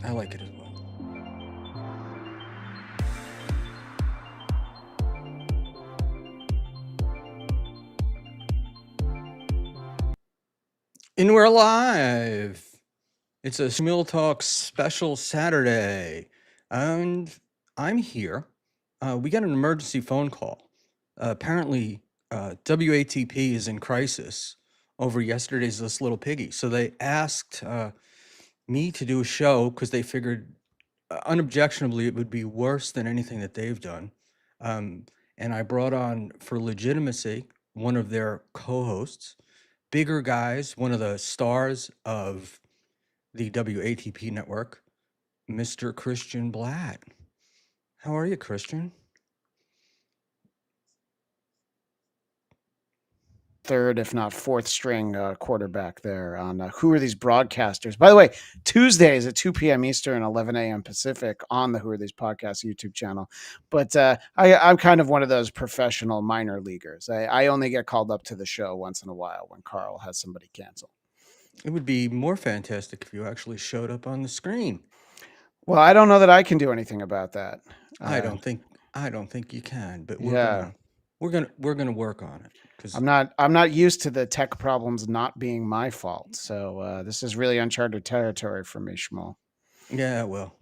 I like it as well. And we're live. It's a Schmuel Talk special Saturday. And I'm here. We got an emergency phone call. Apparently, WATP is in crisis over yesterday's This Little Piggy. So they asked me to do a show because they figured unobjectionably it would be worse than anything that they've done. And I brought on, for legitimacy, one of their co-hosts, bigger guys, one of the stars of the WATP network, Mr. Christian Bladt. How are you, Christian? Third, if not fourth string quarterback there on Who Are These Broadcasters? By the way, Tuesdays at 2 p.m. Eastern, 11 a.m. Pacific on the Who Are These Podcasts YouTube channel. But I'm kind of one of those professional minor leaguers. I only get called up to the show once in a while when Carl has somebody cancel. It would be more fantastic if you actually showed up on the screen. Well, I don't know that I can do anything about that. I don't think you can, but we're Yeah. gonna work on it. Because I'm not used to the tech problems not being my fault. So this is really uncharted territory for me, Schmuel. yeah, well,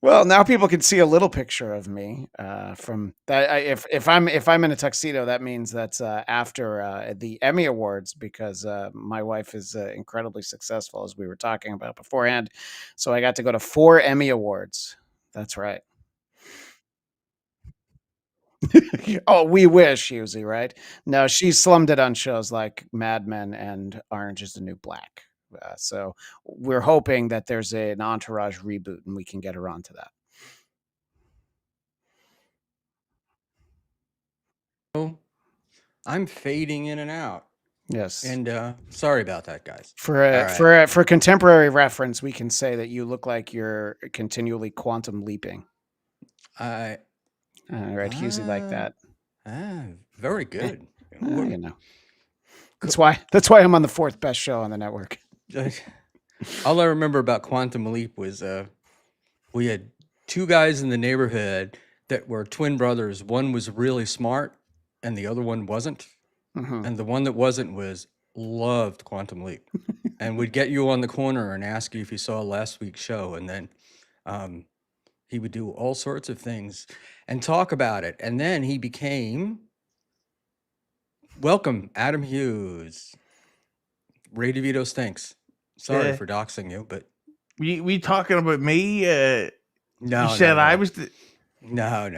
Well, now people can see a little picture of me from that. If I'm in a tuxedo, that means that's after the Emmy Awards, because my wife is incredibly successful, as we were talking about beforehand. So I got to go to 4 Emmy Awards. That's right. Oh, we wish, Hughesy, right? No, she slummed it on shows like Mad Men and Orange is the New Black. So we're hoping that there's an Entourage reboot and we can get her onto that. I'm fading in and out. Yes. And sorry about that, guys. For contemporary reference, we can say that you look like you're continually quantum leaping. I All right, Hughesy, like that. Very good. You know, that's why I'm on the 4th best show on the network. All I remember about Quantum Leap was we had 2 guys in the neighborhood that were twin brothers. One was really smart, and the other one wasn't. Mhm. And the one that wasn't loved Quantum Leap, and would get you on the corner and ask you if you saw last week's show, and then he would do all sorts of things and talk about it. And then he became, welcome, Adam Hughes. Ray DeVito stinks. Sorry for doxing you, but we talking about me? no, you said no, I was. No.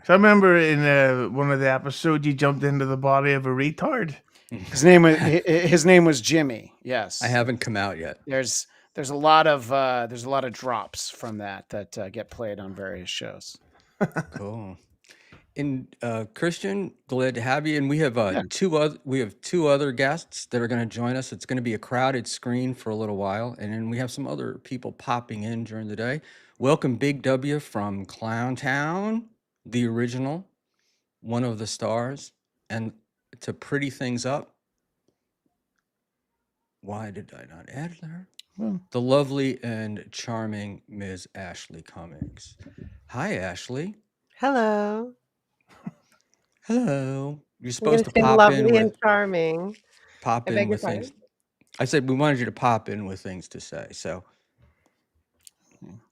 So I remember in one of the episodes you jumped into the body of a retard. His name was Jimmy. Yes, I haven't come out yet. There's a lot of drops from that get played on various shows. Cool. And Christian, glad to have you. And we have two other guests that are going to join us. It's going to be a crowded screen for a little while, and then we have some other people popping in during the day. Welcome, Big W from Clown Town, the original, one of the stars, and to pretty things up. Why did I not add her? The lovely and charming Ms. Ashley Cummings. Hi, Ashley. Hello. Hello. You're supposed to say pop lovely in with and charming. pop I in beg your with things. pardon? I said we wanted you to pop in with things to say. So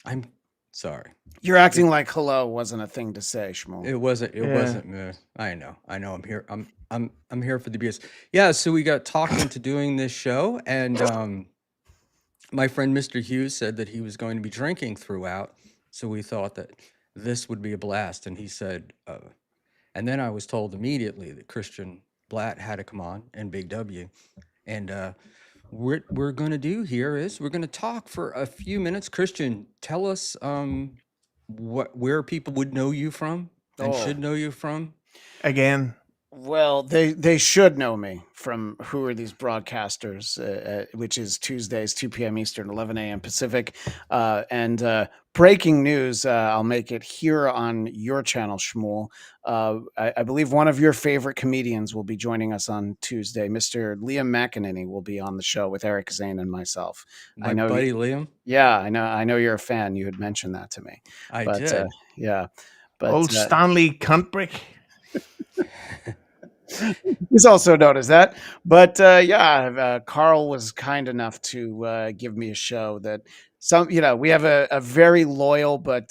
I'm sorry. You're acting like hello wasn't a thing to say, Schmuel. It wasn't. It wasn't. I know. I'm here. I'm here for the BS. Yeah. So we got talked into doing this show, and my friend Mr. Hughes said that he was going to be drinking throughout. So we thought that this would be a blast, and he said. And then I was told immediately that Christian Bladt had to come on, and Big W, and what we're going to do here is we're going to talk for a few minutes. Christian, tell us where people would know you from and should know you from. Again. Well, they should know me from Who Are These Broadcasters, which is Tuesdays, 2 p.m. Eastern, 11 a.m. Pacific. And breaking news, I'll make it here on your channel, Schmuel. I believe one of your favorite comedians will be joining us on Tuesday. Mr. Liam McEnany will be on the show with Eric Zane and myself. My buddy Liam. Yeah, I know you're a fan. You had mentioned that to me. I But did. yeah, but Old Stanley Cuntbrick. he's also known as that. But Carl was kind enough to give me a show that we have a very loyal, but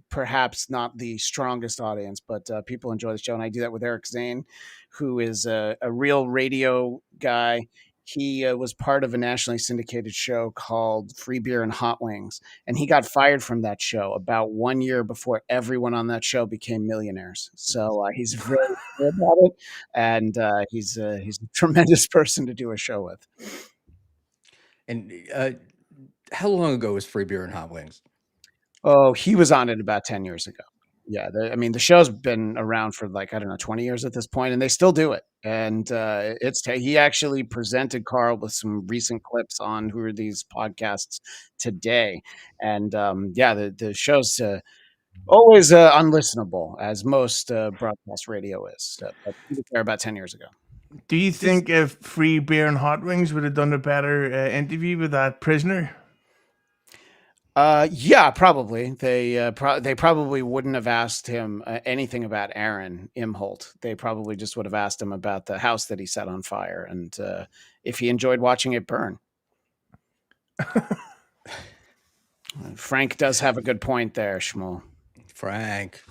perhaps not the strongest audience, but people enjoy the show. And I do that with Eric Zane, who is a real radio guy. He was part of a nationally syndicated show called Free Beer and Hot Wings, and he got fired from that show about 1 year before everyone on that show became millionaires. So he's very clear about it, and he's a tremendous person to do a show with. And how long ago was Free Beer and Hot Wings? Oh, he was on it about 10 years ago. Yeah, the show's been around for 20 years at this point, and they still do it. And he actually presented Carl with some recent clips on Who Are These Podcasts today. And the show's always unlistenable, as most broadcast radio is. But he was there about 10 years ago. Do you think if Free Beer and Hot Wings would have done a better interview with that prisoner? Yeah, probably. They probably wouldn't have asked him anything about Aaron Imholt. They probably just would have asked him about the house that he set on fire and if he enjoyed watching it burn. Frank does have a good point there, Schmuel. Frank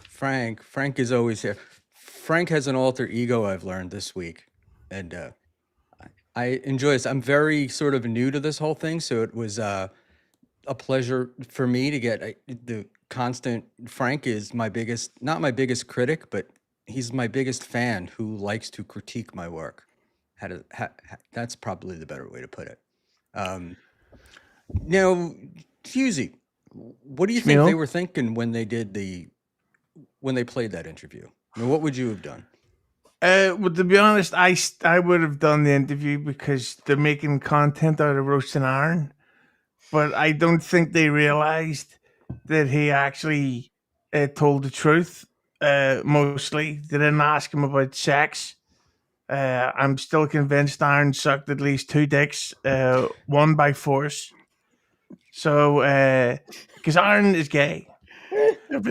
is always here. Frank has an alter ego, I've learned this week, and I enjoy this. I'm very sort of new to this whole thing, so it was a pleasure for me to get the constant. Frank is not my biggest critic, but he's my biggest fan who likes to critique my work. That's probably the better way to put it. Now, Hughesy, what do you think they were thinking when they played that interview? What would you have done? Well, to be honest, I would have done the interview because they're making content out of roasting Aaron. But I don't think they realized that he actually told the truth. Mostly, they didn't ask him about sex. I'm still convinced Aaron sucked at least 2 dicks, one by force. So, because Aaron is gay,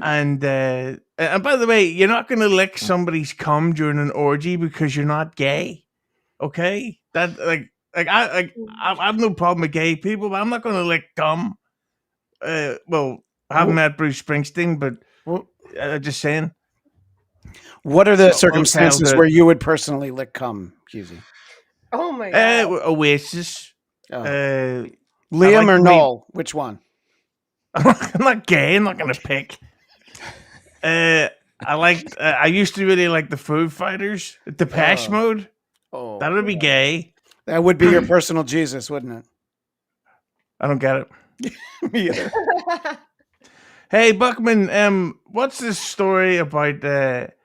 and by the way, you're not going to lick somebody's cum during an orgy because you're not gay. Okay, that I have no problem with gay people, but I'm not going to lick cum. Well, I haven't met Bruce Springsteen, but just saying. What are the circumstances where you would personally lick cum, Hughesy? Oh my god. Oasis. Liam or Noel? Which one? I'm not gay. I'm not going to pick. I used to really like the Foo Fighters. Depeche Mode. Oh, that would be gay. That would be your personal Jesus, wouldn't it? I don't get it. Me either. Hey, Buckman, what's this story about that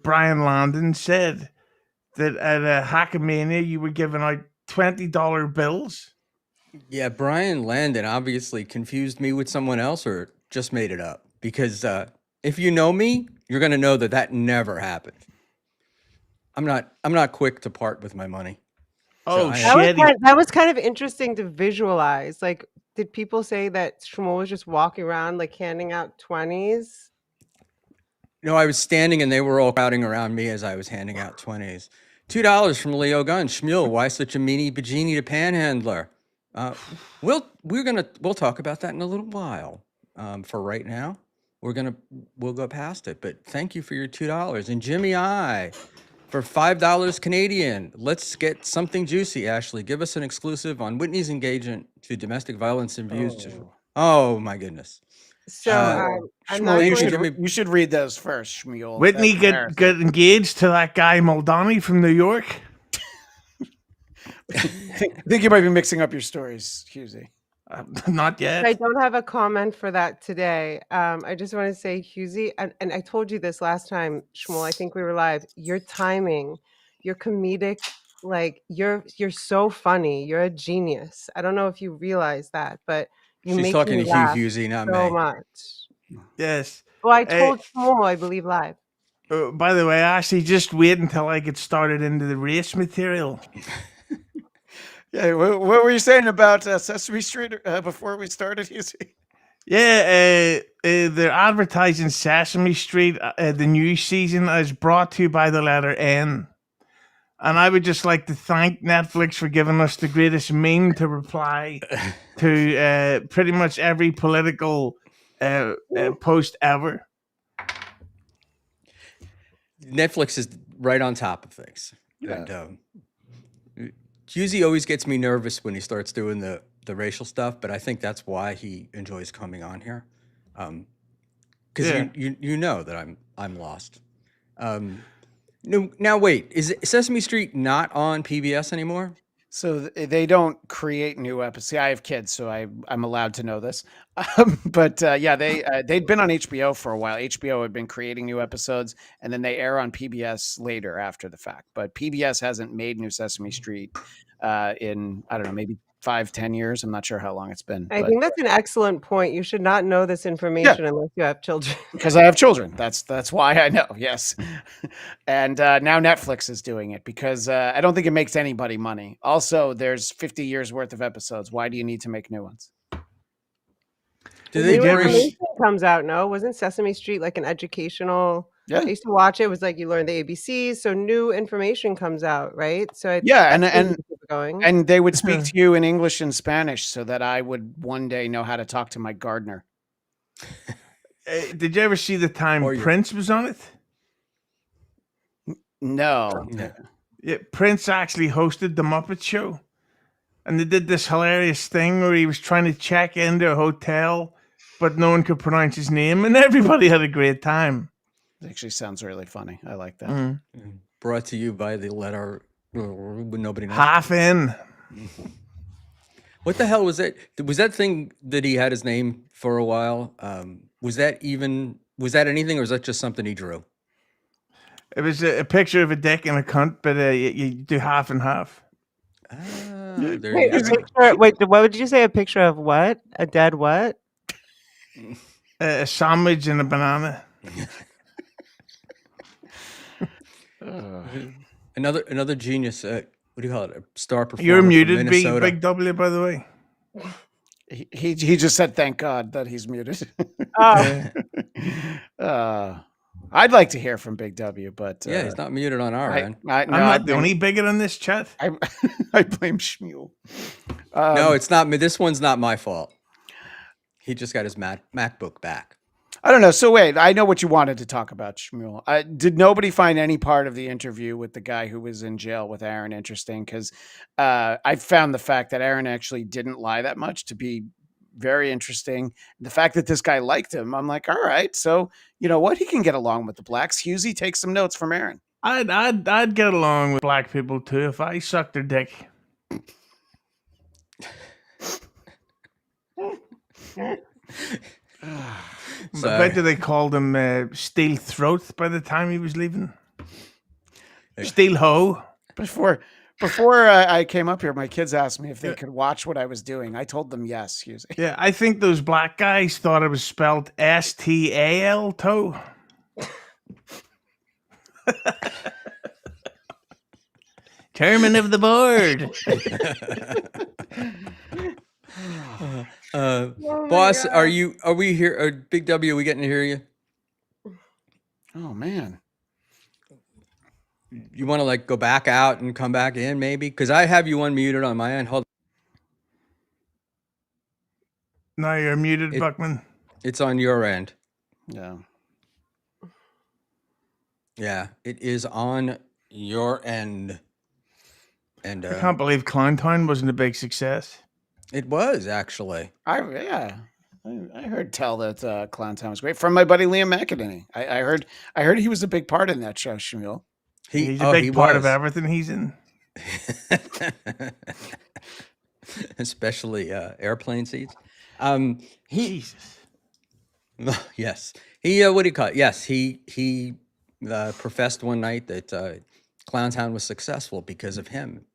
Brian Landon said that at Hackamania you were giving out $20 bills? Yeah, Brian Landon obviously confused me with someone else or just made it up. Because if you know me, you're going to know that never happened. I'm not quick to part with my money. Oh, shit. That was kind of interesting to visualize. Like, did people say that Schmuel was just walking around like handing out 20s? No, I was standing and they were all crowding around me as I was handing out 20s. $2 from Leo Gunn. Schmuel, why such a meanie bajini to panhandler? We'll talk about that in a little while. For right now, we'll go past it. But thank you for your $2. And Jimmy I for $5 Canadian. Let's get something juicy, Ashley. Give us an exclusive on Whitney's engagement to domestic violence and views. Oh my goodness. So you should read those first, Schmuel. Whitney get engaged to that guy Muldowney from New York. I think you might be mixing up your stories, Hughesy. Not I yet. don't have a comment for that today. I just want to say, Hughesy, and I told you this last time, Schmuel. I think we were live. Your timing, your comedic, like you're so funny. You're a genius. I don't know if you realize that, but you She's make talking me to laugh Hughesy, not so me. much. Yes. Well, I Uh, told Schmuel, I believe live. by the way, Ashley, just wait until I get started into the race material. Yeah, what were you saying about Sesame Street before we started, Hughesy? Yeah, they're advertising Sesame Street, the new season, is brought to you by the letter N. And I would just like to thank Netflix for giving us the greatest meme to reply to pretty much every political post ever. Netflix is right on top of things. Yeah. And Hughesy always gets me nervous when he starts doing the racial stuff, but I think that's why he enjoys coming on here. Because Yeah. you know that I'm lost. No, now wait, is Sesame Street not on PBS anymore? So they don't create new episodes. See, I have kids, so I'm allowed to know this. But yeah, they'd been on HBO for a while. HBO had been creating new episodes, and then they air on PBS later after the fact. But PBS hasn't made New Sesame Street in, I don't know, maybe 5-10 years. I'm not sure how long it's been. I But think that's an excellent point. You should not know this information unless you have children. because I have children, that's why I know. Yes, and now Netflix is doing it because I don't think it makes anybody money. Also, there's 50 years worth of episodes. Why do you need to make new ones? Do they New ever bring? information comes out, no? Wasn't Sesame Street like an educational? Yeah. I used to watch it. It was like you learn the ABCs, so new information comes out, right? So Yeah, that's and keep it going. and they would speak to you in English and Spanish so that I would one day know how to talk to my gardener. Did you ever see the time Or your- Prince was on it? No. Yeah. Yeah, Prince actually hosted the Muppet Show, and they did this hilarious thing where he was trying to check into a hotel, but no one could pronounce his name, and everybody had a great time. It actually sounds really funny. I like that. Mm. Brought to you by the letter nobody knows. Half in. What the hell was that? Was that thing that he had his name for a while? Was that anything, or was that just something he drew? It was a picture of a dick and a cunt, but you do half and half. Ah, there Wait, you a go. picture, wait, what would you say? A picture of what? A dead what? A sandwich and a banana. Another genius. What do you call it? A star performer. You're from muted, Minnesota. Big W, by the way. He just said, "Thank God that he's muted." Oh, I'd like to hear from Big W, but Yeah, he's not muted on our end. no, I'm not the only bigot on this chat. I blame Schmuel. No, it's not me. This one's not my fault. He just got his MacBook back. I don't know. So wait, I know what you wanted to talk about, Schmuel. Did nobody find any part of the interview with the guy who was in jail with Aaron interesting? Because I found the fact that Aaron actually didn't lie that much to be very interesting. The fact that this guy liked him, I'm like, all right. So you know what? He can get along with the blacks. Hughesy, take some notes from Aaron. I'd get along with black people too if I sucked their dick. So, I bet you they called him Steel Throat by the time he was leaving. Steel Hoe. Before I came up here, my kids asked me if they could watch what I was doing. I told them yes, Hughesy. Yeah, I think those black guys thought it was spelled STAL toe. Chairman of the board. boss, are we here? Big W, are we getting to hear you? Oh man. You want to like go back out and come back in maybe? Because I have you unmuted on my end. Hold No, you're muted, Buckman. It's on your end. Yeah. Yeah, it is on your end. And I can't believe Clowntown wasn't a big success. it was actually. I heard tell that Clowntown was great from my buddy Liam McEnany. I heard he was a big part in that show, Schmuel. He's a big part of everything he's in. especially airplane seats. He Jesus. yes, he what do you call it? Yes, he professed one night that Clowntown was successful because of him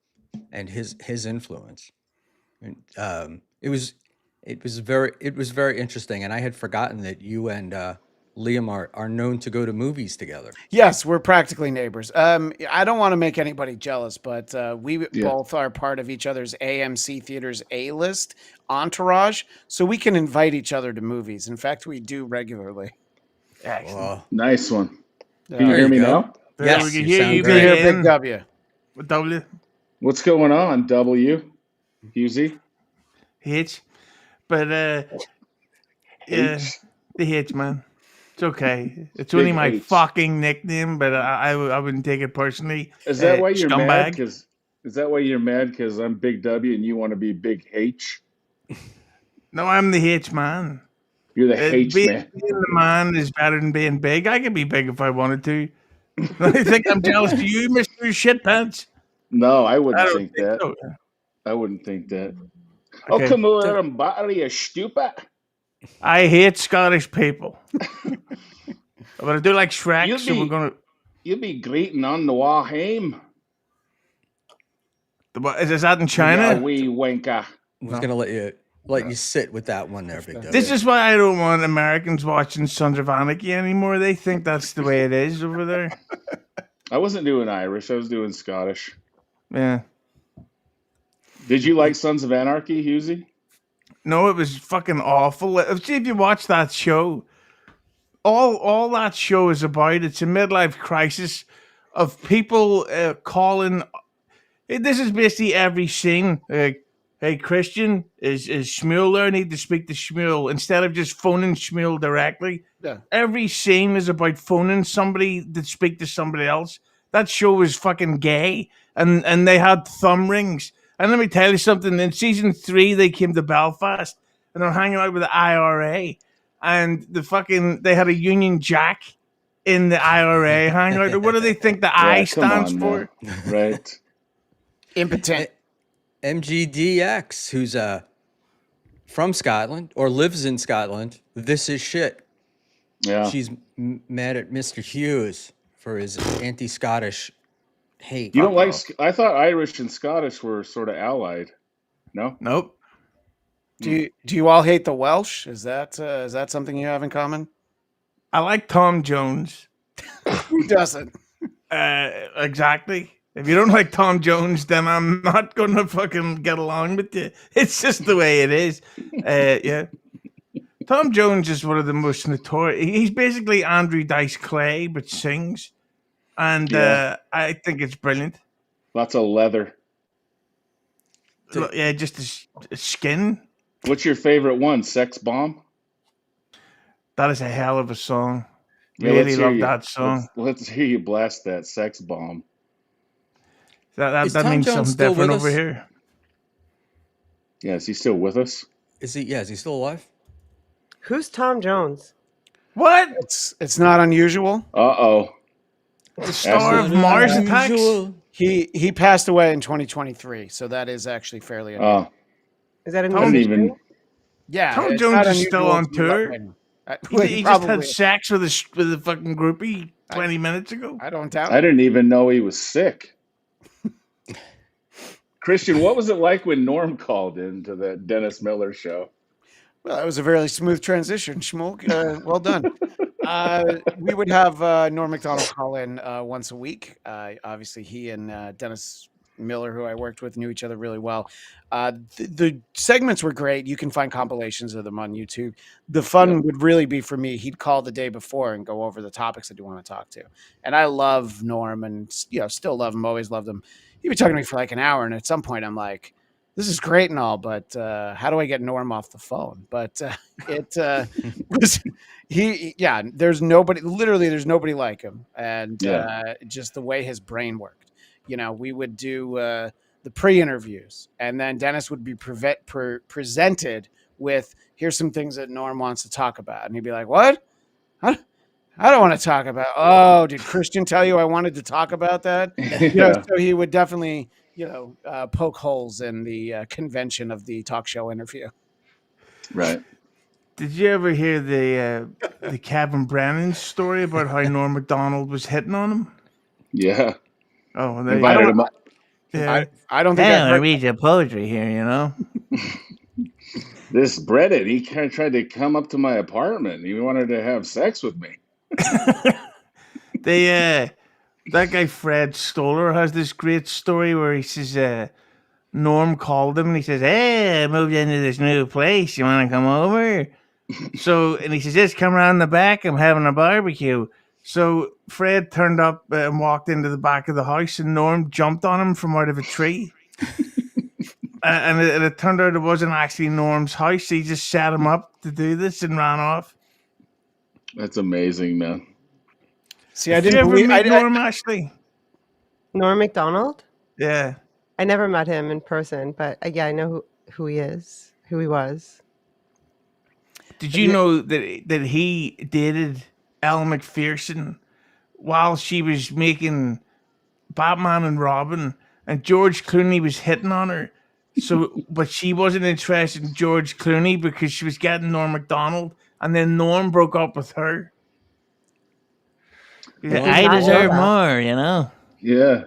and his influence. And, it was very interesting, and I had forgotten that you and Liam are known to go to movies together. Yes, we're practically neighbors. I don't want to make anybody jealous, but we both are part of each other's AMC Theaters A-list entourage, so we can invite each other to movies. In fact, we do regularly. Excellent. Well, Nice one. Can you there hear you me go. now? There Yes, we can you hear sound you You can great. hear again. Big W. With W. What's going on, W? Hughesy? H. But yeah, H? the H, man. It's okay. It's Big only my H. fucking nickname, but I wouldn't take it personally. Is that why you're mad? Scumbag. Is that why you're mad? Because I'm Big W and you want to be Big H? No, I'm the H man. You're the H Being man. the man is better than being big. I could be big if I wanted to. I think I'm jealous of you, Mr. Shitpants. No, I I wouldn't don't think think that. so. I wouldn't think that. Oh, Okay. come over and battle, you stupid. I hate Scottish people. But I do like Shrek, You'll so we're be- gonna. You'll be greeting on the way home. Is that in You China? wee wanker. I was gonna let you sit with that one there, Big W. This is why I don't want Americans watching Sons of Anarchy anymore. They think that's the way it is over there. I wasn't doing Irish. I was doing Scottish. Yeah. Did you like Sons of Anarchy, Hughesy? No, it was fucking awful. See if you watch that show. All that show is about, it's a midlife crisis of people calling. This is basically every scene. Hey, Christian, is Schmuel there? I need to speak to Schmuel. Instead of just phoning Schmuel directly. Yeah. Every scene is about phoning somebody to speak to somebody else. That show was fucking gay. And they had thumb rings. And let me tell you something. In season 3, they came to Belfast and they're hanging out with the IRA. And they had a Union Jack in the IRA hangout. What do they think the I stands for? now. Right. Impotent. MGDX, who's from Scotland or lives in Scotland. This is shit. Yeah. She's mad at Mr. Hughes for his anti-Scottish hate. You don't like? I thought Irish and Scottish were sort of allied. No. Nope. Do you all hate the Welsh? Is that something you have in common? I like Tom Jones. Who doesn't? Exactly. If you don't like Tom Jones, then I'm not going to fucking get along with you. It's just the way it is. Yeah. Tom Jones is one of the most notorious. He's basically Andrew Dice Clay, but sings. And Yeah. I think it's brilliant. Lots of leather. Yeah, just his skin. What's your favorite one? Sex Bomb? That is a hell of a song. Yeah, let's Really hear love you. that song. Let's hear you blast that Sex Bomb. That Is Tom means Jones something still different with over us? here. Yeah, is he still with us? Is he still alive? Who's Tom Jones? What? It's not unusual. Uh-oh. The star of Mars Attacks? Unusual. He passed away in 2023, so that is actually fairly unusual. Oh, Is that a I didn't musician? even... Yeah, Tom it's Jones not is still unusual on to be tour? loved by- He just probably. had sex with a fucking groupie 20 minutes ago. I don't doubt I it. didn't even know he was sick. Christian, what was it like when Norm called into the Dennis Miller show? Well, that was a very smooth transition, Schmuel. Well done. We would have Norm MacDonald call in once a week. Obviously, he and Dennis Miller, who I worked with, knew each other really well. The segments were great. You can find compilations of them on YouTube. The fun would really be for me. He'd call the day before and go over the topics that you want to talk to. And I love Norm, and still love him. Always loved him. He'd be talking to me for like an hour, and at some point, I'm like, "This is great and all, but how do I get Norm off the phone?" But it was there's nobody. Literally, there's nobody like him, and just the way his brain worked. We would do the pre-interviews, and then Dennis would be presented with, "Here's some things that Norm wants to talk about," and he'd be like, "What? I don't want to talk about. Oh, did Christian tell you I wanted to talk about that?" Yeah. So he would definitely poke holes in the convention of the talk show interview. Right. Did you ever hear the Kevin Brennan story about how Norm Macdonald was hitting on him? Yeah. Oh, there you Invited go. him up. Yeah. I don't think Hey, I've I heard. read your poetry here, you know. This Brennan, he kind of tried to come up to my apartment. He wanted to have sex with me. That guy Fred Stoller has this great story where he says Norm called him and he says, "Hey, I moved into this new place. You want to come over?" And he says, "Just come around the back. I'm having a barbecue." So Fred turned up and walked into the back of the house, and Norm jumped on him from out of a tree. And it turned out it wasn't actually Norm's house. He just set him up to do this and ran off. That's amazing, man. See, I Did you didn't ever believe. meet Norm, Ashley? Norm Macdonald? Yeah. I never met him in person, but yeah, I know who he is, who he was. Did you know that he dated Elle McPherson while she was making Batman and Robin, and George Clooney was hitting on her? But she wasn't interested in George Clooney because she was getting Norm Macdonald, and then Norm broke up with her. He said, Well, I not know deserve that. more, you know. Yeah.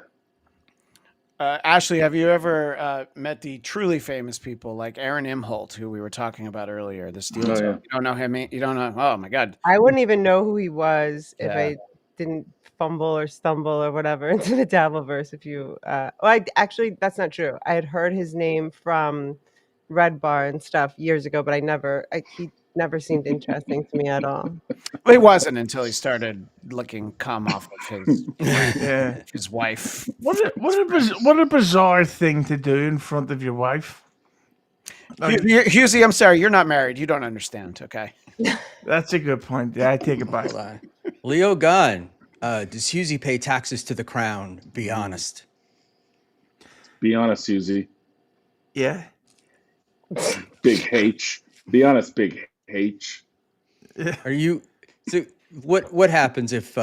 Ashley, have you ever met the truly famous people like Aaron Imholt, who we were talking about earlier? The Steel Oh, Toe? yeah. You don't know him? You don't know? Oh my God! I wouldn't even know who he was if Yeah. I didn't fumble or stumble or whatever into the Dabbleverse. If you, actually, that's not true. I had heard his name from Red Bar and stuff years ago, but he never seemed interesting to me at all. Well, he wasn't until he started licking cum off of his Yeah. his wife. What a bizarre thing to do in front of your wife. Hughesy, I'm sorry, you're not married. You don't understand. Okay. That's a good point. Yeah, I take it back. Hold on. Leo Gunn, does Hughesy pay taxes to the crown? Be honest. Be honest, Susie. Yeah. Big H. Be honest, Big H. Are you? So what happens if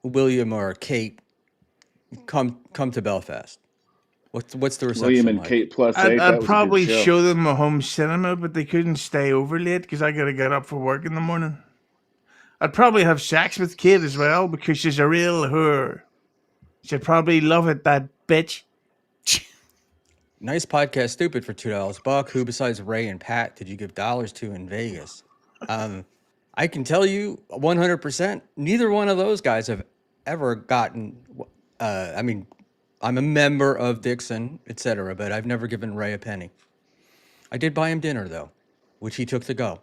William or Kate come to Belfast? What's the reception William and like? Kate plus I'd 8. That was probably a good show. show them a home cinema, but they couldn't stay over late because I got to get up for work in the morning. I'd probably have sex with Kate as well because she's a real whore. She'd probably love it, that bitch. Nice podcast, stupid for $2. Buck, who besides Ray and Pat did you give dollars to in Vegas? I can tell you 100%, neither one of those guys have ever gotten. I mean, I'm a member of Dixon, etc., but I've never given Ray a penny. I did buy him dinner though, which he took to go.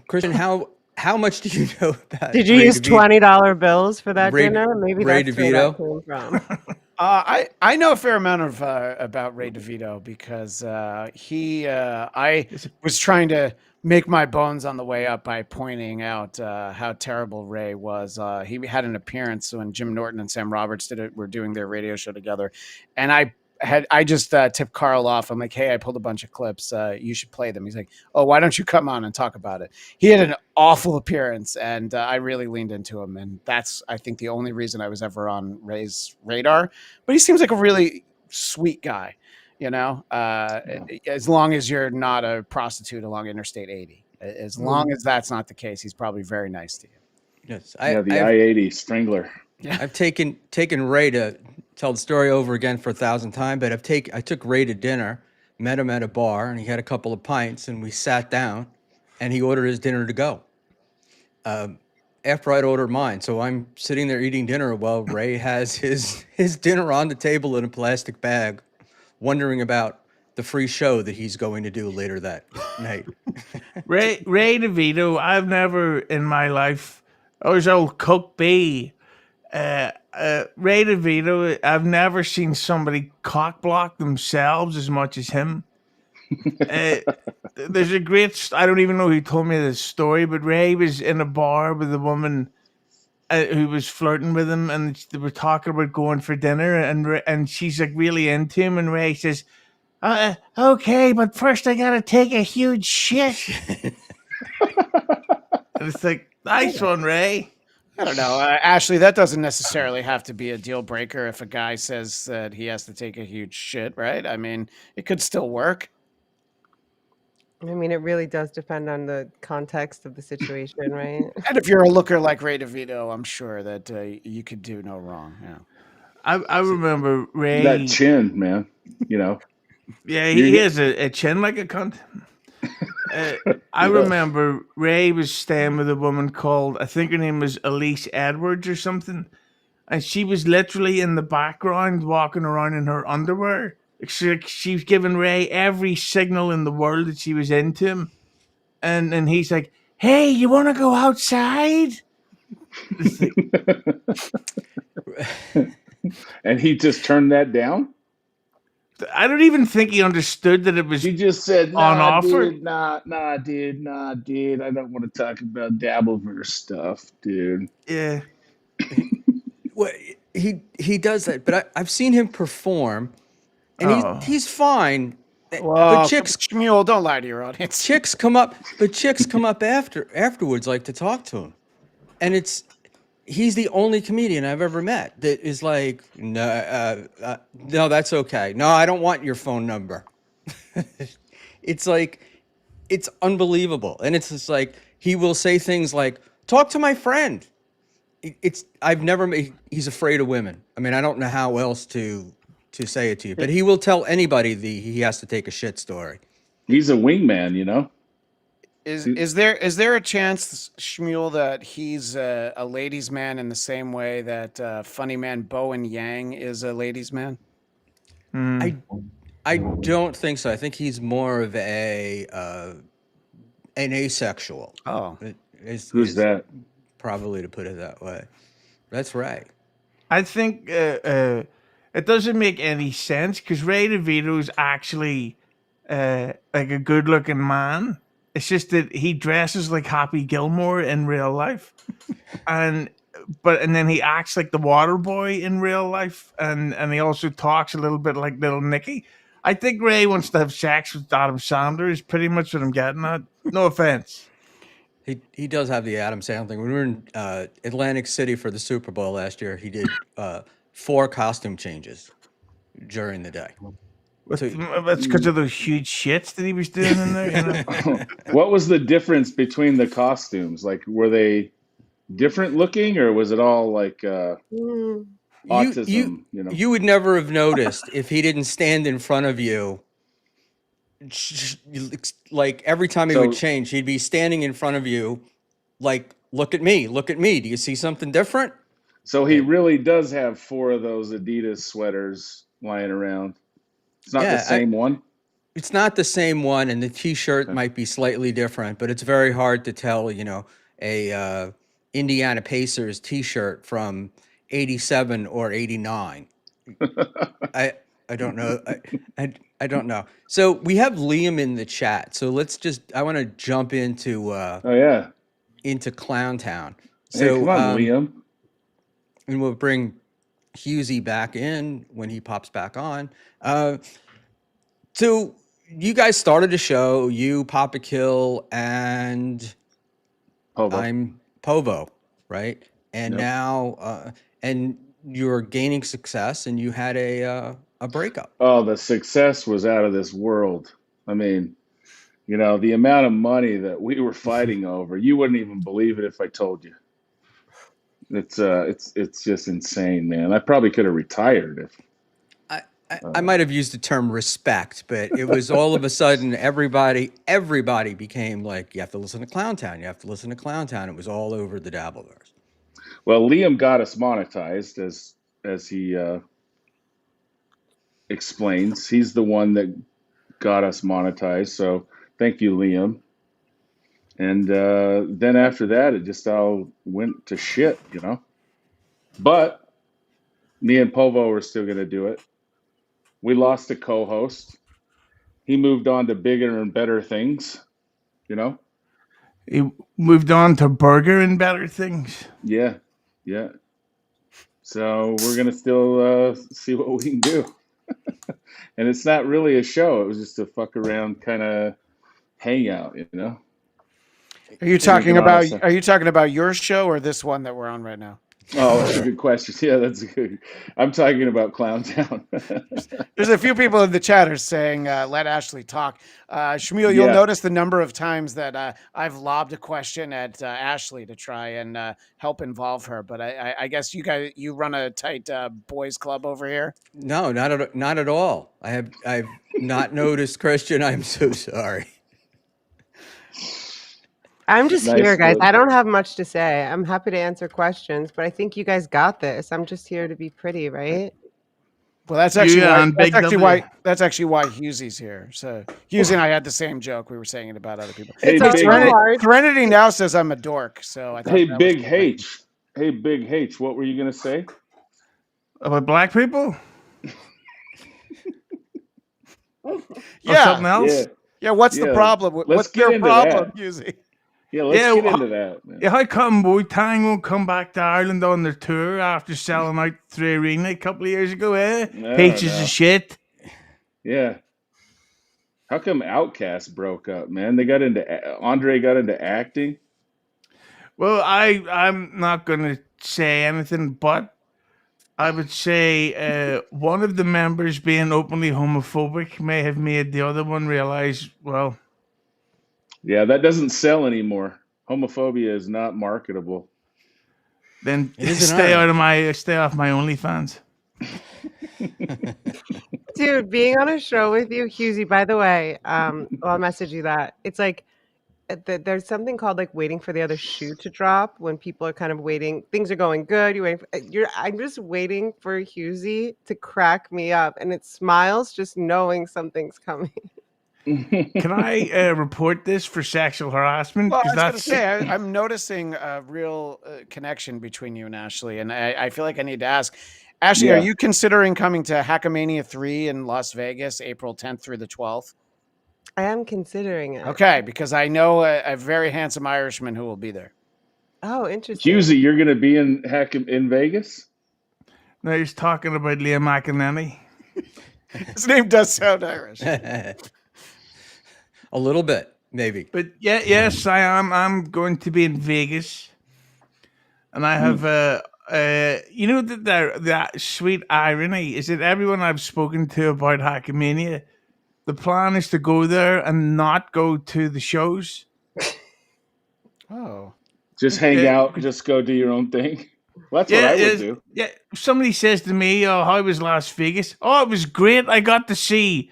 Christian, how much do you know about? Did you Ray use DeVito? $20 bills for that Ray- dinner? Maybe Ray that's where that DeVito? came from. I know a fair amount of about Ray DeVito because I was trying to make my bones on the way up by pointing out how terrible Ray was. He had an appearance when Jim Norton and Sam Roberts were doing their radio show together, and I just tipped Carl off. I'm like, hey, I pulled a bunch of clips. You should play them. He's like, oh, why don't you come on and talk about it? He had an awful appearance, and I really leaned into him. And that's, I think, the only reason I was ever on Ray's radar. But he seems like a really sweet guy, you know, as long as you're not a prostitute along Interstate 80. As long as that's not the case, he's probably very nice to you. Yes, Yeah, the I-80 Strangler. I've taken Ray to tell the story over again for 1,000 times, but I took Ray to dinner, met him at a bar, and he had a couple of pints, and we sat down, and he ordered his dinner to go. After I'd ordered mine, so I'm sitting there eating dinner while Ray has his dinner on the table in a plastic bag, wondering about the free show that he's going to do later that night. Ray DeVito, I've never in my life, I was old Cook B. Ray DeVito, I've never seen somebody cock block themselves as much as him. There's a great, I don't even know who told me this story, but Ray was in a bar with a woman who was flirting with him, and they were talking about going for dinner, and she's like really into him, and Ray says, okay, but first I gotta take a huge shit. And it's like, nice one, Ray. I don't know, Ashley. That doesn't necessarily have to be a deal breaker if a guy says that he has to take a huge shit, right? I mean, it could still work. I mean, it really does depend on the context of the situation, right? And if you're a looker like Ray DeVito, I'm sure that you could do no wrong. Yeah. I remember That Ray. chin, man. You know, Yeah, you he get has a chin like a cunt. I yeah. remember Ray was staying with a woman called, I think her name was Elise Edwards or something, and she was literally in the background walking around in her underwear. She was giving Ray every signal in the world that she was into him, and he's like, "Hey, you want to go outside?" It's like, And he just turned that down. I don't even think he understood that it was He just said, on "Nah, offer. dude, dude. I don't want to talk about Dabbleverse stuff, dude." Yeah, Well, he does that, but I've seen him perform, and oh, he's fine. But Well, Schmuel, don't lie to your audience. chicks come up afterwards, like to talk to him, and he's the only comedian I've ever met that is like, no, that's okay. No, I don't want your phone number. It's like, it's unbelievable, and it's just like he will say things like, "Talk to my friend." I've never made. He's afraid of women. I mean, I don't know how else to say it to you, but he will tell anybody he has to take a shit story. He's a wingman, you know. Is there a chance, Schmuel, that he's a ladies' man in the same way that funny man Bowen Yang is a ladies' man? I don't think so. I think he's more of an asexual. Oh, Who's that? Probably, to put it that way. That's right. I think it doesn't make any sense because Ray DeVito's actually like a good-looking man. It's just that he dresses like Happy Gilmore in real life, and then he acts like the Water Boy in real life, and he also talks a little bit like Little Nicky. I think Ray wants to have sex with Adam Sandler. Is pretty much what I'm getting at. No offense. He does have the Adam Sandler thing. When we were in Atlantic City for the Super Bowl last year, he did 4 costume changes during the day. So That's because of those huge shits that he was doing in there. You know? What was the difference between the costumes? Like, were they different looking, or was it all like Mm. autism? You know. you would never have noticed if he didn't stand in front of you. Like every time he would So, change, he'd be standing in front of you, like, look at me, look at me. Do you see something different? so he really does have 4 of those Adidas sweaters lying around. It's not the Yeah, same one. it's not the same one, and the T-shirt Okay. might be slightly different, but it's very hard to tell. A Indiana Pacers T-shirt from '87 or '89. I don't know. I don't know. So we have Liam in the chat. So I want to jump into Oh yeah. Clown Town. Hey, So come on, Liam. and we'll bring Hughesy back in when he pops back on. So you guys started a show, you, Papa Kill, and Povo. I'm Povo, right? And Yep. now, and you're gaining success, and you had a breakup. Oh, the success was out of this world. I mean, you know, the amount of money that we were fighting over, you wouldn't even believe it if I told you. It's just insane, man. I probably could have retired if I might have used the term respect, but it was all of a sudden everybody became like, you have to listen to Clown Town. You have to listen to Clown Town. It was all over the Dabbleverse. Well, Liam got us monetized, as he explains. He's the one that got us monetized. So thank you, Liam. And then after that, it just all went to shit, you know. But me and Povo were still going to do it. We lost a co-host. He moved on to bigger and better things, you know. He moved on to burger and better things. Yeah. So we're gonna still see what we can do. And it's not really a show. It was just a fuck around kind of hangout, you know. Are you Thinking talking about honestly. Are you talking about your show or this one that we're on right now? Oh, that's a good question. Yeah, that's good. I'm talking about Clown Town. There's a few people in the chat are saying, "Let Ashley talk." Shmuel, you'll Yeah, notice the number of times that I've lobbed a question at Ashley to try and help involve her. But I guess you run a tight boys club over here. No, not at all. I've not noticed, Christian. I'm so sorry. I'm just nice here, guys. split. I don't have much to say. I'm happy to answer questions, but I think you guys got this. I'm just here to be pretty, right? Well, that's You actually why and that's Big actually W. why that's actually why Hughesy's here. So Hughesy and I had the same joke. We were saying it about other people. Hey, It's Hey, also big, hard. Serenity now says I'm a dork, so I thought hey, that was big funny. H. Hey, big H. What were you gonna say? About black people or Yeah, something Yeah, else? yeah. What's the yeah. problem? Let's What's get your into problem, that. Hughes? Yeah, let's Yeah, get into that, man. yeah. How come Wu-Tang won't come back to Ireland on their tour after selling out 3 Arena a couple of years ago? I don't Pieces of know. shit. Yeah. How come Outcast broke up, man? Andre got into acting. Well, I'm not gonna say anything, but I would say one of the members being openly homophobic may have made the other one realize, well, Yeah, that doesn't sell anymore. Homophobia is not marketable. then It is in Ireland. stay off my OnlyFans. Dude, being on a show with you, Hughesy, by the way, I'll message you that. It's like there's something called like waiting for the other shoe to drop when people are kind of waiting. Things are going good. I'm just waiting for Hughesy to crack me up, and it smiles just knowing something's coming. Can I report this for sexual harassment? Well, I Because was going to that's say I'm noticing a real connection between you and Ashley, and I feel like I need to ask. Ashley, are Yeah. you considering coming to Hackamania 3 in Las Vegas, April 10th through the 12th? I am considering it. Okay, because I know a very handsome Irishman who will be there. Oh, interesting. Hughesy, you're gonna be in Vegas? now he's talking about Liam McEnany. His name does sound Irish. A little bit, maybe. But yeah, yes, I am. I'm going to be in Vegas, and I have you know that sweet irony is that everyone I've spoken to about Hackamania, the plan is to go there and not go to the shows. Oh. Just hang Yeah, out, just go do your own thing. Well, that's what yeah, I would do. yeah. Somebody says to me, "Oh, how was Las Vegas? Oh, it was great. I got to see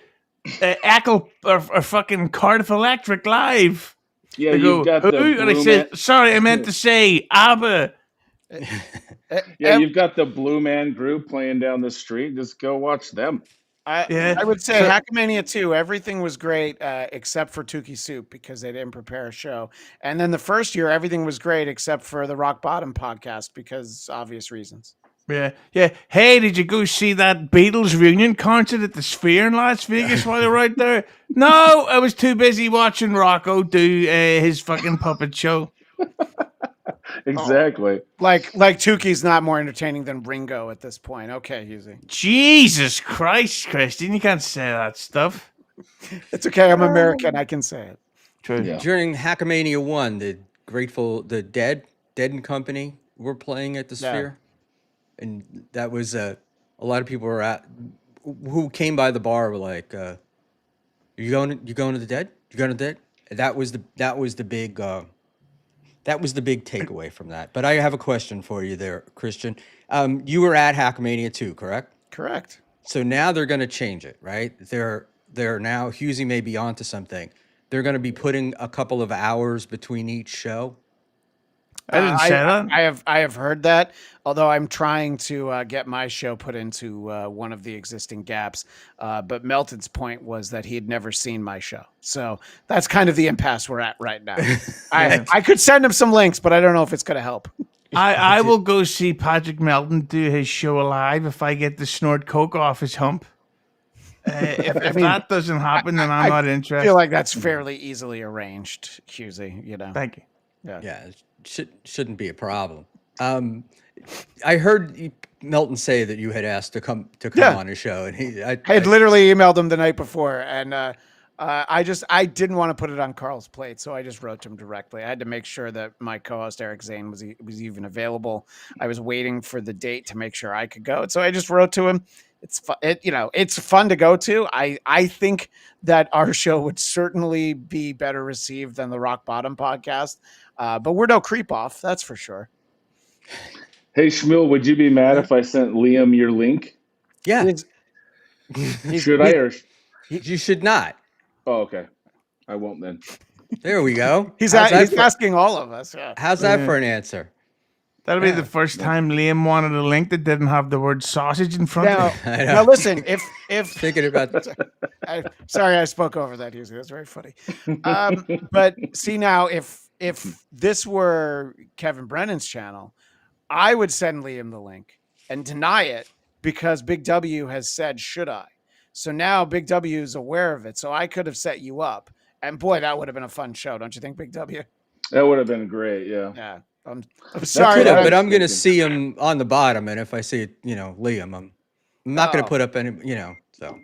Echo or fucking Cardiff Electric live." Yeah, They you've go, got "Who?" the And I Blue said, Man. "Sorry, I meant to say ABBA." Yeah, you've got the Blue Man Group playing down the street. Just go watch them. Yeah. I would say So Hackamania 2, everything was great except for Tukey Soup because they didn't prepare a show. And then the first year, everything was great except for the Rock Bottom podcast because obvious reasons. yeah, yeah. Hey, did you go see that Beatles reunion concert at the Sphere in Las Vegas while you were out there? No, I was too busy watching Rocco do his fucking puppet show. Exactly. Like Tukey's not more entertaining than Ringo at this point. Okay, Hughesy. Jesus Christ, Christian, you can't say that stuff. It's okay. I'm American. I can say it. True. Yeah. During Hackamania 1, the Dead and Company were playing at the Yeah. Sphere. And that was a lot of people who came by the bar were like, you going to the Dead? You going to the Dead? And that was the big takeaway from that. But I have a question for you there, Christian. You were at Hackmania 2, correct? Correct. So now they're going to change it, right? They're now, Hughesy may be onto something. They're going to be putting a couple of hours between each show. I didn't say that. I have heard that. Although I'm trying to get my show put into one of the existing gaps, but Melton's point was that he had never seen my show, so that's kind of the impasse we're at right now. I could send him some links, but I don't know if it's going to help. I will go see Patrick Melton do his show live if I get to snort coke off his hump. If that doesn't happen, then I'm not I interested. feel like that's fairly easily arranged, Hughesy. You know. Thank you. Yeah, it shouldn't be a problem. I heard Melton say that you had asked to come Yeah. on his show, and I had literally emailed him the night before, and I didn't want to put it on Carl's plate, so I just wrote to him directly. I had to make sure that my co-host Eric Zane was even available. I was waiting for the date to make sure I could go, so I just wrote to him. It's fun. It's fun to go to. I think that our show would certainly be better received than the Rock Bottom podcast, but we're no creep off, that's for sure. Hey, Schmuel, would you be mad if I sent Liam your link? Yeah. Should I or? You should not. Oh, okay. I won't then. There we go. He's How's that asking all of us. Yeah. How's that for an answer? That'll be the first time Liam wanted a link that didn't have the word sausage in front of it. Now listen, if Thinking about sorry, I spoke over that, Hughesy. That's very funny. But see now, if this were Kevin Brennan's channel, I would send Liam the link and deny it because Big W has said, should I? So now Big W is aware of it. So I could have set you up. And boy, that would have been a fun show, don't you think, Big W? That would have been great, yeah. Yeah. I'm sorry, could have, what but I I'm was going to thinking. see him on the bottom, and if I see Liam, I'm not going Oh. to put up any, so.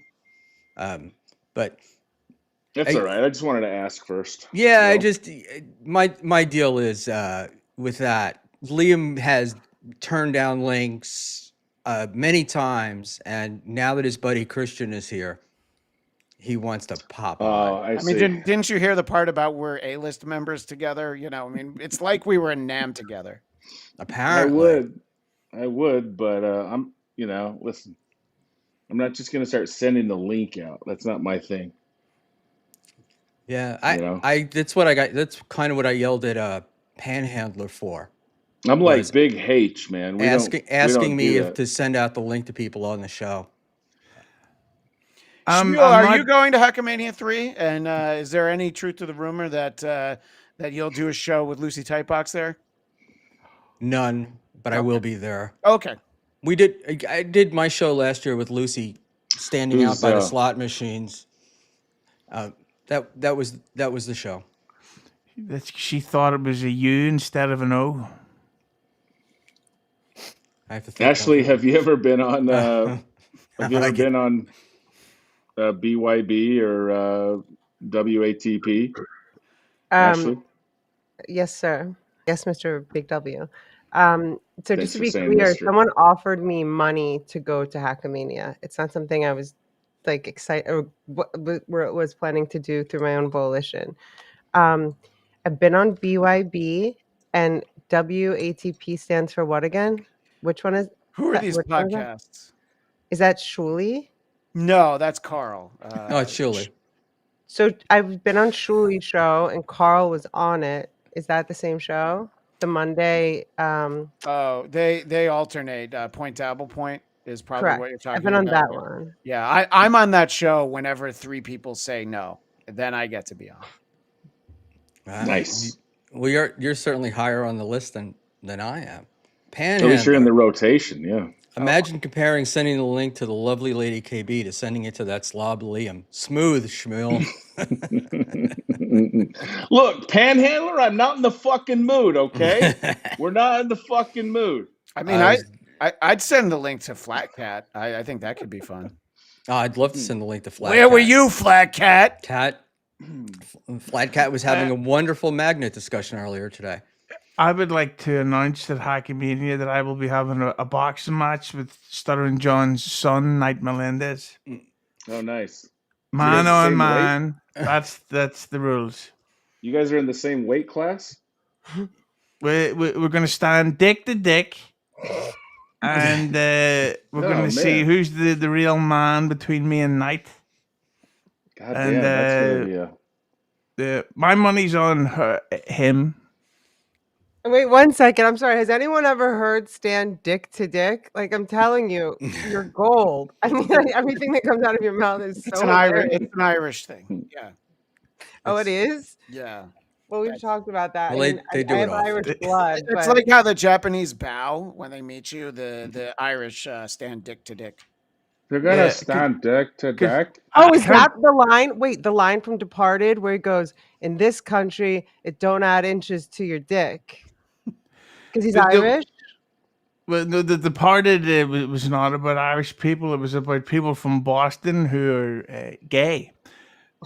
But That's all right. I just wanted to ask first. yeah, I So, just my deal is with that. Liam has turned down links many times, and now that his buddy Christian is here, he wants to pop on. I I see. mean, didn't you hear the part about we're A-list members together? I mean, it's like we were in NAM together. Apparently, I would, but listen, I'm not just gonna start sending the link out. That's not my thing. yeah. You I that's what I got. That's kind of what I yelled at Panhandler for. I'm Was like Big H, man. We asking don't me do if that. to send out the link to people on the show. Schmuel, are you going to Hackamania 3? And is there any truth to the rumor that you'll do a show with Lucy Tightbox there? None, but I will be there. Okay. I did my show last year with Lucy standing out by the slot machines. That was the show. She thought it was a U instead of an O. I have to think. Ashley, have you ever been on? Have you ever like been on BYB or WATP? Ashley, Yes, sir. Yes, Mr. Big W. So Thanks just to for be saying clear, mister. someone offered me money to go to Hackamania. It's not something I was like excited or was planning to do through my own volition. I've been on BYB, and WATP stands for what again? Which one is? Who are these which one is that? podcasts? Is that Schuli? No, that's Carl. No, it's Shuli. So I've been on Shuli's show, and Carl was on it. Is that the same show? The Monday. Oh, they alternate. Point Dabble Point is probably Correct. what you're talking I've been about. on that one. Yeah, I'm on that show whenever 3 people say no. Then I get to be on. Nice. Well, you're certainly higher on the list than I am. At least you're in the Panhandler. rotation, yeah. Imagine comparing sending the link to the lovely lady KB to sending it to that slob Liam. Smooth, Schmuel. Look, Panhandler, I'm not in the fucking mood, okay? We're not in the fucking mood. I mean, I'd send the link to Flat Cat. I think that could be fun. Oh, I'd love to send the link to Flat Where Cat. were you, Flat Cat? Flat Cat was having a wonderful magnet discussion earlier today. I would like to announce at Hackamania that I will be having a boxing match with Stuttering John's son, Knight Melendez. Oh, nice. Man the on same man. That's the rules. You guys are in the same weight class? We're going to stand dick to dick. And we're going to see who's the real man between me and Knight. God damn, that's going to be my money's on him. Wait 1 second. I'm sorry. Has anyone ever heard stand dick to dick? Like, I'm telling you, you're gold. I mean, everything that comes out of your mouth is It's so an hilarious. Irish thing. Yeah. Oh, it is? Yeah. Well, we've talked about that. Well, I mean, they do I it have often. Irish blood, It's but like how the Japanese bow when they meet you. The Irish stand dick to dick. They're going to stand deck to deck. oh, is that the line? Wait, the line from Departed where he goes, "In this country, it don't add inches to your dick," because he's Irish. Well, no, the Departed was not about Irish people. It was about people from Boston who are gay.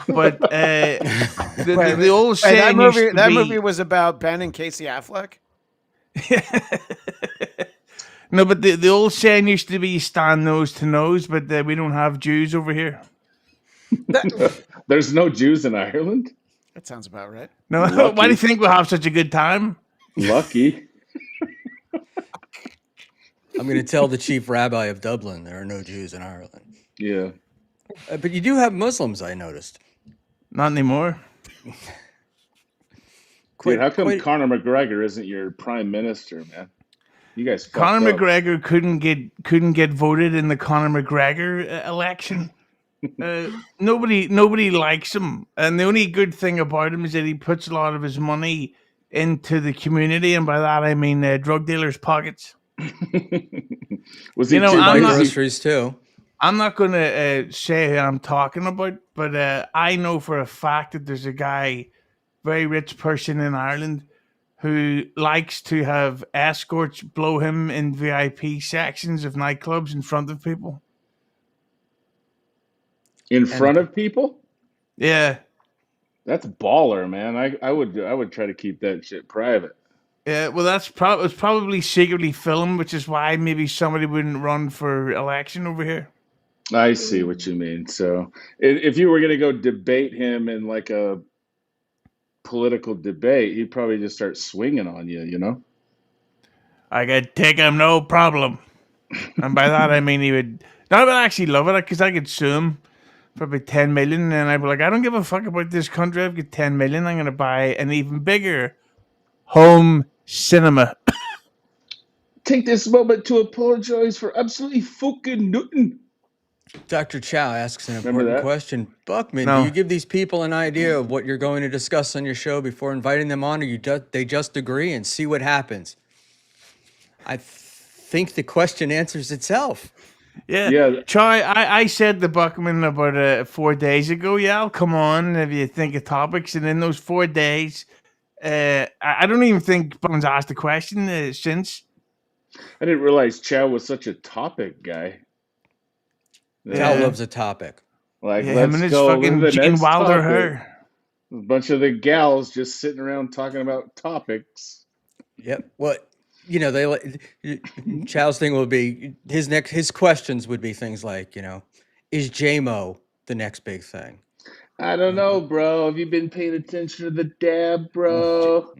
But Wait, the old wait, saying used to that be, movie was about Ben and Casey Affleck. no, but the old saying used to be stand nose to nose, but we don't have Jews over here. There's no Jews in Ireland? That sounds about right. No, why do you Lucky. think we'll have such a good time? Lucky. I'm going to tell the chief rabbi of Dublin there are no Jews in Ireland. Yeah. But you do have Muslims, I noticed. Not anymore. Dude, how come Conor McGregor isn't your prime minister, man? You guys fucked Conor up. McGregor couldn't get voted in the Conor McGregor election. Nobody likes him, and the only good thing about him is that he puts a lot of his money into the community, and by that I mean drug dealers' pockets. Was he You know, too I'm not- busy? groceries too. I'm not going to say who I'm talking about, but I know for a fact that there's a guy, very rich person in Ireland, who likes to have escorts blow him in VIP sections of nightclubs in front of people. In front of people? Yeah. That's baller, man. I would try to keep that shit private. Yeah, well, it's probably secretly filmed, which is why maybe somebody wouldn't run for election over here. I see what you mean. So if you were going to go debate him in like a political debate, he'd probably just start swinging on you, you know? I could take him, no problem. And by that, I mean he would... No, I would actually love it, because I could sue him for about 10 million, and I'd be like, I don't give a fuck about this country. I've got 10 million. I'm going to buy an even bigger home cinema. Take this moment to apologize for absolutely fucking nothing. Dr. Chow asks an Remember important that? question. Buckman, No. do you give these people an idea of what you're going to discuss on your show before inviting them on, or they just agree and see what happens? I think the question answers itself. Yeah. Troy, I said to Buckman about 4 days ago, yeah, I'll come on if you think of topics. And in those 4 days, I don't even think Buckman's asked a question since. I didn't realize Chow was such a topic guy. Chow loves a topic. Like, Yeah, let's him and his go to fucking the Gene next Wilder topic. hair. A bunch of the gals just sitting around talking about topics. Yep. What Chow's thing will be his questions would be things like, is JMO the next big thing? I don't know, bro. Have you been paying attention to the dab, bro?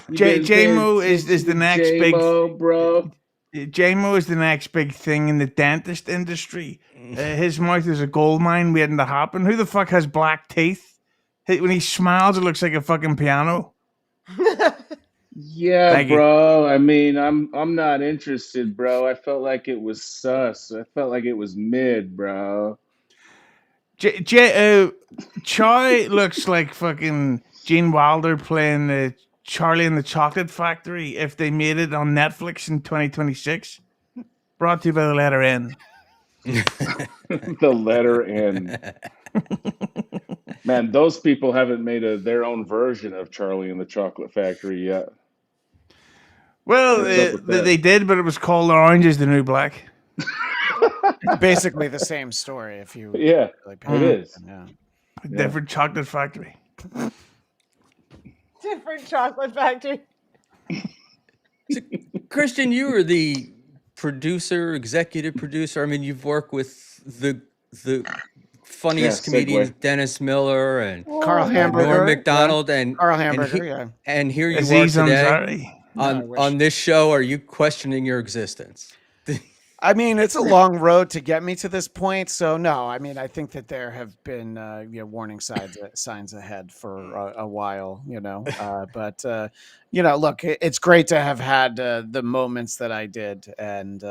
JMO is the next big bro. JMO is the next big thing in the dentist industry. His mouth is a gold mine waiting to happen. Who the fuck has black teeth? When he smiles, it looks like a fucking piano. Yeah, Thank you. bro. I mean, I'm not interested, bro. I felt like it was sus. I felt like it was mid, bro. Choi looks like fucking Gene Wilder playing Charlie and the Chocolate Factory if they made it on Netflix in 2026. Brought to you by the letter N. The letter N. Man, those people haven't made their own version of Charlie and the Chocolate Factory yet. Well, they did, but it was called Orange is the New Black. Basically the same story. If you Yeah, really it is. Yeah. Different chocolate factory. Different chocolate factory. So, Christian, you are the executive producer. I mean, you've worked with the funniest comedians, Dennis Miller and Carl Hamburger, Norm Macdonald, and Carl Hamburger, and here you Aziz are today Ansari. on this show. Are you questioning your existence? I mean, it's a long road to get me to this point. So no, I mean, I think that there have been warning signs ahead for a while, but look, it's great to have had the moments that I did, and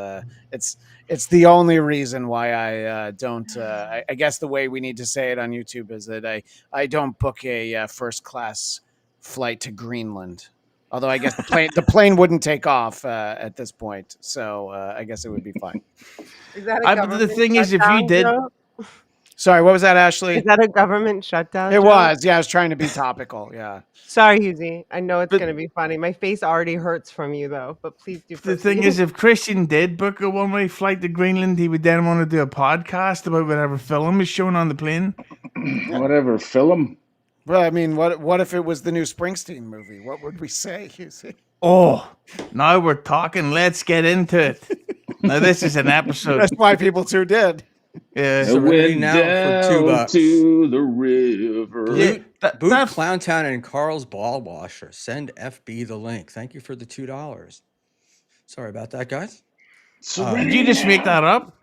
it's the only reason why I don't. I guess the way we need to say it on YouTube is that I don't book a first class flight to Greenland. Although I guess the plane wouldn't take off at this point, so I guess it would be fine. Is that But the thing is, if you did, joke? Sorry, what was that, Ashley? Is that a government shutdown It joke? was. Yeah, I was trying to be topical. Yeah. Sorry, Hughesy. I know it's But- going to be funny. My face already hurts from you, though. But please do The thing proceed. is, if Christian did book a one-way flight to Greenland, he would then want to do a podcast about whatever film is shown on the plane. Whatever, film. Well, I mean, what if it was the new Springsteen movie? What would we say? You see? Oh, now we're talking. Let's get into it. Now this is an episode. That's why people tuned in. Yeah. I Serenity went now for down $2. to the river. Boot That's- Clowntown and Carl's Ball Washer. Send FB the link. Thank you for the $2. Sorry about that, guys. Did you just make that up?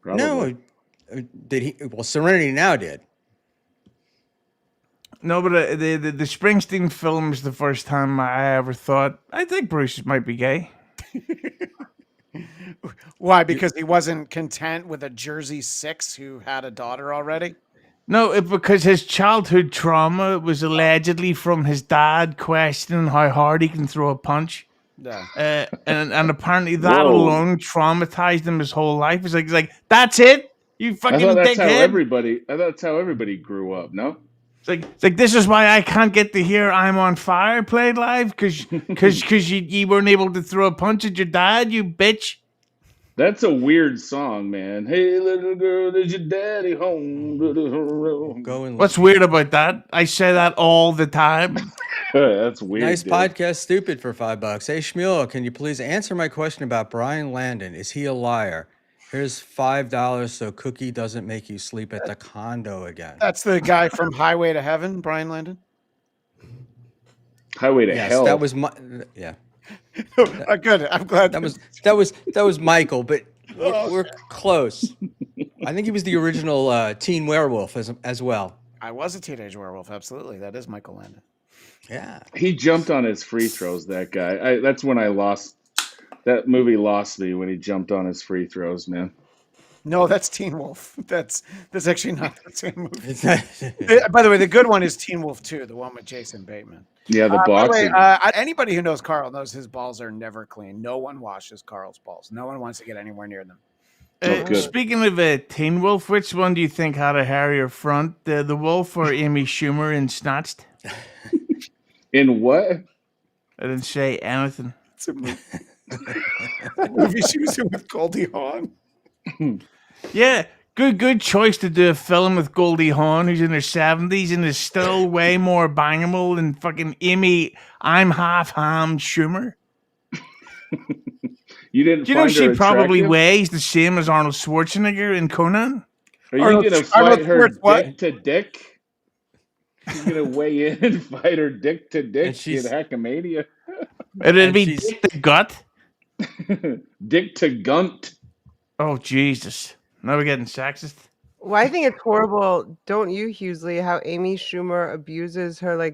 Probably. No, did he? Well, Serenity Now did. No, but the Springsteen film is the first time I ever thought, I think Bruce might be gay. Why? Because he wasn't content with a Jersey 6 who had a daughter already? No, because his childhood trauma was allegedly from his dad questioning how hard he can throw a punch. Yeah. And apparently that Whoa. alone traumatized him his whole life. He's like, that's it? You I fucking thought that's how dickhead. that's how everybody grew up. No. It's like this is why I can't get to hear "I'm on Fire" played live because you weren't able to throw a punch at your dad, you bitch. That's a weird song, man. Hey, little girl, is your daddy home? Go and What's weird about that? I say that all the time. That's weird. Nice dude. podcast, stupid for $5. Hey Schmuel, can you please answer my question about Brian Landon? Is he a liar? Here's $5 so Cookie doesn't make you sleep at the condo again. That's the guy from Highway to Heaven, Brian Landon. Highway to Yes, hell. that was my yeah. Good. I'm glad That was Michael, but we're close. I think he was the original teen werewolf as well. I was a teenage werewolf. Absolutely. That is Michael Landon. Yeah. He jumped on his free throws. That guy. That's when I lost. That movie lost me when he jumped on his free throws, man. No, that's Teen Wolf. That's actually not the same movie. It's not, By the way, the good one is Teen Wolf 2, the one with Jason Bateman. Yeah, the By the way, boxing. anybody who knows Carl knows his balls are never clean. No one washes Carl's balls. No one wants to get anywhere near them. Oh, good. Speaking of Teen Wolf, which one do you think had a hairier front, the wolf or Amy Schumer in Snatched? In what? I didn't say anything. It's a movie. Movie she was in with Goldie Hawn. Yeah, good choice to do a film with Goldie Hawn, who's in her 70s and is still way more bangable than fucking Amy. I'm half ham Schumer. You didn't. Do you know find she her probably attractive? weighs the same as Arnold Schwarzenegger in Conan? Are you Arnold- gonna Arnold fight her Schwartz, what? dick to dick? She's gonna weigh in and fight her dick to dick in she's- Hackamania. It'd And be she's- Dick the Gut. Dick to gunt. Oh, Jesus. Now we're getting sexist. Well, I think it's horrible, don't you, Hughesy, how Amy Schumer abuses her I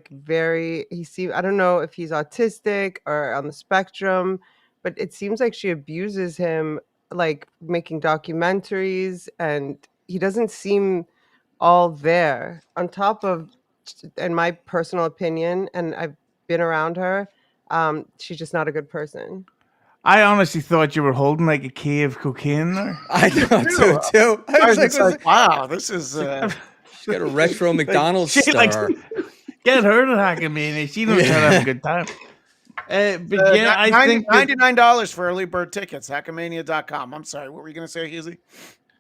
don't know if he's autistic or on the spectrum, but it seems like she abuses him, like making documentaries, and he doesn't seem all there. On top of, in my personal opinion, and I've been around her, she's just not a good person. I honestly thought you were holding like a key of cocaine there. I thought so too. I was like, It's wow, this is she's got a retro McDonald's She star. Get her to Hackamania. She knows how to have a good time. But yeah, I think that- $99 for early bird tickets. Hackamania.com. I'm sorry, what were you going to say, Hughesy?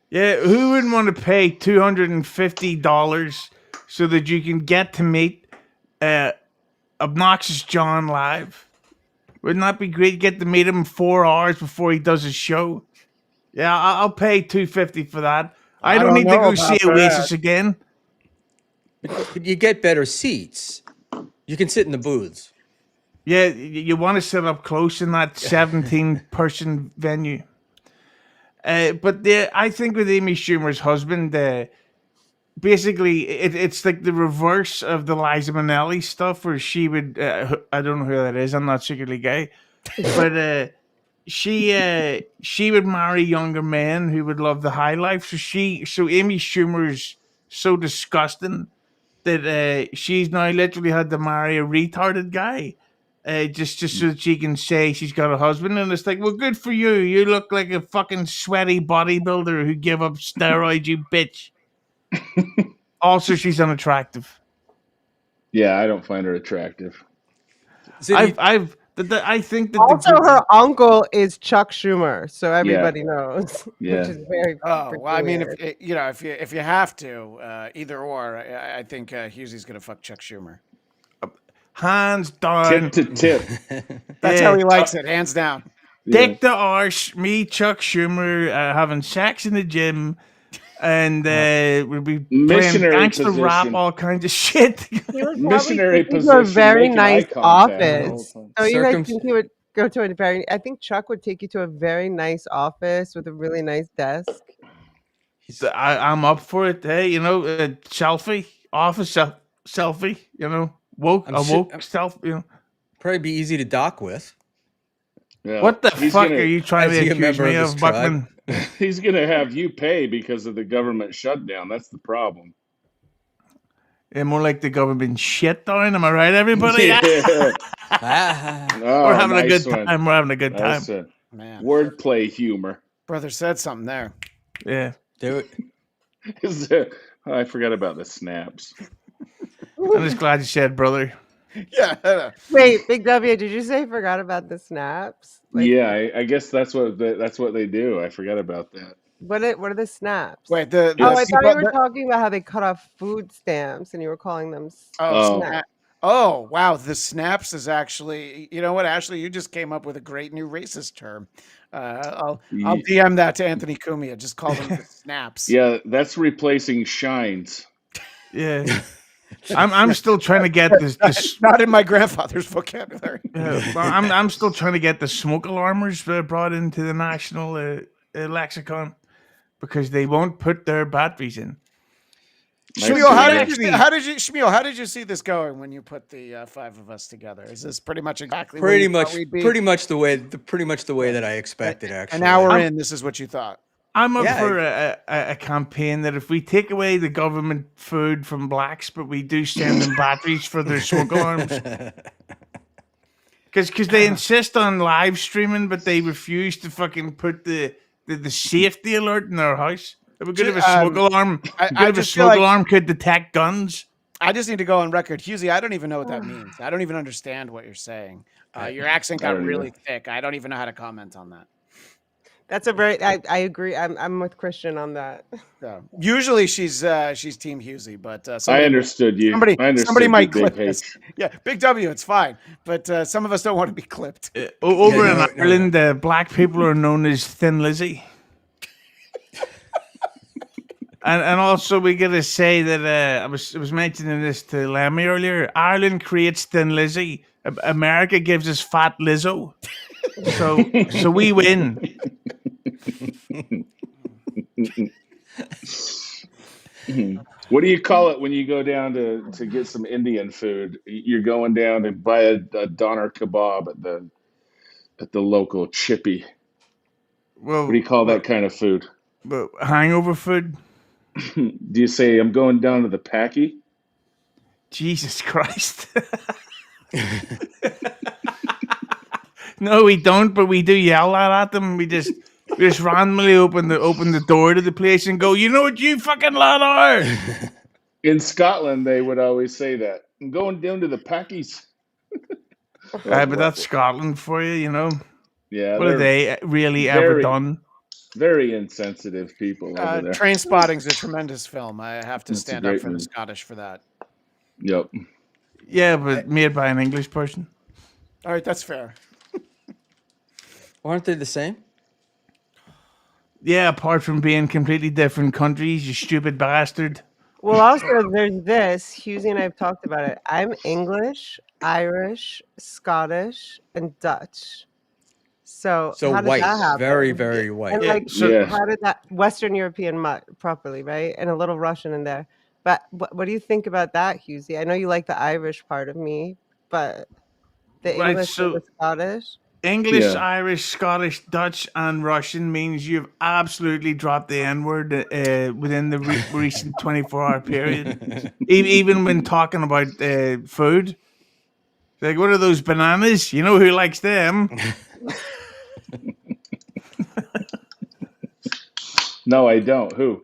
yeah, who wouldn't want to pay $250 so that you can get to meet Obnoxious John live? Wouldn't that be great? Get to meet him 4 hours before he does his show. Yeah, I'll pay $250 for that. I don't need to know go see about Oasis that. again. But you get better seats. You can sit in the booths. Yeah, you want to sit up close in that 17-person venue. But I think with Amy Schumer's husband, basically it's like the reverse of the Liza Minnelli stuff, where she would I don't know who that is. I'm not secretly gay, but she would marry younger men who would love the high life. So Amy Schumer's so disgusting that she's now literally had to marry a retarded guy. just so that she can say she's got a husband. And it's like, well, good for you. You look like a fucking sweaty bodybuilder who gave up steroids, you bitch. Also, she's unattractive. Yeah, I don't find her attractive. Zitty, I think that Also, her uncle is Chuck Schumer, so everybody knows, Yeah. which is very. Oh, well, I mean, weird. if you have to, either or, I think Hughesy's gonna fuck Chuck Schumer. hands down, Tip to tip. That's Yeah. how he likes it, hands down. Yeah. Dick the arse, me, Chuck Schumer, having sex in the gym, and we'll be playing Missionary gangster rap, position. all kinds of shit. He would Missionary probably take you to a position, very making eye nice contact the whole office. time. So you guys Circum- think he would go to a very? I think Chuck would take you to a very nice office with a really nice desk. I'm up for it. Hey, selfie, office selfie, woke, I'm a su- woke I'm- self, probably be easy to dock with. Yeah. What the He's fuck gonna- are you trying Is to he a accuse member me of his of, tribe? Buckman? He's going to have you pay because of the government shutdown. That's the problem. Yeah, more like the government shit down. Am I right, everybody? Yeah. Ah, Oh, We're having a nice good one. time. We're having a good time. Nice one. Man, Wordplay humor. brother said something there. Yeah. do it. I forgot about the snaps. I'm just glad you said, brother. Yeah. Wait, Big W, did you say forgot about the snaps? Yeah, I guess that's what they do. I forgot about that. What are the snaps? Wait, the Oh, I thought people- you were talking about how they cut off food stamps and you were calling them Oh. snaps. Oh, wow. The snaps is actually, you know what, Ashley, you just came up with a great new racist term. I'll DM that to Anthony Cumia. Just call them the snaps. Yeah, that's replacing shines. Yeah. I'm still trying to get this. Not in my grandfather's vocabulary. Well, I'm still trying to get the smoke alarmers brought into the national lexicon because they won't put their batteries in. Schmuel, how Schmuel, did you see this going when you put the five of us together? Is this pretty much exactly where Pretty you thought much, we'd be? pretty much the way that I expected. Actually, An hour in, this is what you thought. I'm up Yeah, for a campaign that if we take away the government food from blacks, but we do send them batteries for their smoke alarms. Because they insist on live streaming, but they refuse to fucking put the safety alert in their house. If we're going to have a smoke alarm, alarm could detect guns. I just need to go on record. Hughesy, I don't even know what that means. I don't even understand what you're saying. Your accent got really thick. I don't even know how to comment on that. That's a very. I agree. I'm with Christian on that. Usually she's Team Hughesy, but I understood you. Somebody might you, clip Big this. H. Yeah, Big W, it's fine, but some of us don't want to be clipped. Over in Ireland, black people are known as Thin Lizzy. And also we got to say that I was mentioning this to Lemmy earlier. Ireland creates Thin Lizzy. America gives us Fat Lizzo. So we win. What do you call it when you go down to get some Indian food? You're going down to buy a doner kebab at the local chippy. Well, What do you call that kind of food? Hangover food. Do you say I'm going down to the Packy? Jesus Christ. No, we don't, but we do yell at them. We just randomly open the door to the place and go, you know what you fucking lot are? In Scotland, they would always say that. I'm going down to the Packies. But that's Scotland for you, you know. Yeah. What have they really ever done? Very insensitive people over there. Trainspotting's a tremendous film. I have to stand up for the movie. Scottish for that. Yep. Yeah, but made by an English person. All right, that's fair. Aren't they the same? Yeah, apart from being completely different countries, you stupid bastard. Well, also there's this. Hughesy and I have talked about it. I'm English, Irish, Scottish, and Dutch. So how did white, that happen? very, very white. And Yeah. how did that Western European properly, right? And a little Russian in there. But what do you think about that, Hughesy? I know you like the Irish part of me, but the Right, English and the Scottish. English, Yeah. Irish, Scottish, Dutch, and Russian means you've absolutely dropped the N-word within the recent 24-hour period. Even when talking about food, Like, what are those bananas? You know who likes them? No, I don't. Who?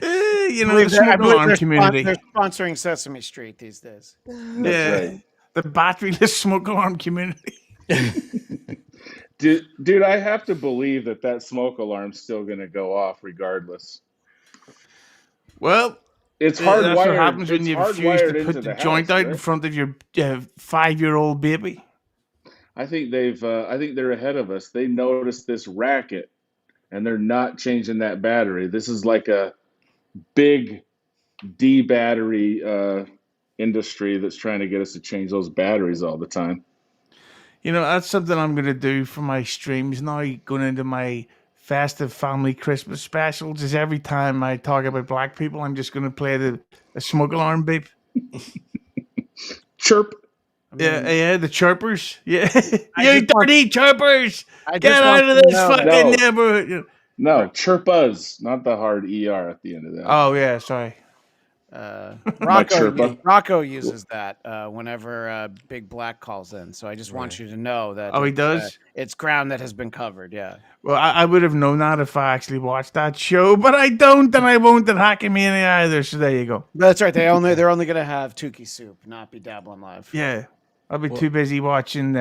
You know, the smoke alarm community. They're sponsoring Sesame Street these days. That's right. The batteryless smoke alarm community. Dude, I have to believe that smoke alarm's still going to go off regardless. Well, It's that's what hardwired. happens when It's you refuse hardwired to into put the the joint house, out in right? front of your 5-year-old baby. I think they're ahead of us. They noticed this racket, and they're not changing that battery. This is like a big D battery industry that's trying to get us to change those batteries all the time. You know, that's something I'm going to do for my streams now, going into my festive family Christmas specials, is every time I talk about black people, I'm just going to play the smoke alarm beep. Chirp. Yeah, the chirpers. Yeah. I You just want- dirty chirpers! I Get just out want of you to this know that- fucking No. neighborhood! No, chirpuz, not the hard ER at the end of that. Oh, yeah, sorry. chirpa. Rocco uses that whenever Big Black calls in. So I just want you to know that. Oh, he does? It's ground that has been covered. Yeah. Well, I would have known that if I actually watched that show, but I don't, and I won't at Hackimania either, so there you go. That's right. They're only gonna have Tukey Soup, not be dabbling live. Yeah. I'll be too busy watching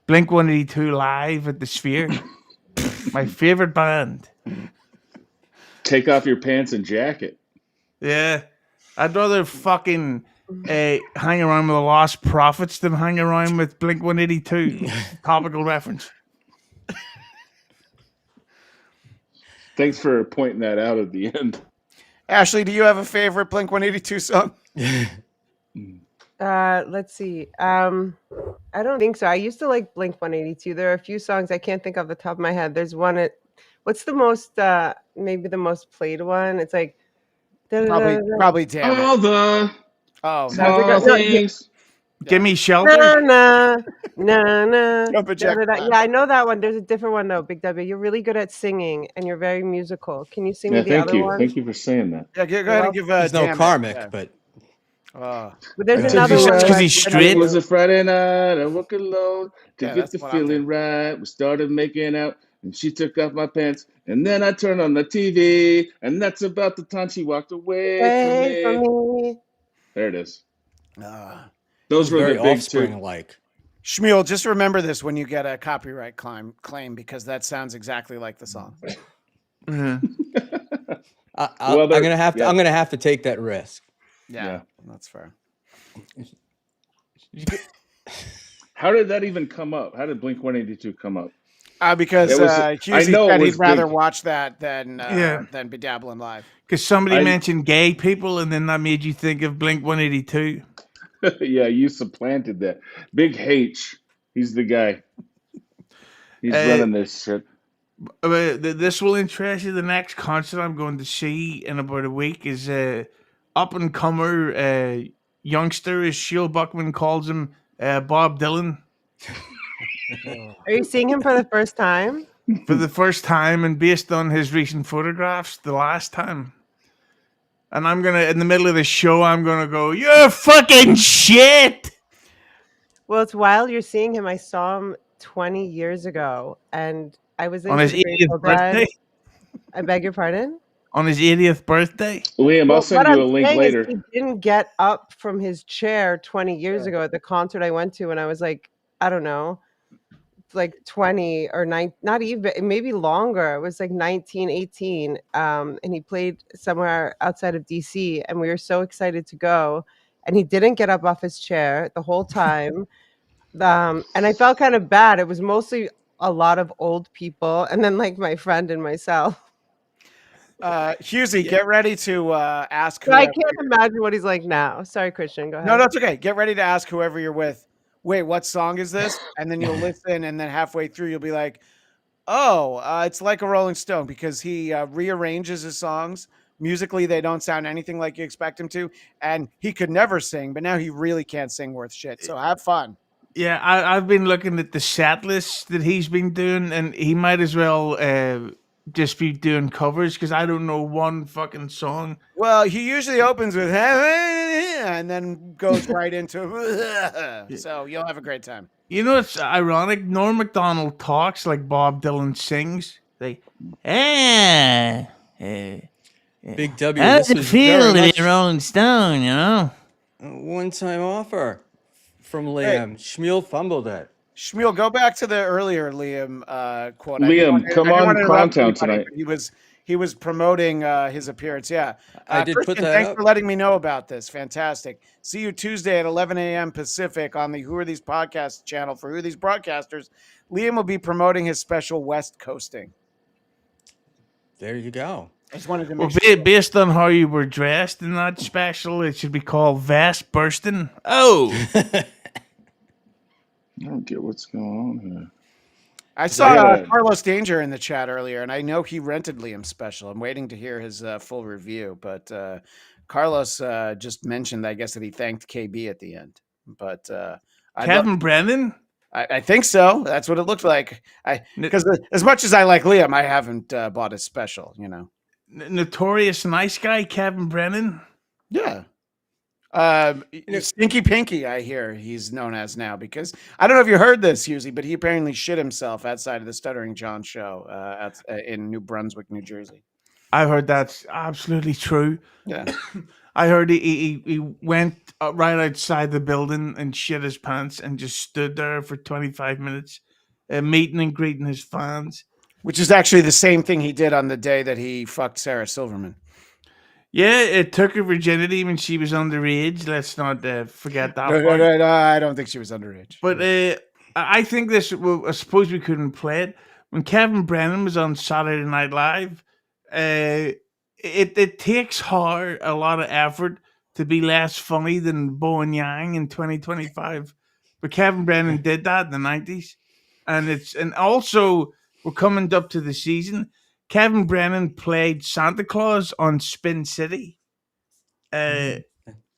Blink 182 live at the Sphere. My favorite band. Take off your pants and jacket. Yeah. I'd rather fucking hang around with the Lost Prophets than hang around with Blink 182. Topical reference. Thanks for pointing that out at the end. Ashley, do you have a favorite Blink 182 song? Let's see. I don't think so. I used to like Blink 182. There are a few songs I can't think off the top of my head. There's one what's the most maybe the most played one? It's like Probably damn it. All the Oh, small things. Gimme Shelter. na na na. Jumpin' Jack Flash. Yeah, I know that one. There's a different one though, Big W. You're really good at singing and you're very musical. Can you sing Yeah, me the thank other you. one? Thank you for saying that. Yeah, go ahead and give He's no Damn It. karmic, Yeah. but But there's It's another just one. because he's straight. It was a Friday night. I woke alone to Yeah, get that's the what I'll feeling do. right. We started making out, and she took off my pants. And then I turned on the TV, and that's about the time she walked away Away from me. from me. There it is. Uh, Those were very the big offspring two. like. Schmuel, just remember this when you get a copyright claim because that sounds exactly like the song. Mhm. Well, I'm gonna have to. yeah. I'm gonna have to take that risk. Yeah, that's fair. How did that even come up? How did Blink 182 come up? Because It was- Hughesy I know it said he'd was rather big. watch that than Yeah. be dabbling live. Because somebody I- mentioned gay people, and then that made you think of Blink 182. Yeah, you supplanted that. Big H. He's the guy. He's running this shit. This will interest you. The next concert I'm going to see in about a week is up and comer youngster, as Sheil Buckman calls him, Bob Dylan, Are you seeing him for the first time? for the first time, and based on his recent photographs, the last time. And I'm gonna, in the middle of the show, I'm gonna go, "You're fucking shit." Well, it's while you're seeing him. I saw him 20 years ago, and I was On his into the 80th Grateful Dead. birthday. I beg your pardon? On his 80th birthday. Liam, I'll send what you a I'm link saying later. is he didn't get up from his chair 20 years ago at the concert I went to when I was like, I don't know, like 20 or 9, not even, maybe longer. It was like 19, 18. And he played somewhere outside of DC, and we were so excited to go. And he didn't get up off his chair the whole time. And I felt kind of bad. It was mostly a lot of old people, and then like my friend and myself. Hughesy, get ready to ask. So I whoever- can't imagine what he's like now. Sorry, Christian. Go ahead. No, that's okay. Get ready to ask whoever you're with. Wait, what song is this? And then you'll listen, and then halfway through you'll be like, "Oh, it's like a Rolling Stone," because he rearranges his songs musically. They don't sound anything like you expect him to, and he could never sing, but now he really can't sing worth shit. So have fun. Yeah, I've been looking at the set list that he's been doing, and he might as well just be doing covers because I don't know one fucking song. Well, he usually opens with and then goes right into. So you'll have a great time. You know, it's ironic. Norm Macdonald talks like Bob Dylan sings. Like, Big W, how this does it was feel very to be much a Rolling Stone, you know? a one-time offer from Hey. Liam. Schmuel fumbled it. Shmuel, go back to the earlier Liam quote. Liam, come I didn't want on to interrupt Clowntown anybody, tonight. but he was promoting his appearance. Yeah, I did put Christian, that thanks up. for letting me know about this. Fantastic. See you Tuesday at 11 a.m. Pacific on the Who Are These Podcasts channel for Who Are These Broadcasters. Liam will be promoting his special West Coasting. There you go. I just wanted to Well, make sure. based on how you were dressed in that special, it should be called Vest Bursting. Oh, I don't get what's going on here. I saw Yeah. Carlos Danger in the chat earlier, and I know he rented Liam's special. I'm waiting to hear his full review, but Carlos just mentioned, I guess, that he thanked KB at the end. But Kevin Brennan? I think so. That's what it looked like. Because as much as I like Liam, I haven't bought his special. You know, Notorious nice guy, Kevin Brennan? yeah. Stinky Pinky, I hear he's known as now, because I don't know if you heard this, Hughesy, but he apparently shit himself outside of the Stuttering John show in New Brunswick, New Jersey. I heard that's absolutely true. Yeah. I heard he went right outside the building and shit his pants and just stood there for 25 minutes, meeting and greeting his fans. Which is actually the same thing he did on the day that he fucked Sarah Silverman. Yeah, it took her virginity when she was underage. Let's not forget that part. No, I don't think she was underage. But I think this. Well, I suppose we couldn't play it when Kevin Brennan was on Saturday Night Live. It takes her a lot of effort to be less funny than Bowen Yang in 2025. But Kevin Brennan did that in the 90s, and also we're coming up to the season. Kevin Brennan played Santa Claus on Spin City. And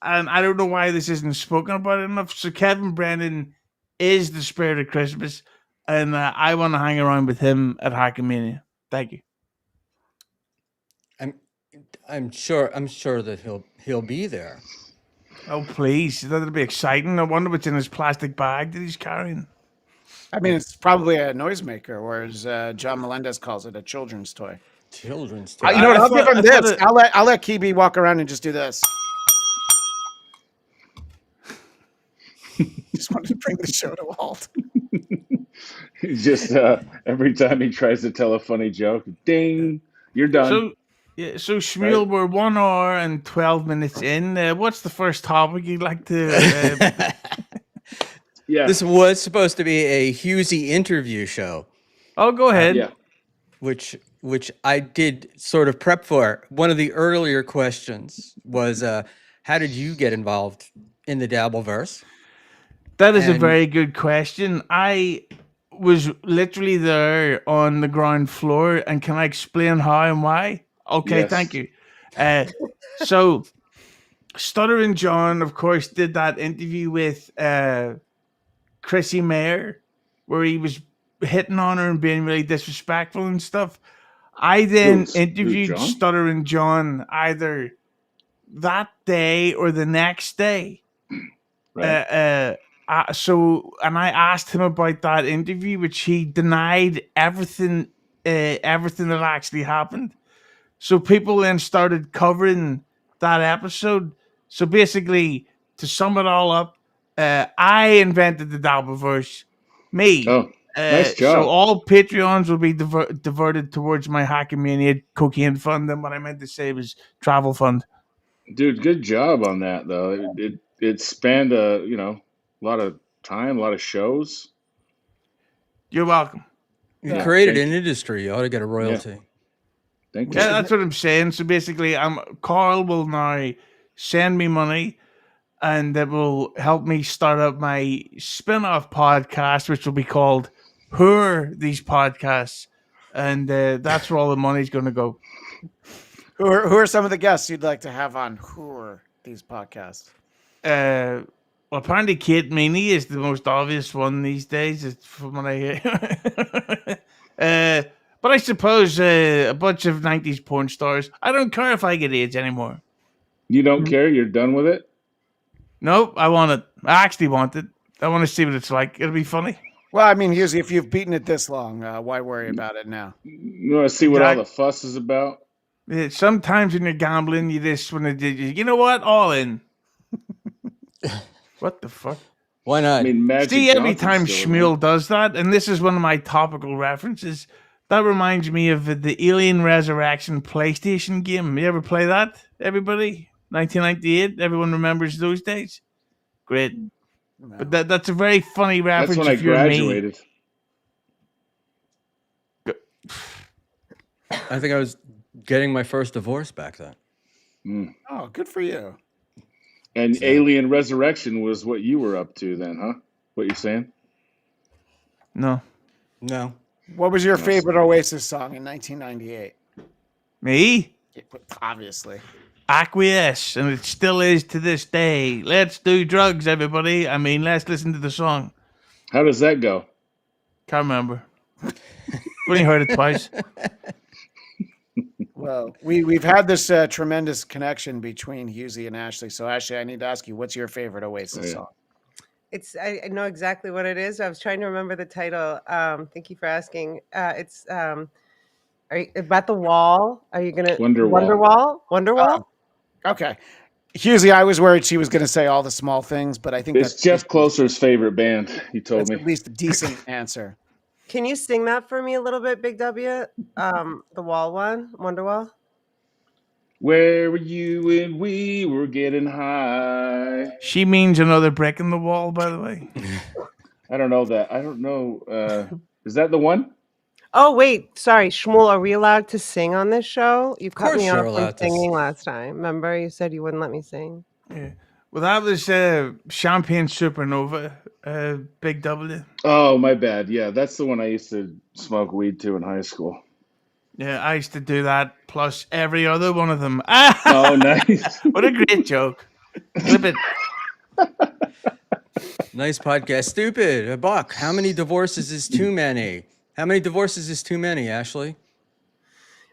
I don't know why this isn't spoken about enough. So Kevin Brennan is the spirit of Christmas, and I want to hang around with him at Hackmania. Thank you. I'm sure that he'll be there. Oh please, that'll be exciting. I wonder what's in his plastic bag that he's carrying. I mean, it's probably a noisemaker, or as John Melendez calls it, a children's toy. Children's You toy. know what? I'll thought- give him I this. thought I'll let Kibi walk around and just do this. Just wanted to bring the show to a halt. He's just every time he tries to tell a funny joke, ding, you're done. So Schmuel, Right. we're 1 hour and 12 minutes in. What's the first topic you'd like to? Yeah. This was supposed to be a Hughesy interview show, Oh, go ahead. Yeah. which I did sort of prep for. One of the earlier questions was, how did you get involved in the Dabbleverse? That is a And- very good question. I was literally there on the ground floor, and can I explain how and why? Okay, Yes. thank you. So, Stuttering John, of course, did that interview with Chrissy Mayer, where he was hitting on her and being really disrespectful and stuff. I then Who's interviewed John? Stuttering John either that day or the next day. Right. And I asked him about that interview, which he denied everything that actually happened. So people then started covering that episode. So basically, to sum it all up, I invented the Dabbleverse. Me. Oh, nice job. So all Patreons will be diverted towards my Hackmania cocaine fund, and what I meant to say was travel fund. Dude, good job on that though. It spanned a lot of time, a lot of shows. You're welcome. You Yeah, created thank an industry. You ought to get a royalty. Thank you. Yeah, that's what I'm saying. So basically, Carl will now send me money, and that will help me start up my spin-off podcast, which will be called Who Are These Podcasts? And that's where all the money's going to go. Who are some of the guests you'd like to have on Who Are These Podcasts? Well, apparently Kate Meany is the most obvious one these days. It's from what I hear. But I suppose a bunch of 90s porn stars. I don't care if I get AIDS anymore. You don't care? You're done with it? Nope, I want it. I actually want it. I want to see what it's like. It'll be funny. Well, I mean, usually if you've beaten it this long, why worry about it now? You want to see what all the fuss is about? Yeah, sometimes when you're gambling, you just want to do, you know what? All in. What the fuck? Why I not? mean, Magic See, every Johnson's time still Schmuel does that, and this is one of my topical references, that reminds me of the Alien Resurrection PlayStation game. You ever play that, everybody? 1998? Everyone remembers those days? Great. No. But that's a very funny That's reference when I if you're me. graduated. I think I was getting my first divorce back then. Mm. Oh, good for you. And So- Alien Resurrection was what you were up to then, huh? What you're saying? No. No. What was your favorite Oasis song in 1998? Me? Obviously. Acquiesce, and it still is to this day. Let's do drugs, everybody. I mean, let's listen to the song. How does that go? Can't remember. Only heard it twice. Well, we've had this tremendous connection between Hughesy and Ashley. So, Ashley, I need to ask you, what's your favorite Oasis song? I know exactly what it is. I was trying to remember the title. Thank you for asking. It's are you, about the wall? Are you gonna Wonderwall. Wonderwall? Okay. Hughesy, I was worried she was going to say All the Small Things, but I think It's that's Jeff Closer's favorite band, he told that's me. at least a decent answer. Can you sing that for me a little bit, Big W? The wall one, Wonderwall. Where were you when we were getting high? She means another brick in the wall, by the way. I don't know that. I don't know. Is that the one? Oh wait, sorry, Schmuel. Are we allowed to sing on this show? You cut course me you're off from allowed to singing last time. Remember, you said you wouldn't let me sing. Yeah. Well, that was Champagne Supernova, Big W. Oh, my bad. Yeah, that's the one I used to smoke weed to in high school. Yeah, I used to do that, plus every other one of them. Oh, nice. What a great joke. Clip it. Nice podcast. Stupid. Buck, how many divorces is too many? How many divorces is too many, Ashley?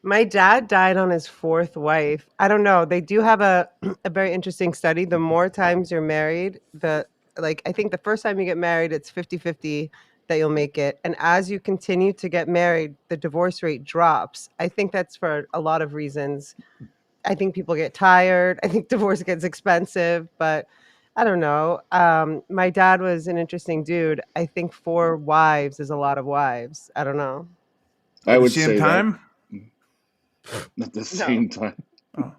My dad died on his fourth wife. I don't know. They do have a very interesting study. The more times you're married, I think the first time you get married, it's 50-50 that you'll make it. And as you continue to get married, the divorce rate drops. I think that's for a lot of reasons. I think people get tired. I think divorce gets expensive, but I don't know. My dad was an interesting dude. I think 4 wives is a lot of wives. I don't know. I At the would same say time? that at the same time. Oh.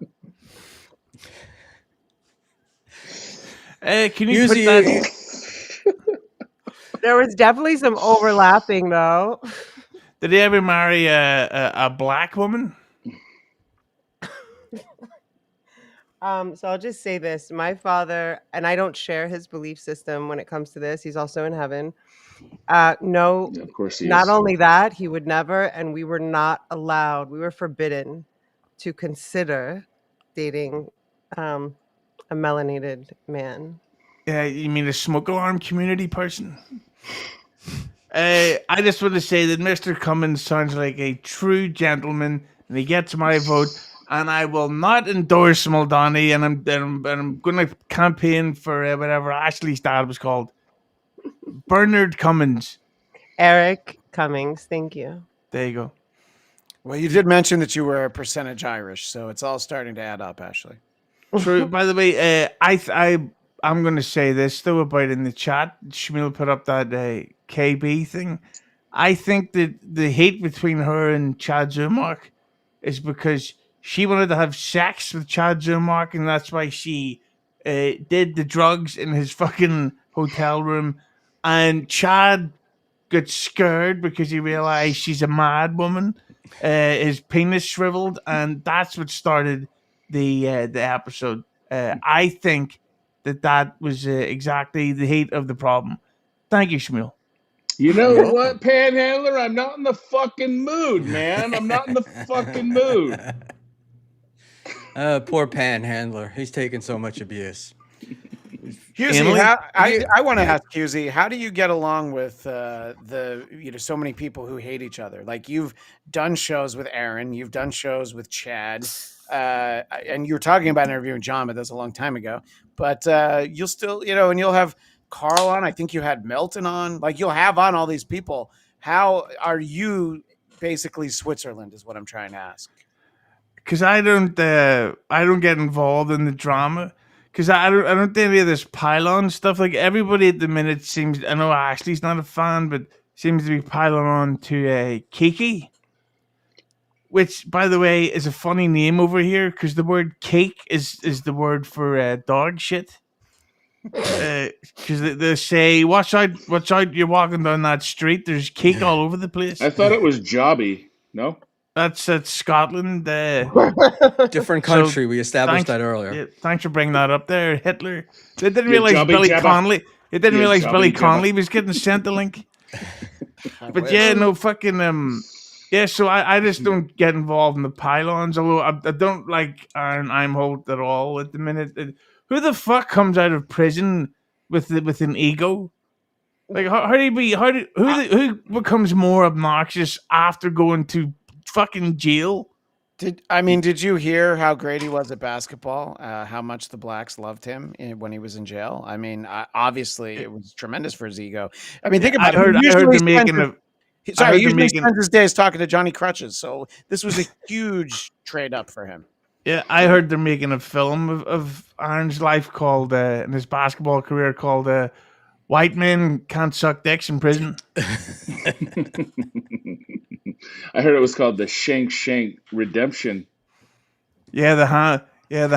Can you put Hughesy, that? There was definitely some overlapping, though. Did he ever marry a black woman? So I'll just say this. My father, and I don't share his belief system when it comes to this. He's also in heaven. No, Yeah, of course he not is. only that, he would never, and we were not allowed, we were forbidden to consider dating a melanated man. Yeah, you mean a smoke alarm community person? I just want to say that Mr. Cummings sounds like a true gentleman, and he gets my vote. And I will not endorse Muldowney, and I'm going to campaign for whatever Ashley's dad was called, Bernard Cummings. Eric Cummings, thank you. There you go. Well, you did mention that you were a percentage Irish, so it's all starting to add up, Ashley. True. By the way, I'm going to say this though about in the chat. Schmuel put up that KB thing. I think that the hate between her and Chad Zumark is because she wanted to have sex with Chad Zumark, and that's why she did the drugs in his fucking hotel room. And Chad got scared because he realized she's a mad woman. His penis shriveled, and that's what started the episode. I think that was exactly the hate of the problem. Thank you, Schmuel. You know You're what, welcome. Panhandler? I'm not in the fucking mood, man. I'm not in the fucking mood. Poor panhandler. He's taking so much abuse. Hughesy, Emily? I want to ask Hughesy, how do you get along with so many people who hate each other? Like, you've done shows with Aaron, you've done shows with Chad. and you were talking about interviewing John, but that's a long time ago. But you'll still, and you'll have Carl on. I think you had Milton on. Like you'll have on all these people. How are you basically Switzerland? Is what I'm trying to ask. Because I don't get involved in the drama. Because I don't do any of this pylon stuff. Like everybody at the minute seems. I know Ashley's not a fan, but seems to be piling on to Kiki. Which, by the way, is a funny name over here because the word cake is the word for dog shit. Because they say, watch out, you're walking down that street, there's cake all over the place. I thought it was Jobby. No? That's Scotland. Different country. We established thanks, that earlier. Yeah, thanks for bringing that up there, Hitler. They didn't Yeah, realize Jobby Billy Jabba. Connolly. They didn't Yeah, realize Jobby Billy Jabba. Connolly was getting sent the link. But yeah, no fucking yeah. So I just don't get involved in the pylons. Although I don't like Aaron Imholt at all at the minute. Who the fuck comes out of prison with an ego? Like who becomes more obnoxious after going to fucking jail? Did you hear how great he was at basketball? How much the Blacks loved him when he was in jail? I mean, obviously it was tremendous for his ego. I mean, think about it. I heard they're making He usually spends his days talking to Johnny Crutches, so this was a huge trade up for him. Yeah, I heard they're making a film of Aaron's life called in his basketball career called "White Men Can't Suck Dicks in Prison." I heard it was called the Shank Redemption. Yeah, the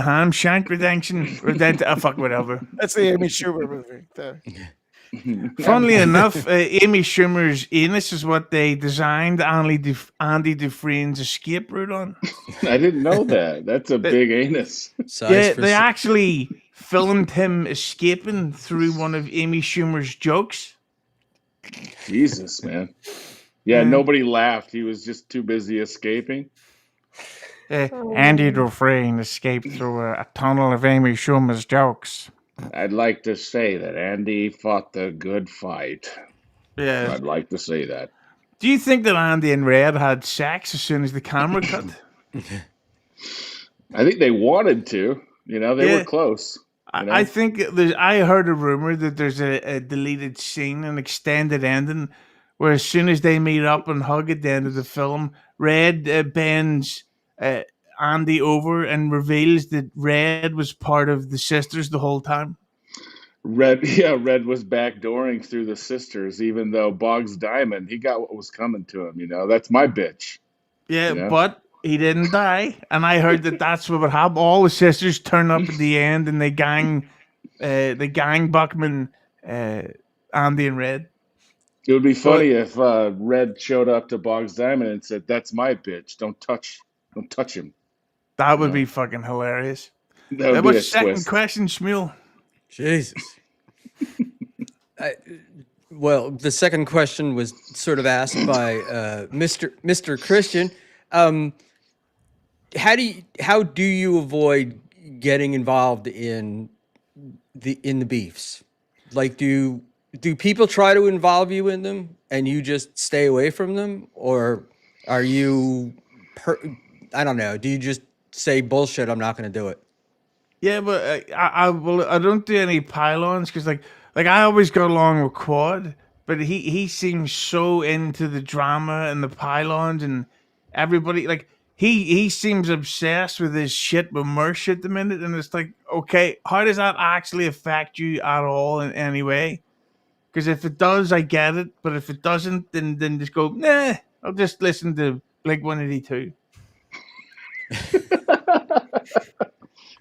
ham shank redemption. Fuck whatever. That's the Amy Schumer movie. Funnily enough, Amy Schumer's anus is what they designed Andy Dufresne's escape route on. I didn't know that. That's a big anus. They actually filmed him escaping through one of Amy Schumer's jokes. Jesus, man. Yeah, nobody laughed. He was just too busy escaping. Andy Dufresne escaped through a tunnel of Amy Schumer's jokes. I'd like to say that Andy fought the good fight. Yeah. I'd like to say that. Do you think that Andy and Red had sex as soon as the camera cut? I think they wanted to. They were close. I think I heard a rumor that there's a deleted scene, an extended ending, where as soon as they meet up and hug at the end of the film, Red bends Andy over and reveals that Red was part of the sisters the whole time. Red was backdooring through the sisters, even though Boggs Diamond, he got what was coming to him. That's my bitch. Yeah, but he didn't die, and I heard that that's what would happen. All the sisters turn up at the end, and they gang Buckman, Andy and Red. It would be funny if Red showed up to Boggs Diamond and said, "That's my bitch. Don't touch him." That would be fucking hilarious. That would be What's a second twist. question, Schmuel? Jesus. Well, the second question was sort of asked by Mr. Christian. How do you avoid getting involved in the beefs? Like, do people try to involve you in them and you just stay away from them, or are you? I don't know. Do you just say bullshit? I'm not going to do it. Yeah, but I don't do any pylons because like I always got along with Quad, but he seems so into the drama and the pylons and everybody like he seems obsessed with his shit with Mersh at the minute, and it's like, okay, how does that actually affect you at all in any way? Because if it does, I get it, but if it doesn't, then just go, nah, I'll just listen to Blink-182.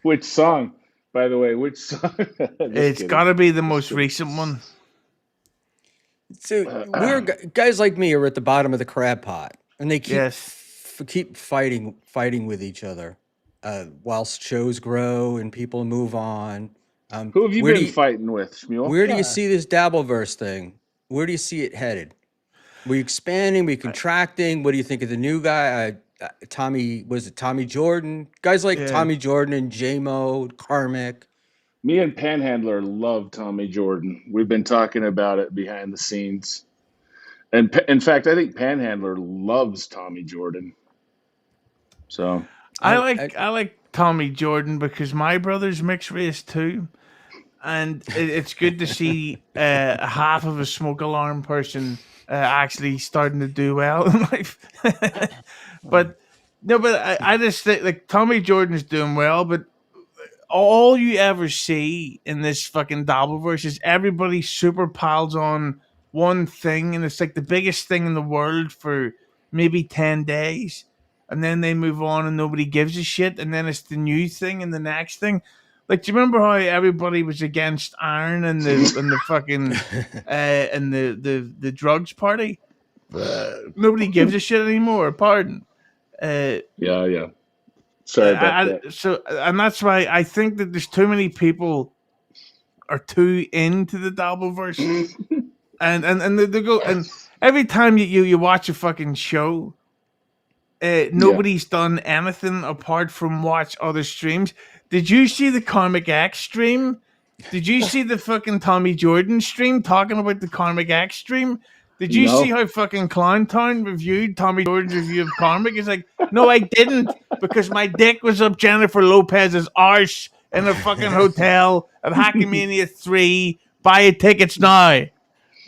Which song, by the way? Which song? It's got to be the most recent one. So guys like me are at the bottom of the crab pot, and they keep fighting with each other, whilst shows grow and people move on. Who have you been fighting with, Schmuel? Where do you see this Dabbleverse thing? Where do you see it headed? We expanding? We contracting? What do you think of the new guy? Tommy Jordan? Guys like Tommy Jordan and J-Mo, Carmick. Me and Panhandler love Tommy Jordan. We've been talking about it behind the scenes. And in fact, I think Panhandler loves Tommy Jordan. So I I like Tommy Jordan because my brother's mixed race too, and it's good to see half of a smoke alarm person actually starting to do well in life. But no, but I just think like Tommy Jordan's doing well, but all you ever see in this fucking Dabbleverse is everybody super piles on one thing, and it's like the biggest thing in the world for maybe 10 days. And then they move on and nobody gives a shit. And then it's the new thing and the next thing. Like, do you remember how everybody was against iron and the fucking and the drugs party? Nobody gives a shit anymore. Pardon. Uh, Yeah. Sorry about that. and that's why I think that there's too many people are too into the Dabbleverse, and they go and every time you watch a fucking show, Yeah. nobody's done anything apart from watch other streams. Did you see the Karmic X stream? Did you see the fucking Tommy Jordan stream talking about the Karmic X stream? Did you see No. how fucking Clowntown reviewed Tommy Jordan's review of Karmic? It's like, no, I didn't, because my dick was up Jennifer Lopez's arse in a fucking hotel at Hackmania 3. Buy tickets now.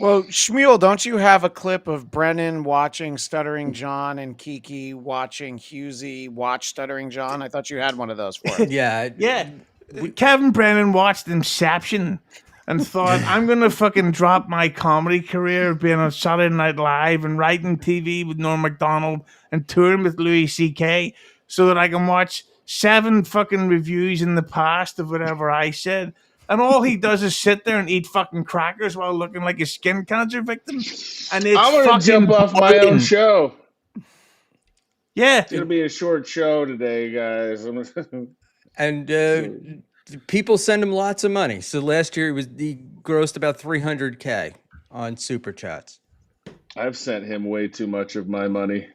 Well, Schmuel, don't you have a clip of Brennan watching Stuttering John and Kiki watching Hughesy watch Stuttering John? I thought you had one of those for us. yeah. Yeah. We- Kevin Brennan watched Inception and thought, I'm going to fucking drop my comedy career of being on Saturday Night Live and writing TV with Norm MacDonald and touring with Louis C.K. so that I can watch 7 fucking reviews in the past of whatever I said. And all he does is sit there and eat fucking crackers while looking like a skin cancer victim. And it's I'm gonna fucking jump off my own boring. show. Yeah. It's gonna be a short show today, guys. and people send him lots of money. So last year he grossed about 300K on super chats. I've sent him way too much of my money.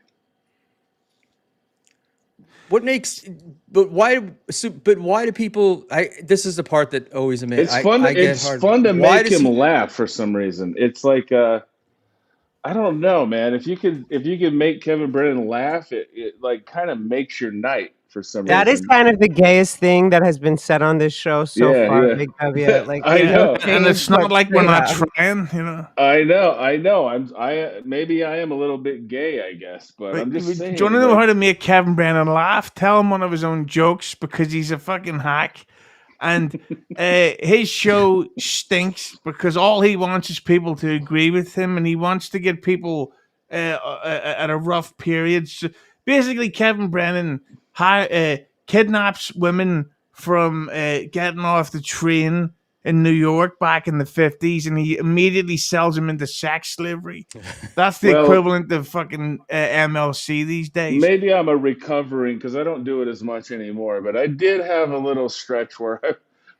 What makes, but why do people? This is the part that always amazes. It's fun. I get It's hard. fun to Why make does him he? laugh for some reason. It's like I don't know, man. If you could make Kevin Brennan laugh, it like kind of makes your night for some That is reason. kind of the gayest thing that has been said on this show so far, Yeah. Big W. Like, I there's no know. And shade it's not like we're not whatsoever. trying, you know. I know. I maybe I am a little bit gay, I guess, but I'm Do you just want to saying, know like, how to make Kevin Brennan laugh? Tell him one of his own jokes, because he's a fucking hack. And his show stinks because all he wants is people to agree with him, and he wants to get people at a rough period. So basically, Kevin Brennan kidnaps women from getting off the train in New York back in the 50s, and he immediately sells them into sex slavery. That's the well, equivalent of fucking MLC these days. maybe I'm a recovering, because I don't do it as much anymore. But I did have a little stretch where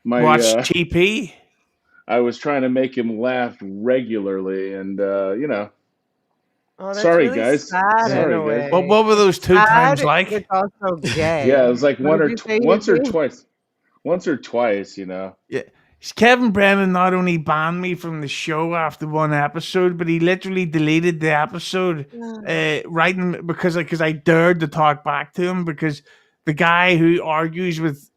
Watch TP. I was trying to make him laugh regularly, and Oh, that's sorry really guys, sad in sorry a guys. way. What were those 2 Sad, times like? but also gay. Yeah, it was like What did you say, once or Hughesy? twice. Once or twice, you know. Yeah. Kevin Brennan not only banned me from the show after 1 episode, but he literally deleted the episode because I dared to talk back to him, because the guy who argues with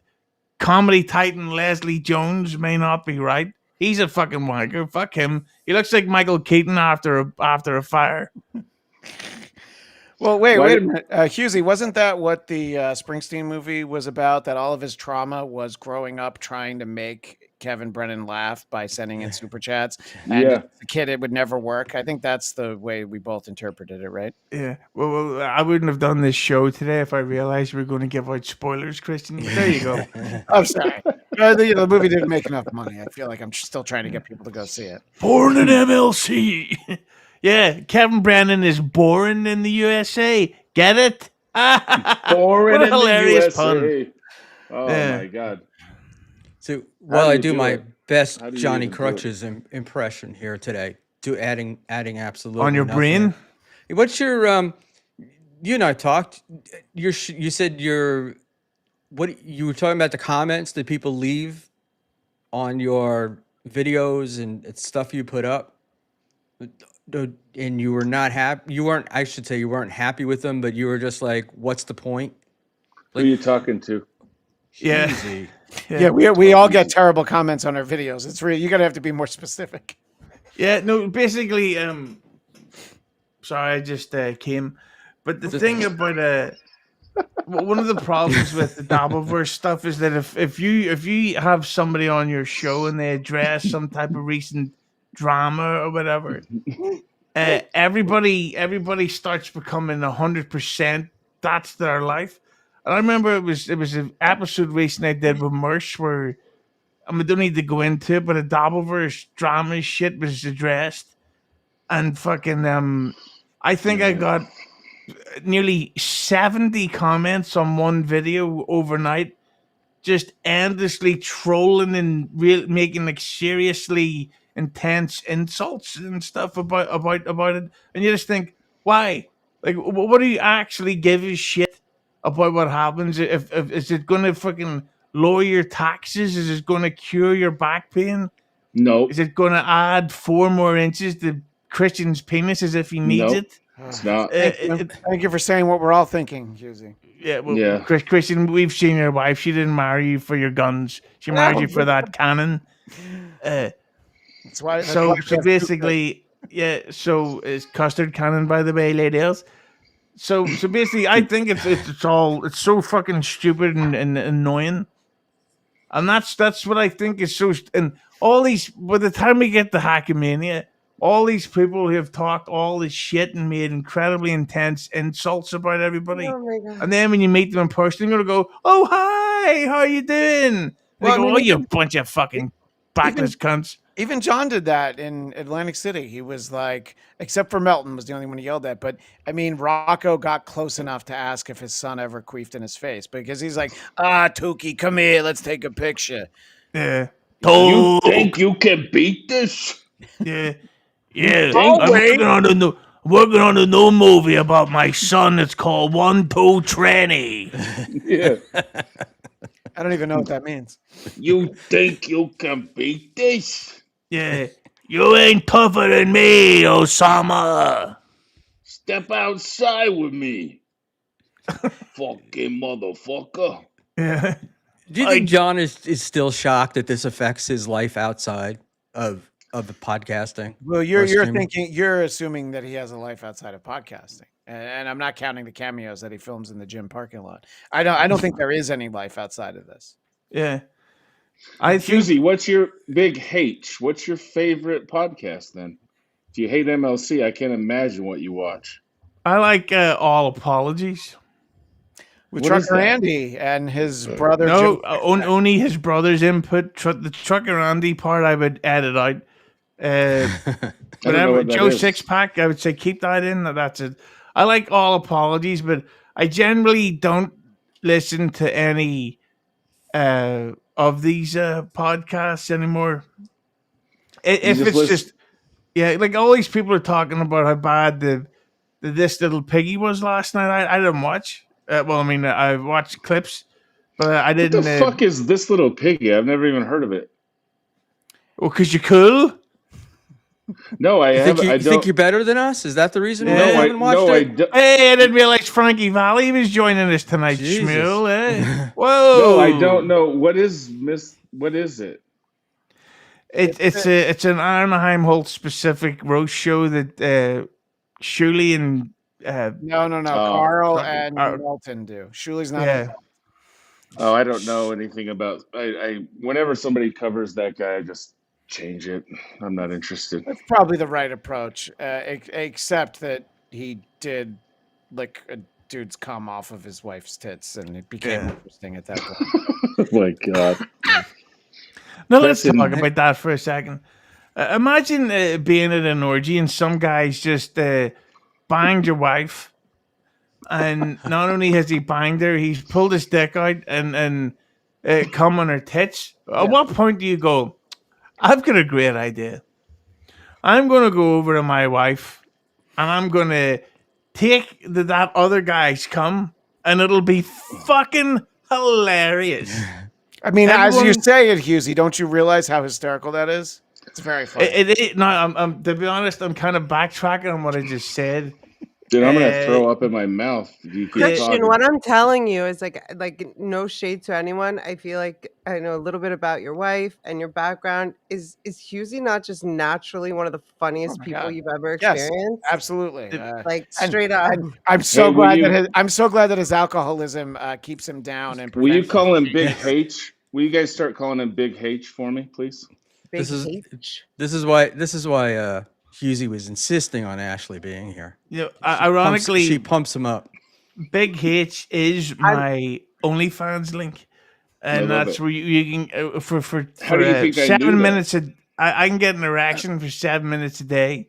comedy titan Leslie Jones may not be right. He's a fucking wanker. Fuck him. He looks like Michael Keaton after a fire. Well, wait a minute. Hughesy, wasn't that what the Springsteen movie was about? That all of his trauma was growing up trying to make Kevin Brennan laugh by sending in super chats. And Yeah. the kid, it would never work. I think that's the way we both interpreted it, right? Yeah. Well, I wouldn't have done this show today if I realized we were going to give out spoilers, Christian. But there you go. I'm sorry. The movie didn't make enough money. I feel like I'm still trying to get people to go see it. Born in MLC. Yeah, Kevin Brennan is born in the USA. Get it? Born What a in the hilarious USA. pun. Oh Yeah. my god. So while do I you do do my it? best How do you Johnny even do it? Crutches impression here today, adding absolutely On your nothing. brain? What's your you and I talked. You said what you were talking about, the comments that people leave on your videos and stuff you put up, and you were not happy. You weren't. I should say you weren't happy with them, but you were just like, "What's the point?" Who are you talking to? Yeah. Hughesy. Yeah, we Oh, all get easy. terrible comments on our videos. It's really, you gotta have to be more specific. Yeah, no, basically, sorry, I just came. But the thing about one of the problems with the Dabbleverse stuff is that if you have somebody on your show and they address some type of recent drama or whatever, everybody starts becoming 100%. That's their life. And I remember it was an episode recently I did with Mersh where I don't need to go into it, but a Dabbleverse drama shit was addressed, and fucking I think I Yeah. got nearly 70 comments on one video overnight, just endlessly trolling and making like seriously intense insults and stuff about it, and you just think, why? Like, what do you actually give a shit about what happens? If is it going to fucking lower your taxes? Is it going to cure your back pain? Nope. Is it going to add 4 more inches to Christian's penis as if he needs Nope. it? It's not. Thank you. Thank you for saying what we're all thinking, Hughesy. Yeah, well, Yeah. Christian, we've seen your wife. She didn't marry you for your guns. She married you for that cannon. That's why. So basically, yeah. So is custard cannon, by the way, ladies. So basically, I think it's so fucking stupid and annoying, and that's what I think is so. And all these, by the time we get to Hackmania, all these people who have talked all this shit and made incredibly intense insults about everybody, Oh my god. and then when you meet them in person, you're gonna go, "Oh hi, how you doing?" And Well, they I go, mean, "Oh, you bunch of fucking backless cunts." Even John did that in Atlantic City. He was like, except for Melton was the only one he yelled at. But I mean, Rocco got close enough to ask if his son ever queefed in his face because he's like, Tukey, come here, let's take a picture. Yeah. You think you can beat this? Yeah. Yeah. think I'm so? working on a new movie about my son. It's called 1 2 Tranny. Yeah. I don't even know what that means. You think you can beat this? Yeah. You ain't tougher than me, Osama. Step outside with me. Fucking motherfucker. Yeah. Do you think John is still shocked that this affects his life outside of the podcasting? Well, or you're streaming? you're assuming that he has a life outside of podcasting, and I'm not counting the cameos that he films in the gym parking lot. I don't think there is any life outside of this. Yeah. I think Hughesy, what's your big H? What's your favorite podcast then? If you hate MLC, I can't imagine what you watch. I like All Apologies. With What is Trucker that? Andy and his brother. No, Joe. only his brother's input. The Trucker Andy part I would edit out. I don't know Whatever what that Joe is. Sixpack, I would say keep that in. That's it. I like All Apologies, but I generally don't listen to any of these podcasts anymore. If just it's listen- just like all these people are talking about how bad the This Little Piggy was last night. I didn't watch. Well, I mean, I watched clips, but I What didn't. the fuck is This Little Piggy? I've never even heard of it. Well, because you're cool. No, I You haven't. I think don't. you're better than us? Is that the reason why Yeah. you no, I haven't watched no, I it? don't. Hey, I didn't realize Frankie Valli was joining us tonight, Jesus. Schmuel. Eh? Whoa! No, I don't know. What is Miss? What is it? It's an Arnheim Holt specific roast show that Shuley and No. Oh. Carl Trucker- and Melton do. Shuli's not. yeah. Oh, I don't know anything about. I whenever somebody covers that guy, I just change it. I'm not interested. That's probably the right approach, except that he did lick a dude's cum off of his wife's tits, and it became Yeah. interesting at that point. Oh my god. Now let's That's in- talk about that for a second. Imagine being at an orgy and some guys just banged your wife, and not only has he banged her, he's pulled his dick out and come on her tits. At what point do you go, I've got a great idea. I'm going to go over to my wife and I'm going to take that other guy's cum, and it'll be fucking hilarious. I mean, as you Everyone- say it, Hughesy, don't you realize how hysterical that is? It's very funny. No, I'm to be honest, I'm kind of backtracking on what I just said. Dude, I'm gonna Uh, throw up in my mouth if you keep yeah, Christian, talking. what I'm telling you is like no shade to anyone. I feel like I know a little bit about your wife and your background. Is Hughesy not just naturally one of the Oh funniest my people god. you've ever Yes, experienced? absolutely. Like And straight up. I'm Hey, so glad that his alcoholism keeps him down and will you prevents him call from him being Big angry. H? Will you guys start calling him Big H for me, please? Big This is H. why Hughesy was insisting on Ashley being here. you know, She ironically, pumps him up. Big H is I'm my OnlyFans link, I and love that's it. where you can How do you think I knew 7 that? minutes. I can get an erection for 7 minutes a day.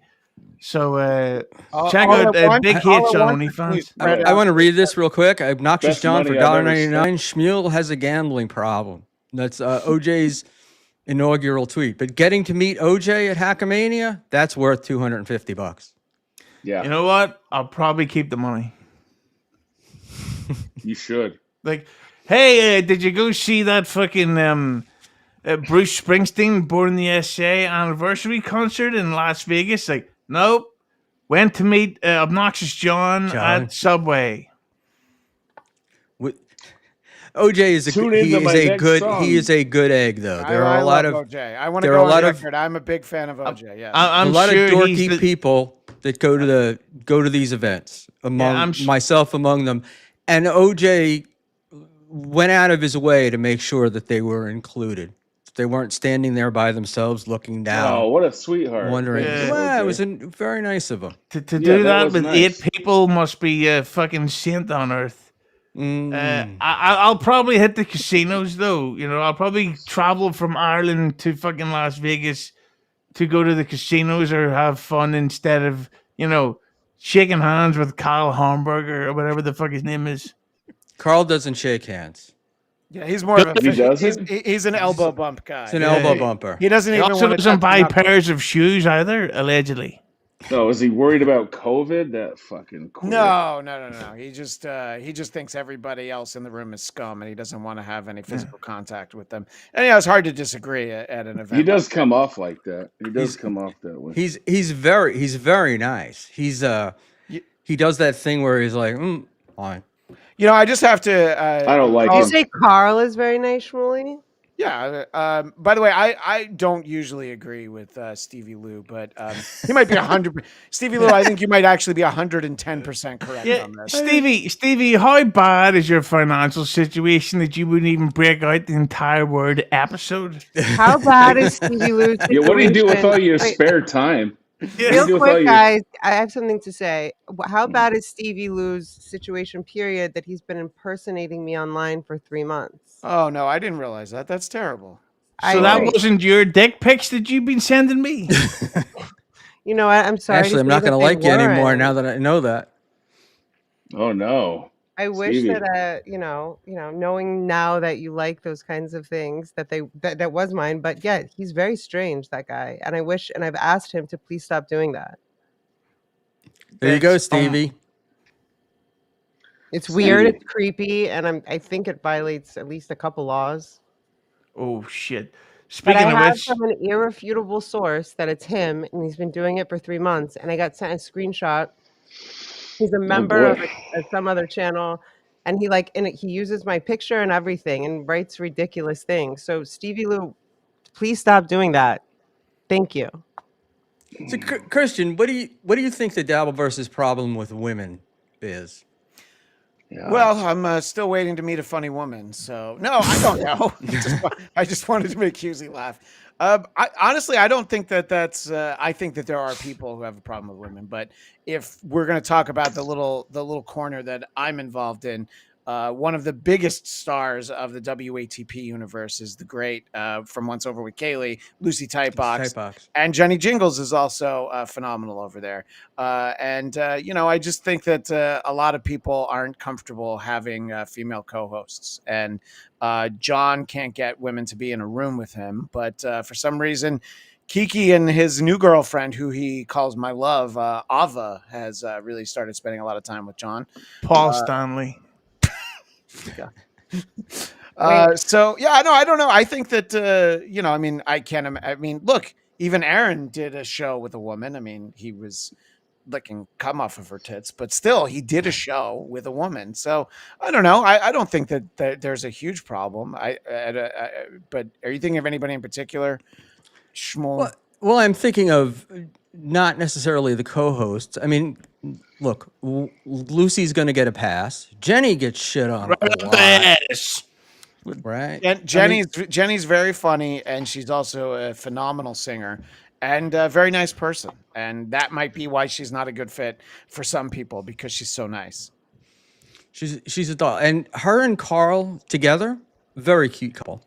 So check All out at once, Big I, all H at on once, or can you OnlyFans. spread Yeah, I out? want to read this real quick. Obnoxious best John for money I've ever $1.99. spent. Schmuel has a gambling problem. That's OJ's inaugural tweet. But getting to meet OJ at Hackamania, that's worth $250. Yeah, You know what? I'll probably keep the money. you should. Like, hey, did you go see that fucking Bruce Springsteen Born in the USA anniversary concert in Las Vegas? Like, nope. Went to meet Obnoxious John John, at Subway. OJ is Tune into my next he is song. a good egg though. I love OJ. I want to there are go a on lot of record. I'm a big fan of OJ. Yes. a I'm lot of sure he's dorky the. people that go to these events. Yeah, Among myself among them, and OJ went out of his way to make sure that they were included. They weren't standing there by themselves looking down, Oh, what a sweetheart. wondering. Thanks, Well, it was OJ. very nice of him. To Yeah, do that that was with 8 nice. people must be a fucking saint on earth. Mm. I'll probably hit the casinos though. You know, I'll probably travel from Ireland to fucking Las Vegas to go to the casinos or have fun instead of, shaking hands with Kyle Hamburger or whatever the fuck his name is. Carl doesn't shake hands. Yeah, he's more of He a doesn't? he's an elbow bump It's guy. an Yeah, elbow bumper. He doesn't He even also want to doesn't touch the buy knuckle. pairs of shoes either, allegedly. Oh, is he worried about COVID? That fucking queer. No. He just thinks everybody else in the room is scum, and he doesn't want to have any physical contact with them. And it's hard to disagree at an event. He does come off like that. He does He's- come off that way. He's very nice. He does that thing where he's like, fine. I just have to. I don't like Did you him. say Carl is very nice, Shmuel? Yeah. By the way, I don't usually agree with Stevie Lou, but he might be 100. Stevie Lou, I think you might actually be 110% correct Yeah, on this. Stevie, how bad is your financial situation that you wouldn't even break out the entire word episode? How bad is Stevie Lou's situation? Yeah, what do you do with all your Wait, spare time? Yeah. real quick, guys, I have something to say. How bad is Stevie Lou's situation, period, that he's been impersonating me online for 3 months? Oh no, I didn't realize that. That's terrible. So I that agree. wasn't your dick pics that you've been sending me? You know what? I'm sorry. Ashley, I'm not going to like you anymore now that I know that. Oh no. I wish Stevie. that knowing now that you like those kinds of things that was mine, but yeah, he's very strange, that guy, and I've asked him to please stop doing that. There you go, Stevie. It's weird, Stevie. it's creepy, and I think it violates at least a couple laws. Oh shit! But I Speaking of have which, from an irrefutable source that it's him, and he's been doing it for 3 months, and I got sent a screenshot. He's a member of boy. some other channel, and he uses my picture and everything and writes ridiculous things. So Stevie Lou, please stop doing that. Thank you. So, Christian, what do you think the Dabbleverse's problem with women is? Yeah. Well, I'm still waiting to meet a funny woman. So no, I don't know. I just wanted to make Hughesy laugh. Honestly, I don't think that's. I think that there are people who have a problem with women. But if we're going to talk about the little corner that I'm involved in, one of the biggest stars of the WATP universe is the great from Once Over with Kaylee, Lucy Tightbox. And Jenny Jingles is also phenomenal over there. I just think that a lot of people aren't comfortable having female co-hosts. And John can't get women to be in a room with him. But for some reason, Kiki and his new girlfriend, who he calls my love, Ava, has really started spending a lot of time with John. Paul Stanley. So yeah, no, I don't know. I think that look, even Aaron did a show with a woman. I mean, he was licking cum off of her tits, but still, he did a show with a woman. So I don't know. I don't think that there's a huge problem. But are you thinking of anybody in particular, Schmuel? Well, I'm thinking of not necessarily the co-hosts. I mean, look, Lucy's going to get a pass. Jenny gets shit on a lot, right? Jenny's very funny, and she's also a phenomenal singer and a very nice person. And that might be why she's not a good fit for some people, because she's so nice. She's a doll, and her and Carl together, very cute couple.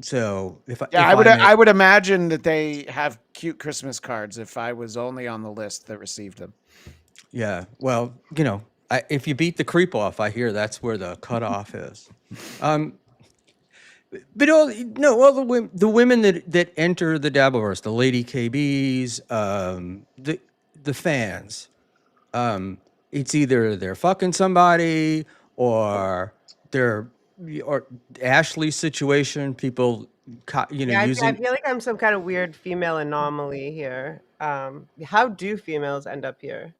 So I would imagine that they have cute Christmas cards if I was only on the list that received them. Yeah, well, if you beat the creep off, I hear that's where the cutoff is. But all the women that enter the Dabbleverse, the Lady KBs, the fans, it's either they're fucking somebody or Ashley's situation. People, I using. feel like I'm some kind of weird female anomaly here. How do females end up here?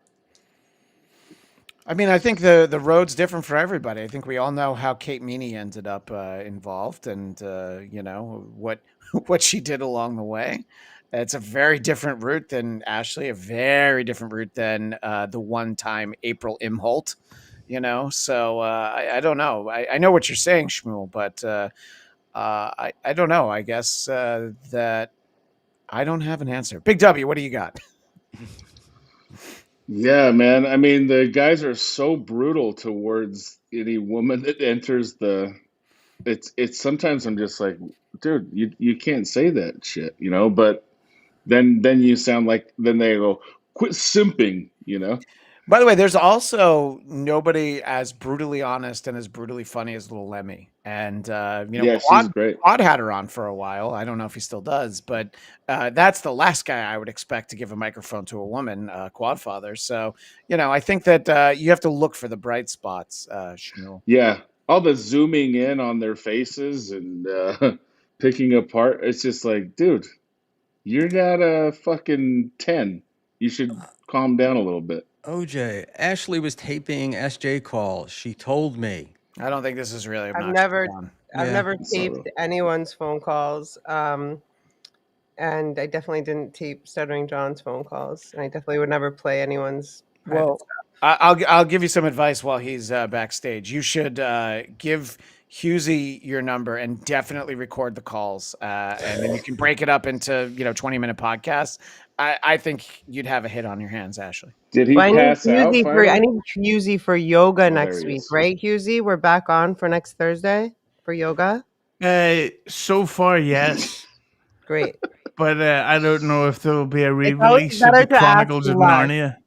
I mean, I think the road's different for everybody. I think we all know how Kate Meany ended up involved, and what she did along the way. It's a very different route than Ashley, a very different route than the one-time April Imholt. So I don't know. I know what you're saying, Schmuel, but I don't know. I guess that I don't have an answer. Big W, what do you got? Yeah, man. I mean, the guys are so brutal towards any woman that enters the. It's sometimes I'm just like, dude, you can't say that shit, But then you sound like then they go, quit simping, By the way, there's also nobody as brutally honest and as brutally funny as Little Lemmy. And, Yeah, she's great. Quad had her on for a while. I don't know if he still does, but that's the last guy I would expect to give a microphone to a woman, Quad Father. So, I think that you have to look for the bright spots, Schmuel. Yeah, all the zooming in on their faces and picking apart. It's just like, dude, you're not a fucking 10. You should calm down a little bit. OJ, Ashley was taping SJ calls. She told me. I don't think this is really I've never it's not taped real. anyone's phone calls. And I definitely didn't tape Stuttering John's phone calls. And I definitely would never play anyone's private stuff. I'll give you some advice while he's backstage. You should give Hughesy your number and definitely record the calls, and then you can break it up into 20-minute podcasts. I think you'd have a hit on your hands, Ashley. Did he pass out? I need Hughesy for yoga next week, Hilarious. right, Hughesy? We're back on for next Thursday for yoga. So far, yes. Great. But I don't know if there will be a always re-release of better the to ask Chronicles of live. Narnia.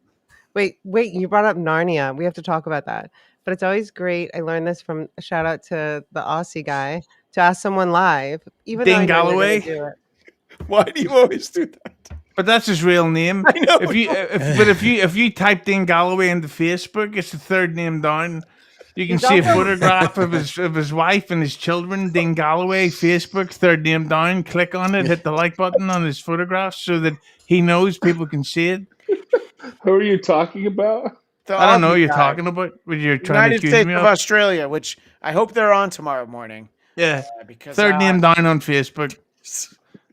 Wait, you brought up Narnia. We have to talk about that. But it's always great. I learned this from a shout out to the Aussie guy to ask someone live, even Dane though I know they're Galloway? gonna do it. Why do you always do that? But that's his real name. I know. If you type Dane Galloway into Facebook, it's the third name down. You can He's see a also- photograph of his wife and his children. Dane Galloway, Facebook, third name down. Click on it, hit the like button on his photograph so that he knows people can see it. Who are you talking about? I don't know what Aussie you're guy. talking about. When you're trying United to accuse States me of of. Australia, which I hope they're on tomorrow morning. Yeah, Because third name down on Facebook.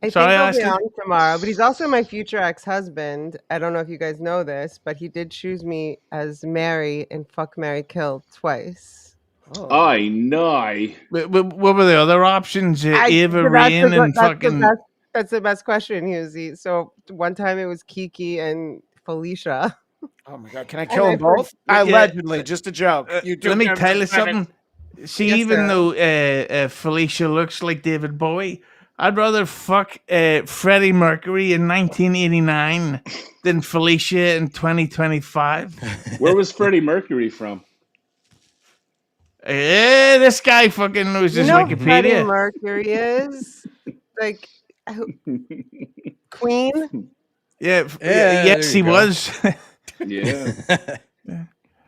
I Sorry, think he'll be Ashley? on tomorrow, but he's also my future ex-husband. I don't know if you guys know this, but he did choose me as Mary in Fuck, Marry, Kill twice. I know. What were the other options? Ava, Rain, and fucking. That's the best question, Hughesy. So one time it was Kiki and Felicia. Oh my God! Can I kill them both? Yeah. Allegedly, just a joke. Let me tell you something. See, Yes, even sir. though Felicia looks like David Bowie, I'd rather fuck Freddie Mercury in 1989 than Felicia in 2025. Where was Freddie Mercury from? This guy fucking knows his You know who Freddie Wikipedia. Mercury is? Like Queen? Yes, there he you go. was. Yeah.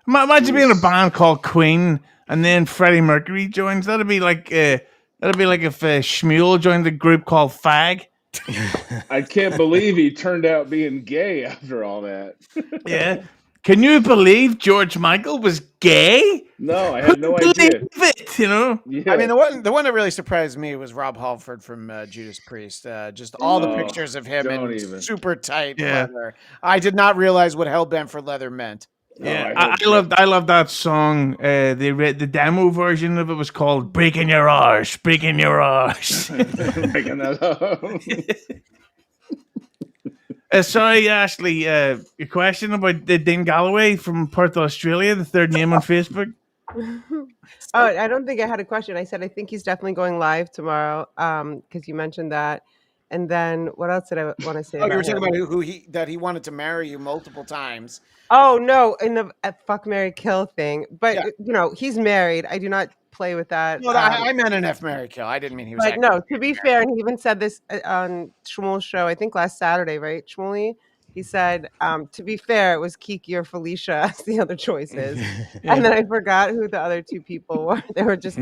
Imagine being in a band called Queen and then Freddie Mercury joins. That'd be like if Schmuel joined a group called Fag. I can't believe he turned out being gay after all that. Yeah. Can you believe George Michael was gay? No, I Who had no believe idea. it? You know. Yeah. I mean, the one that really surprised me was Rob Halford from Judas Priest. Just all the Oh, pictures of him don't in even. super tight Yeah. leather. I did not realize what hellbent for leather meant. Oh, Yeah, I hope I loved that song. They read the demo version of it was called "Breaking Your Arse, Breaking Your Arse." Breaking that up. Sorry, Ashley. Your question about the Dean Galloway from Perth, Australia, the third name on Facebook. Oh, I don't think I had a question. I said I think he's definitely going live tomorrow. Because you mentioned that, and then what else did I want to say Oh, you were about talking him? about who he wanted to marry you multiple times. Oh no, in the fuck Mary kill thing. But Yeah. he's married. I do not play with that. No, I meant an F Mary kill. I didn't mean he was But actually. no, to be fair, and he even said this on Schmuel's show, I think last Saturday, right, Schmuel? He said, to be fair, it was Kiki or Felicia as the other choices. And then I forgot who the other two people were. They were just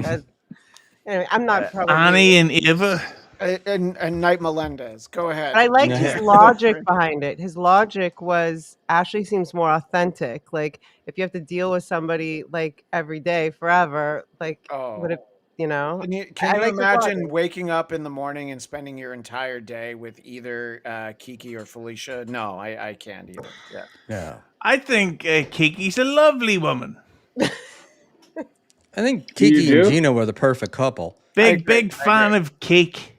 anyway, I'm not probably. Annie and Eva. And Knight Melendez. Go ahead. But I liked his Yeah. logic behind it. His logic was Ashley seems more authentic. Like if you have to deal with somebody like every day forever, like would it, Can you I like his imagine logic. waking up in the morning and spending your entire day with either Kiki or Felicia? No, I can't either. Yeah. Yeah. I think Kiki's a lovely woman. I think You Kiki and do? Gina were the perfect couple. Big fan of cake.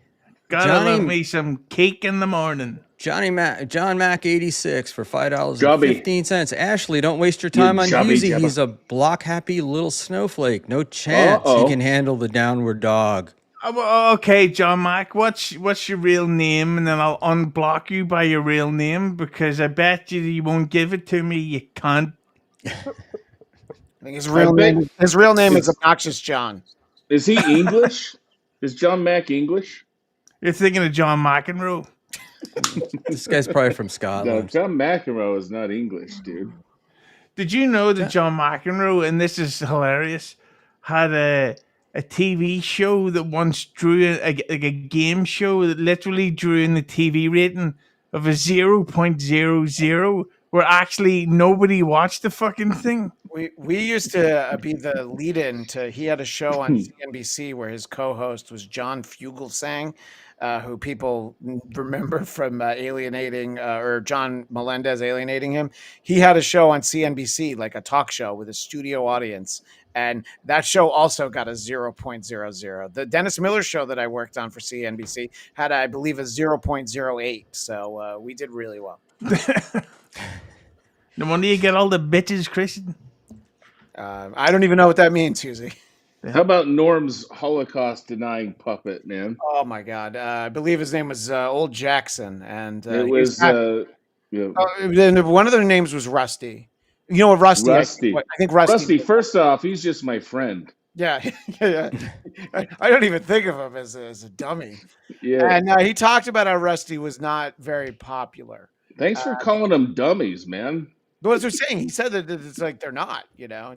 Gotta love Johnny- me some cake in the morning. John Mac 86 for Jubby. $5.15. Ashley, don't waste your time on jubby Hughesy. jabba. He's a block happy little snowflake. No chance he Uh-oh. can handle the downward dog. Well, okay, John Mac, what's your real name? And then I'll unblock you by your real name because I bet you won't give it to me, you cunt. I think his real name is Obnoxious John. Is he English? Is John Mack English? You're thinking of John McEnroe. This guy's probably from No, Scotland. John McEnroe is not English, dude. Did you know that John McEnroe, and this is hilarious, had a TV show that once drew a game show that literally drew in the TV rating of a 0.00, where actually nobody watched the fucking thing. We used to be the lead-in to. He had a show on CNBC where his co-host was John Fugelsang, who people remember from alienating or John Melendez alienating him. He had a show on CNBC, like a talk show with a studio audience, and that show also got a 0.00. The Dennis Miller show that I worked on for CNBC had, I believe, a 0.08. So we did really well. No wonder you get all the bitches, Christian. I don't even know what that means, Hughesy. How about Norm's Holocaust denying puppet, man? Oh my God! I believe his name was Old Jackson, and It was yeah, then one of their names was Rusty. You know what, Rusty? Rusty. I think Rusty. Rusty, first off, he's just my friend. Yeah, yeah. I don't even think of him as a dummy. Yeah. And he talked about how Rusty was not very popular. Thanks for calling them dummies, man. What was he saying? He said that it's like they're not. Yeah.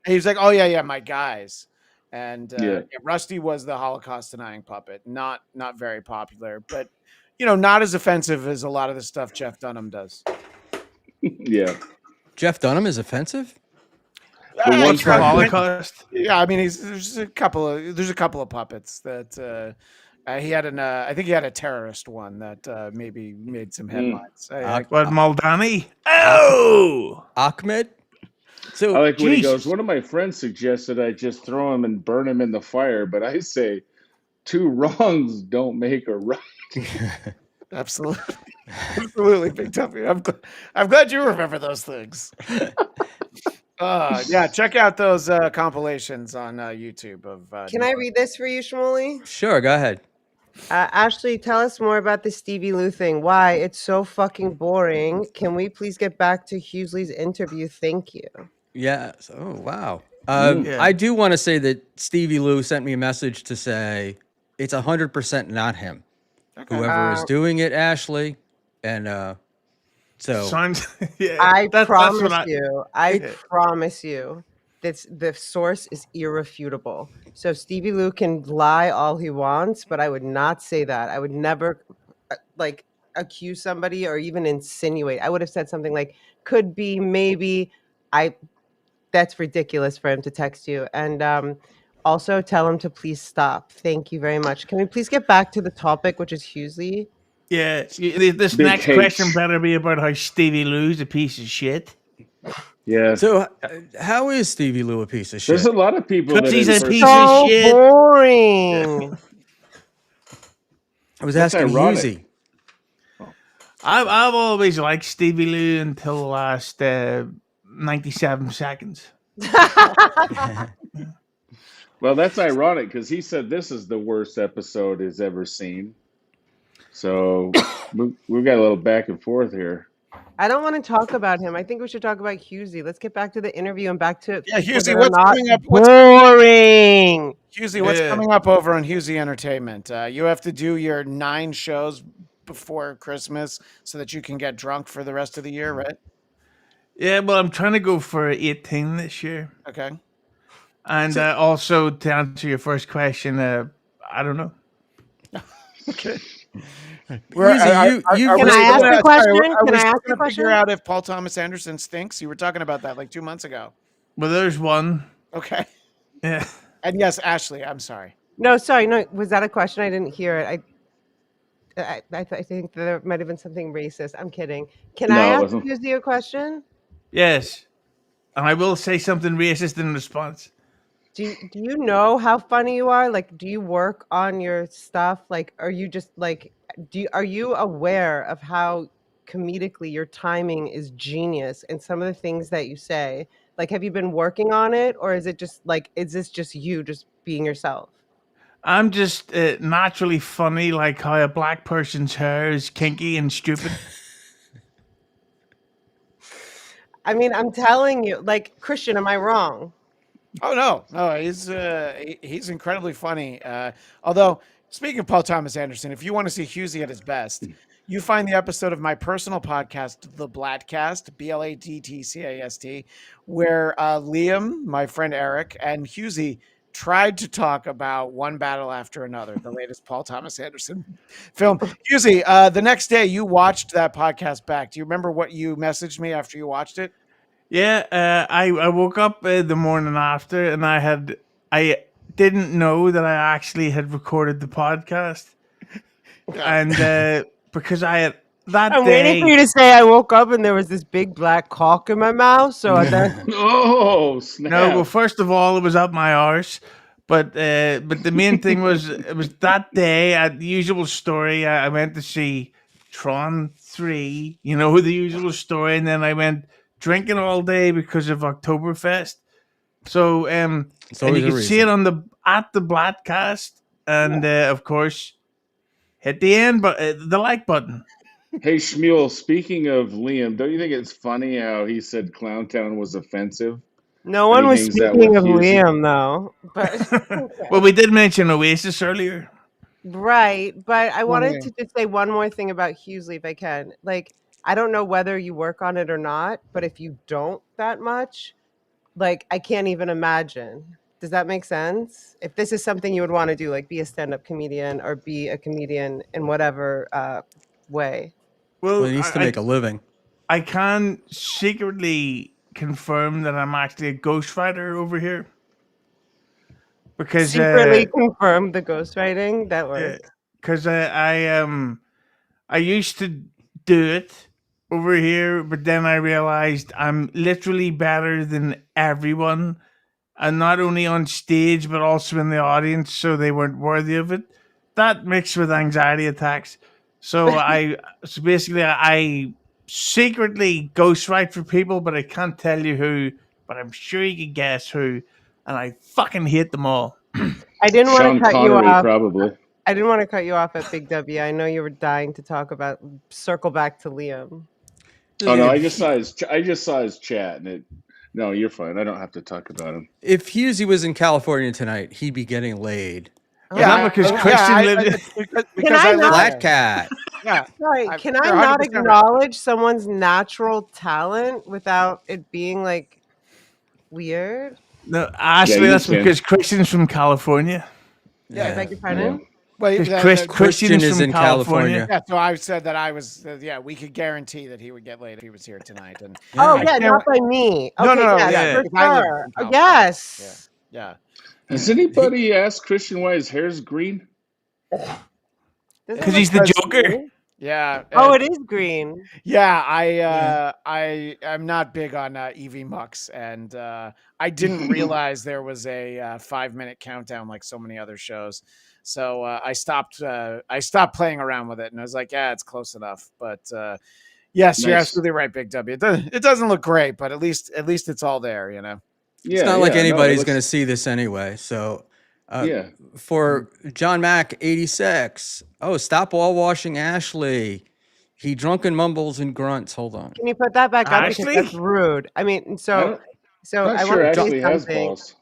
He was like, "Oh yeah, my guys." And Yeah. Rusty was the Holocaust denying puppet. Not very popular, but not as offensive as a lot of the stuff Jeff Dunham does. Yeah. Jeff Dunham is offensive? For one For Holocaust. Yeah, I mean, there's a couple of puppets that he had I think he had a terrorist one that maybe made some headlines. What, Maldani? Oh! Ahmed? So I like when he Jesus. goes, one of my friends suggested I just throw him and burn him in the fire, but I say two wrongs don't make a right. Absolutely, big tough. I'm glad you remember those things. Yeah, check out those compilations on YouTube of. Can I read this for you, Schmuel? Sure, go ahead. Ashley, tell us more about the Stevie Lou thing. Why? It's so fucking boring. Can we please get back to Hughesly's interview? Thank you. Yes. Oh, wow. Yeah. I do want to say that Stevie Lou sent me a message to say it's 100% not him. Okay. Whoever is doing it, Ashley. And so Sounds, yeah, I that's promise what you. I promise you. The source is irrefutable. So Stevie Lou can lie all he wants, but I would not say that. I would never like accuse somebody or even insinuate. I would have said something like could be, maybe. That's ridiculous for him to text you. And also tell him to please stop. Thank you very much. Can we please get back to the topic, which is Hughesy? Yeah, this Big next question H. better be about how Stevie Lou's a piece of shit. Yeah. So, how is Stevie Lou a piece of There's shit? a lot of people Because that he's a impersonate. piece of So shit. boring. I was What's asking ironic? Hughesy. I've always liked Stevie Lou until the last 97 seconds. Well, that's ironic because he said this is the worst episode he's ever seen. So we've got a little back and forth here. I don't want to talk about him. I think we should talk about Hughesy. Let's get back to the interview and back to Yeah, people Hughesy, that are what's not coming up? boring. Hughesy, what's Yeah. coming up over on Hughesy Entertainment? You have to do your 9 shows before Christmas so that you can get drunk for the rest of the year, right? Yeah, well, I'm trying to go for 18 this year. Okay. And also, to answer your first question, I don't know. Okay. Hughesy, you Can I ask a question? Can I ask a Figure question? out if Paul Thomas Anderson stinks? You were talking about that like 2 months ago. Well, there's one. Okay. Yeah. And yes, Ashley, I'm sorry. No, sorry. No, was that a question? I didn't hear it. I think there might have been something racist. I'm kidding. Can I No, it ask wasn't. Hughesy a question? Yes. And I will say something racist in response. Do you know how funny you are? Like, do you work on your stuff? Like, are you just like, are you aware of how comedically your timing is genius and some of the things that you say? Like, have you been working on it, or is it just like, is this just you just being yourself? I'm just naturally funny, like how a black person's hair is kinky and stupid. I mean, I'm telling you, like, Christian, am I wrong? Oh no, he's incredibly funny. Although speaking of Paul Thomas Anderson, if you want to see Hughesy at his best, you find the episode of my personal podcast, the Blattcast, BLADTCAST, where Liam, my friend Eric, and Hughesy tried to talk about One Battle After Another, the latest Paul Thomas Anderson film. Hughesy, the next day you watched that podcast back. Do you remember what you messaged me after you watched it? Yeah, I woke up the morning after, and I didn't know that I actually had recorded the podcast, and because I had that I'm day. waiting for you to say I woke up and there was this big black cock in my mouth. So that's Oh, snap. No, well, first of all, it was up my arse. But the main thing was it was that day at the usual story. I went to see Tron 3, you know, the usual story, and then I went drinking all day because of Oktoberfest. So and you always a can see it reason. on at the Blattcast, and of course hit the end, but the like button. Hey, Schmuel, speaking of Liam, don't you think it's funny how he said Clowntown was offensive? no And one he was hangs out speaking with of Hughesy? Liam though. But Well, we did mention Oasis earlier. right. But I wanted Wondering. to just say one more thing about Hughesy if I can. Like, I don't know whether you work on it or not, but if you don't that much, like I can't even imagine. Does that make sense? If this is something you would want to do, like be a stand-up comedian or be a comedian in whatever way. Well, Well, he needs to make a living. I can secretly confirm that I'm actually a ghostwriter over here. Because Secretly confirm the ghostwriting. That works. because I used to do it over here, but then I realized I'm literally better than everyone, and not only on stage but also in the audience, so they weren't worthy of it. That mixed with anxiety attacks. So basically I secretly ghostwrite for people, but I can't tell you who, but I'm sure you can guess who, and I fucking hate them all. I didn't want Sean to cut you Connery, off. probably. I didn't want to cut you off at Big W. I know you were dying to talk about. Circle back to Liam. Oh no, I just saw his chat, and it. No, you're fine. I don't have to talk about him. If Hughesy was in California tonight, he'd be getting laid. Is that because Christian lives? Because I I live not- Black there. cat. Yeah. Sorry, I'm- can I you're not 100% right. acknowledge someone's natural talent without it being like weird? No, Ashley, you that's can. because Christian's from California. I beg your pardon. Well, Because Christian is from in California. yeah, so I said that I was. We could guarantee that he would get laid if he was here tonight. And Oh Yeah. yeah, can't not by me. no, Okay, no, no, yes, yeah, Yeah. for because I live sure. in California. Yes. Yeah. Has anybody asked Christian why his hair's green? Does it Because look he's the Because- Joker. green? Yeah. Oh, it is green. Yeah, Yeah. I'm not big on EV Mux, and I didn't realize there was a 5-minute countdown like so many other shows. So I stopped playing around with it, and I was like, yeah, it's close enough. But yes, you're Nice. absolutely right, Big W. It doesn't look great, but at least it's all there, you know. Yeah, It's not like yeah, no, it anybody's looks- going to see this anyway. So, Yeah. for John Mack 86. Oh, stop wall washing Ashley. He drunken mumbles and grunts. Hold on. Can you put that back up because Ashley? that's rude. I mean, I so don't, so not I sure want to say Ashley has something. balls.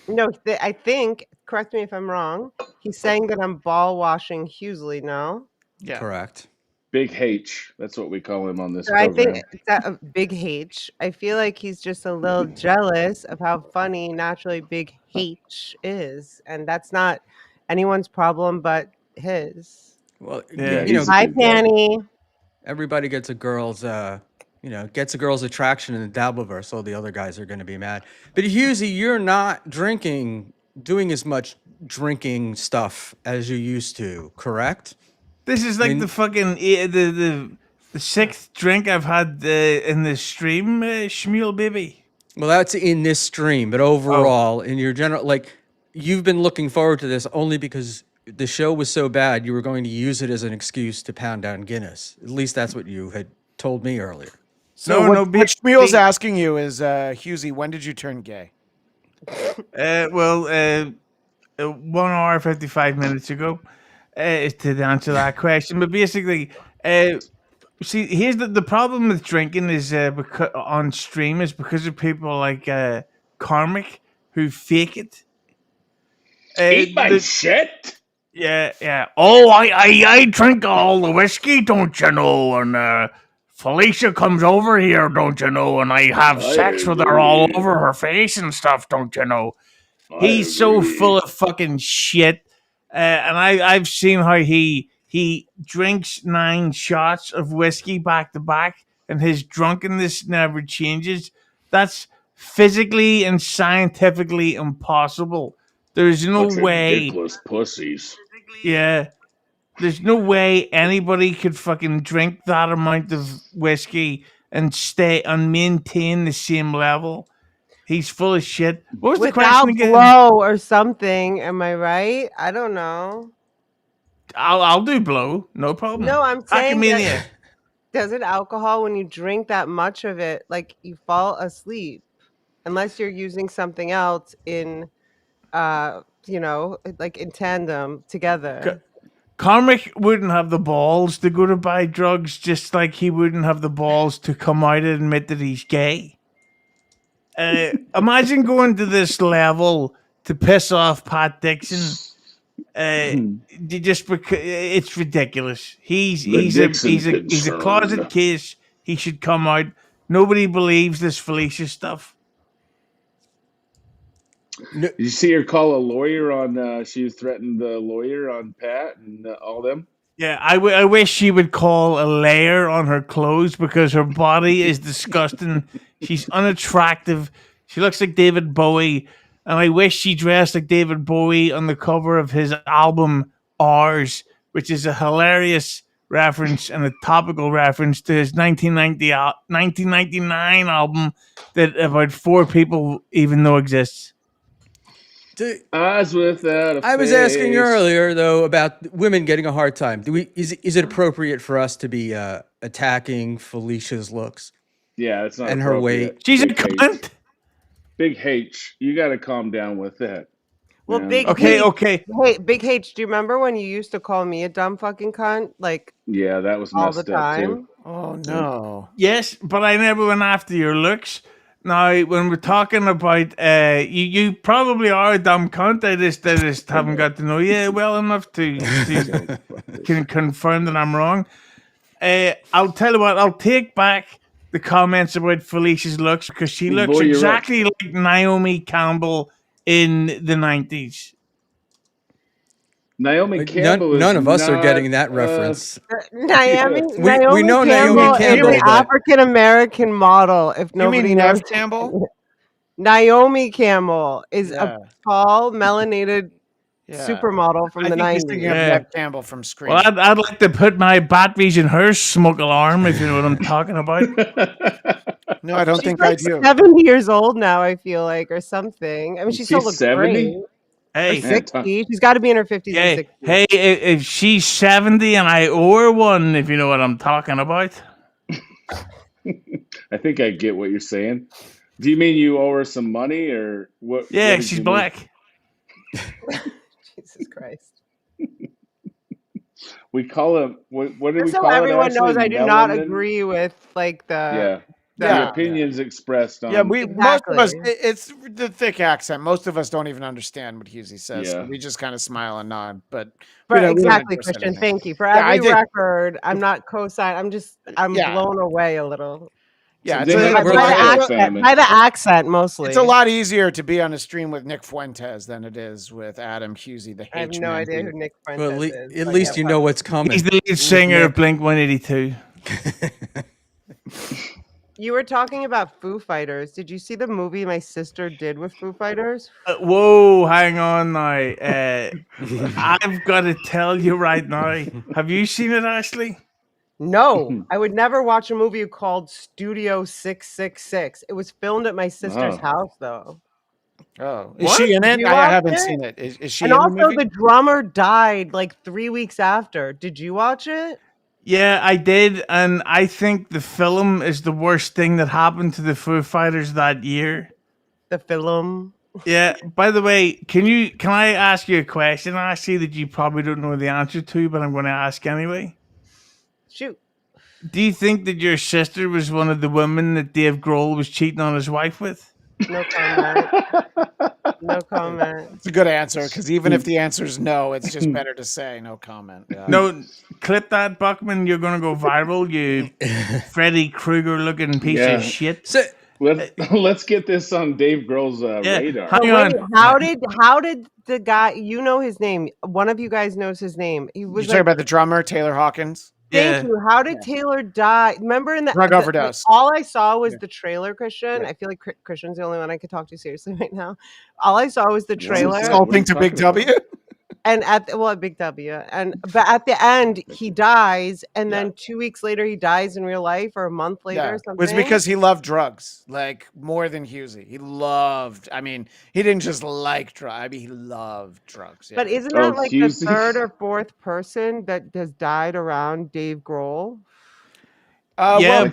No, I think. Correct me if I'm wrong. He's saying that I'm ball washing Hughesy. No. Yeah. Correct. Big H. That's what we call him on this So I program. think it's that Big H. I feel like he's just a little jealous of how funny naturally Big H is, and that's not anyone's problem but his. Well, Yeah. you know, he's a Hi, good guy. Panny. everybody gets a girl's, gets a girl's attraction in the Dabbleverse. So the other guys are going to be mad. But Hughesy, you're not doing as much drinking stuff as you used to, correct? This is like mean- the fucking the sixth drink I've had in the stream, Schmuel baby. Well, that's in this stream, but overall, in your general, like, you've been looking forward to this only because the show was so bad, you were going to use it as an excuse to pound down Guinness. At least that's what you had told me earlier. So No, what Schmuel's big- asking you is, Hughesy, when did you turn gay? 1 hour 55 minutes ago, is to answer that question. But basically, see, here's the problem with drinking is because on stream is because of people like Karmic who fake it. Eat my shit. Yeah. Oh, I drink all the whiskey, don't you know? And Felicia comes over here, don't you know? And I have I sex with her all agree. over her face and stuff, don't you know? I He's so agree. full of fucking shit. And I've seen how he drinks 9 shots of whiskey back to back, and his drunkenness never changes. That's physically and scientifically impossible. There's no Bunch of way. dickless pussies. Yeah. There's no way anybody could fucking drink that amount of whiskey and stay and maintain the same level. He's full of shit. What was the Without question again? blow or something. Am I right? I don't know. I'll do blow, no problem. No, I'm saying that Academia. doesn't alcohol, when you drink that much of it, like you fall asleep, unless you're using something else in, like in tandem together. Carmick wouldn't have the balls to go to buy drugs, just like he wouldn't have the balls to come out and admit that he's gay. Imagine going to this level to piss off Pat Dixon. Just because it's ridiculous. He's a Dixon closet concern. case. He should come out. Nobody believes this Felicia stuff. Did you see her call a lawyer on? She threatened the lawyer on Pat and all them. Yeah, I wish she would call a layer on her clothes because her body is disgusting. She's unattractive. She looks like David Bowie. And I wish she dressed like David Bowie on the cover of his album Ours, which is a hilarious reference and a topical reference to his 1999 album that about 4 people even know exists. Eyes without a I was face. asking earlier though about women getting a hard time. Is it appropriate for us to be attacking Felicia's looks Yeah, it's not and her appropriate. weight? She's a Big H. cunt. Big H, you got to calm down with that. Well, man. Big Okay, H, okay. hey, Big H, do you remember when you used to call me a dumb fucking cunt? Like Yeah, that was all the messed up too. time? Oh no. Yes, but I never went after your looks. Now, when we're talking about, you probably are a dumb cunt. I just haven't got to know you well enough to can confirm that I'm wrong. I'll tell you what. I'll take back the comments about Felicia's looks because she looks Boy, you're exactly like Naomi Campbell in the 90s. Naomi Campbell is None of us are not, getting that reference. Naomi yes. We know Naomi Campbell is Campbell, an but African American model. If You mean nobody Nev knows, Campbell? Naomi Campbell is a Yeah, tall, melanated yeah. supermodel from I the think he's thinking of 90s. Yeah. Nev Campbell from Scream. Well, I'd like to put my batteries in her smoke alarm, if you know what I'm talking about. No, I don't She's think like I do. 70 years old now, I feel like, or something. I mean, she still She's looks 70? great. Or Hey, Man, 60. She's got to be in her 50s and yeah, 60s. hey, if she's 70 and I owe her one, if you know what I'm talking about. I think I get what you're saying. Do you mean you owe her some money, or what? Yeah, What did she's you mean? black. Jesus Christ. We call it what do we Just so call it? everyone knows, Ashley? I do not Melanin. agree with like Yeah, the Yeah. opinions expressed Yeah, on. most of us, Exactly. it's the thick accent. Most of us don't even understand what Hughesy says. Yeah. We just kind of smile and nod, but For we don't exactly, endorse Christian. anything. Thank you. For Yeah, I every did. record, I'm not co-sign. I'm Yeah. blown away a little. Yeah, They have By a the title accent, famine. by the accent mostly. it's a lot easier to be on a stream with Nick Fuentes than it is with Adam Hughesy, the I have H no man. idea who Nick well, Fuentes is. at but least yeah, you know what's coming. He's the lead with singer of Nick. Blink 182. You were talking about Foo Fighters. Did you see the movie my sister did with Foo Fighters? Whoa, hang on now. I've got to tell you right now. Have you seen it, Ashley? No, I would never watch a movie called Studio 666. It was filmed at my sister's Oh. house, though. Oh, is What? she in Did it? you I watch haven't it? seen it. Is she And in the also, movie? the drummer died like 3 weeks after. Did you watch it? Yeah, I did, and I think the film is the worst thing that happened to the Foo Fighters that year. The film. Yeah. By the way, can I ask you a question, Ashley, that you probably don't know the answer to, but I'm going to ask anyway? Shoot. Do you think that your sister was one of the women that Dave Grohl was cheating on his wife with? No comment. No comment. It's a good answer because even if the answer is no, it's just better to say no comment. Yeah. No, clip that, Buckman. You're going to go viral, you Freddy Krueger looking piece Yeah. of shit. So, Let's get this on Dave Grohl's Yeah, radar. hang Wait, on. how did the guy, you know his name? One of you guys knows his name. He You was talking like, about the drummer Taylor Hawkins? thank Yeah. you. How did Taylor die? Remember in Drug overdose. all I saw was Yeah. the trailer, Christian. Yeah. I feel like Christian's the only one I could talk to seriously right now. All I saw was the What? trailer. What are Insulting you to Big talking about? W. And at Big W, but at the end he dies, and Yeah. then 2 weeks later he dies in real life, or a month later, Yeah, or it something. was because he loved drugs, like more than Hughesy. He loved. I mean, he didn't just like drugs. I mean, he loved drugs. Yeah. But isn't Oh, that like Hughesy. the third or fourth person that has died around Dave Grohl? Yeah, well, but-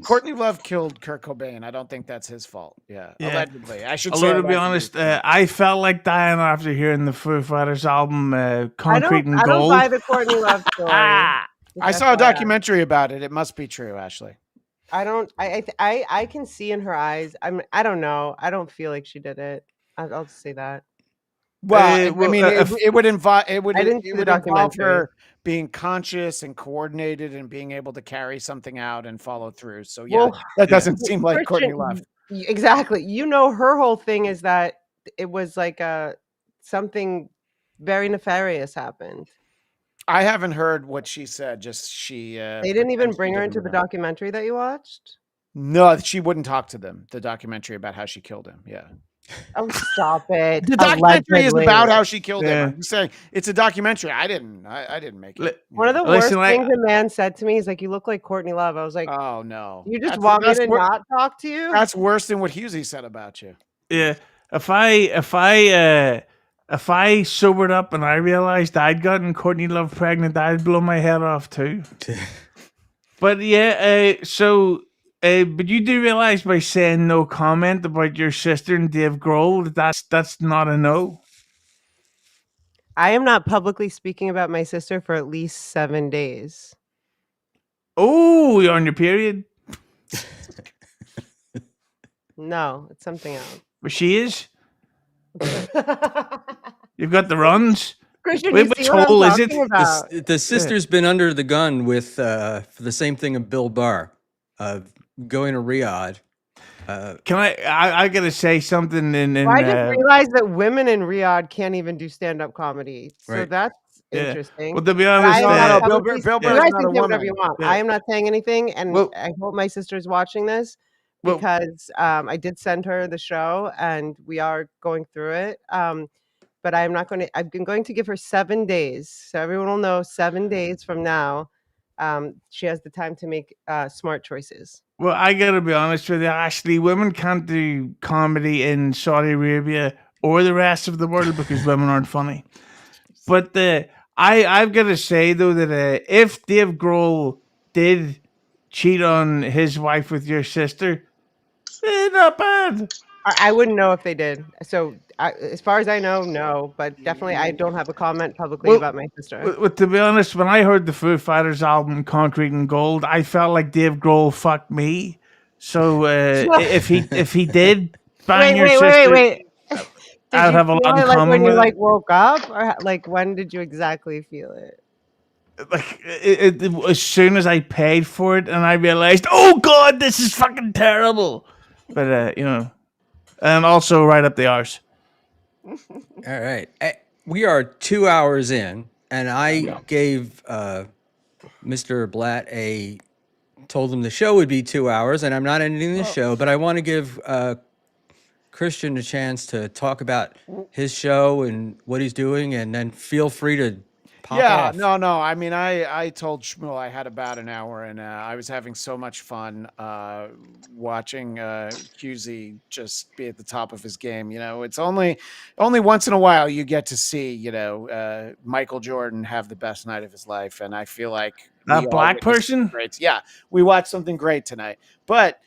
Courtney Love killed Kurt Cobain. I don't think that's his fault. Yeah, Yeah. allegedly. I should say. Although to be allegedly. honest, I felt like dying after hearing the Foo Fighters album, Concrete and I don't Gold. buy the Courtney Love story. Ah, Just I saw a FYI. documentary about it. It must be true, Ashley. I don't. I can see in her eyes. I don't know. I don't feel like she did it. I'll just say that. Well, well, I mean, it would involve it would I didn't see it the would involve documentary. her being conscious and coordinated and being able to carry something out and follow through. So yeah, Well, that doesn't seem like Courtney Christian, Love. Exactly. You know, her whole thing is that it was like something very nefarious happened. I haven't heard what she said. Just she. They didn't even pretends she bring her didn't into the remember. documentary that you watched. No, she wouldn't talk to them. The documentary about how she killed him. Yeah. Oh, stop it! The documentary is Allegedly. about how she killed Yeah. him. I'm saying it's a documentary. I didn't make Li- it. One of the Listen, worst things a man said to me is like, "You look like Courtney Love." I was like, Oh no. "You just That's- want me that's to wor- not talk to you?" That's worse than what Hughesy said about you. yeah. If I sobered up and I realized I'd gotten Courtney Love pregnant, I'd blow my head off too. But yeah, but you do realize by saying no comment about your sister and Dave Grohl, that's not a no. I am not publicly speaking about my sister for at least 7 days. Oh, you're on your period. No, it's something else. But she is. You've got the runs. Christian, Wait, you which see what hole I'm is it? talking about? the sister's been under the gun with for the same thing of Bill Barr, going to Riyadh. Can I gotta say something Well, I just realized that women in Riyadh can't even do stand-up comedy, so Right. that's yeah. interesting. Well, to be But honest, No, I no, publicly Bill you Burr's guys not can a say whatever you woman. want. Yeah. I am not saying anything, and Well- I hope my sister's watching this Well- because I did send her the show, and we are going through it. But I'm not going to. I've been going to give her 7 days, so everyone will know 7 days from now, she has the time to make smart choices. Well, I gotta be honest with you, Ashley. Women can't do comedy in Saudi Arabia or the rest of the world because women aren't funny. But I've got to say though that if Dave Grohl did cheat on his wife with your sister, not bad. I wouldn't know if they did. So, as far as I know, no. But definitely, I don't have a comment publicly about my sister. Well, to be honest, when I heard the Foo Fighters album "Concrete and Gold," I felt like Dave Grohl fucked me. So if he did bang your sister, Wait. Did I'd you have a feel lot in it like when common you with like it. woke up, or like when did you exactly feel it? Like as soon as I paid for it, and I realized, oh god, this is fucking terrible. But and also right up the arse. All right. We are 2 hours in, and I Yeah. gave Mr. Blatt told him the show would be 2 hours, and I'm not ending the show, but I want to give Christian a chance to talk about his show and what he's doing, and then feel free to pop off. No. I mean, I told Schmuel I had about an hour, and I was having so much fun watching Hughesy just be at the top of his game. It's only once in a while you get to see Michael Jordan have the best night of his life, and I feel like That black person? great. Yeah, we watched something great tonight, but.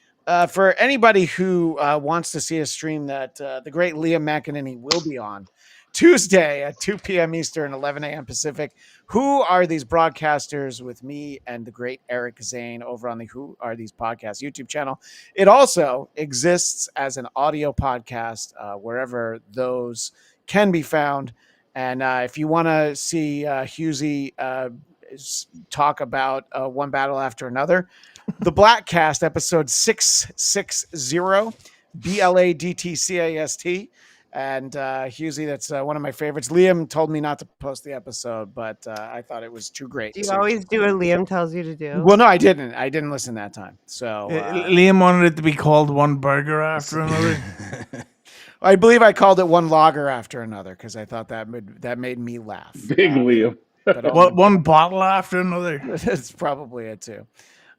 For anybody who wants to see a stream that the great Liam McEnany will be on Tuesday at 2 p.m. Eastern, 11 a.m. Pacific. Who Are These Broadcasters with me and the great Eric Zane over on the Who Are These Podcasts YouTube channel. It also exists as an audio podcast wherever those can be found. And if you want to see Hughesy talk about one battle after another, the Blattcast episode 660, BLADTCAST. And Hughesy, that's one of my favorites. Liam told me not to post the episode, but I thought it was too great. Do you always do what Liam tells you to do? Well, no, I didn't. I didn't listen that time. So Liam wanted it to be called one burger after another. I believe I called it one lager after another because I thought that made me laugh. Big Liam. But One bottle after another. That's probably it too.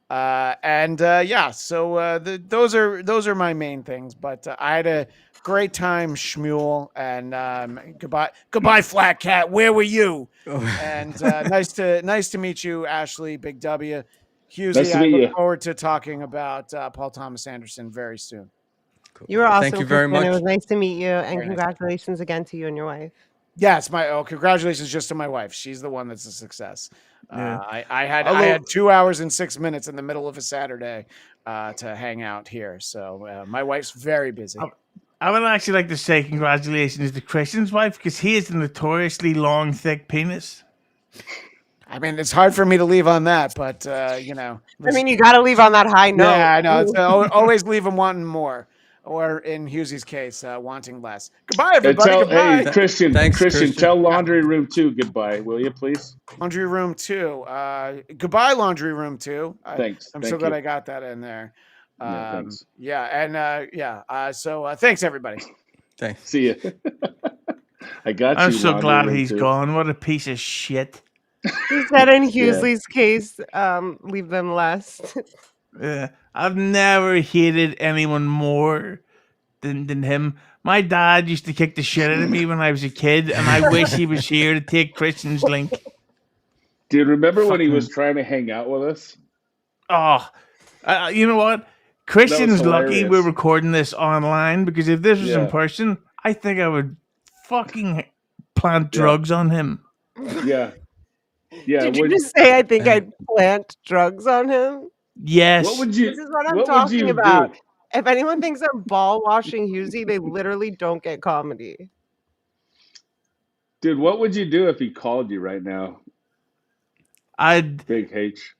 So those are my main things. But I had a great time, Schmuel, and goodbye, Flat Cat. Where were you? And nice to meet you, Ashley. Big W. Hughesy, Nice to I meet look you. forward to talking about Paul Thomas Anderson very soon. Cool. You were awesome. Thank you very Christian. much. It was nice to meet you, and Very nice. congratulations again to you and your wife. Yes, congratulations just to my wife. She's the one that's a success. Yeah. I had 2 hours and 6 minutes in the middle of a Saturday to hang out here. So my wife's very busy. I would actually like to say congratulations to Christian's wife because he has a notoriously long, thick penis. I mean, it's hard for me to leave on that, but I mean, you got to leave on that high note. yeah, I know. It's always leave them wanting more, or in Hughesy's case, wanting less. Goodbye, everybody. Goodbye. Hey, Christian, Thanks, Christian, Christian. tell Laundry Room 2 goodbye, will you, please? Laundry room 2. Goodbye, laundry room 2. Thanks. I'm Thank so glad you. I got that in there. Yeah, thanks. So thanks, everybody. Thanks. See ya. I got I'm you. so Laundry glad Room he's 2. gone. What a piece of shit. He said in Hughesly's case, leave them less. I've never hated anyone more than him. My dad used to kick the shit out of me when I was a kid, and I wish he was here to take Christian's link. Dude, remember when he was trying to hang out with us? Oh, you know what? Christian's lucky hilarious. we're recording this online because if this was in Yeah. person, I think I would fucking plant Yeah. drugs on him. Yeah. Yeah. Did you just say I think I'd plant drugs on him? Yes. What would you? This is what I'm what would talking you about. do? If anyone thinks I'm ball washing Hughesy, they literally don't get comedy. Dude, what would you do if he called you right now? I'd Big H.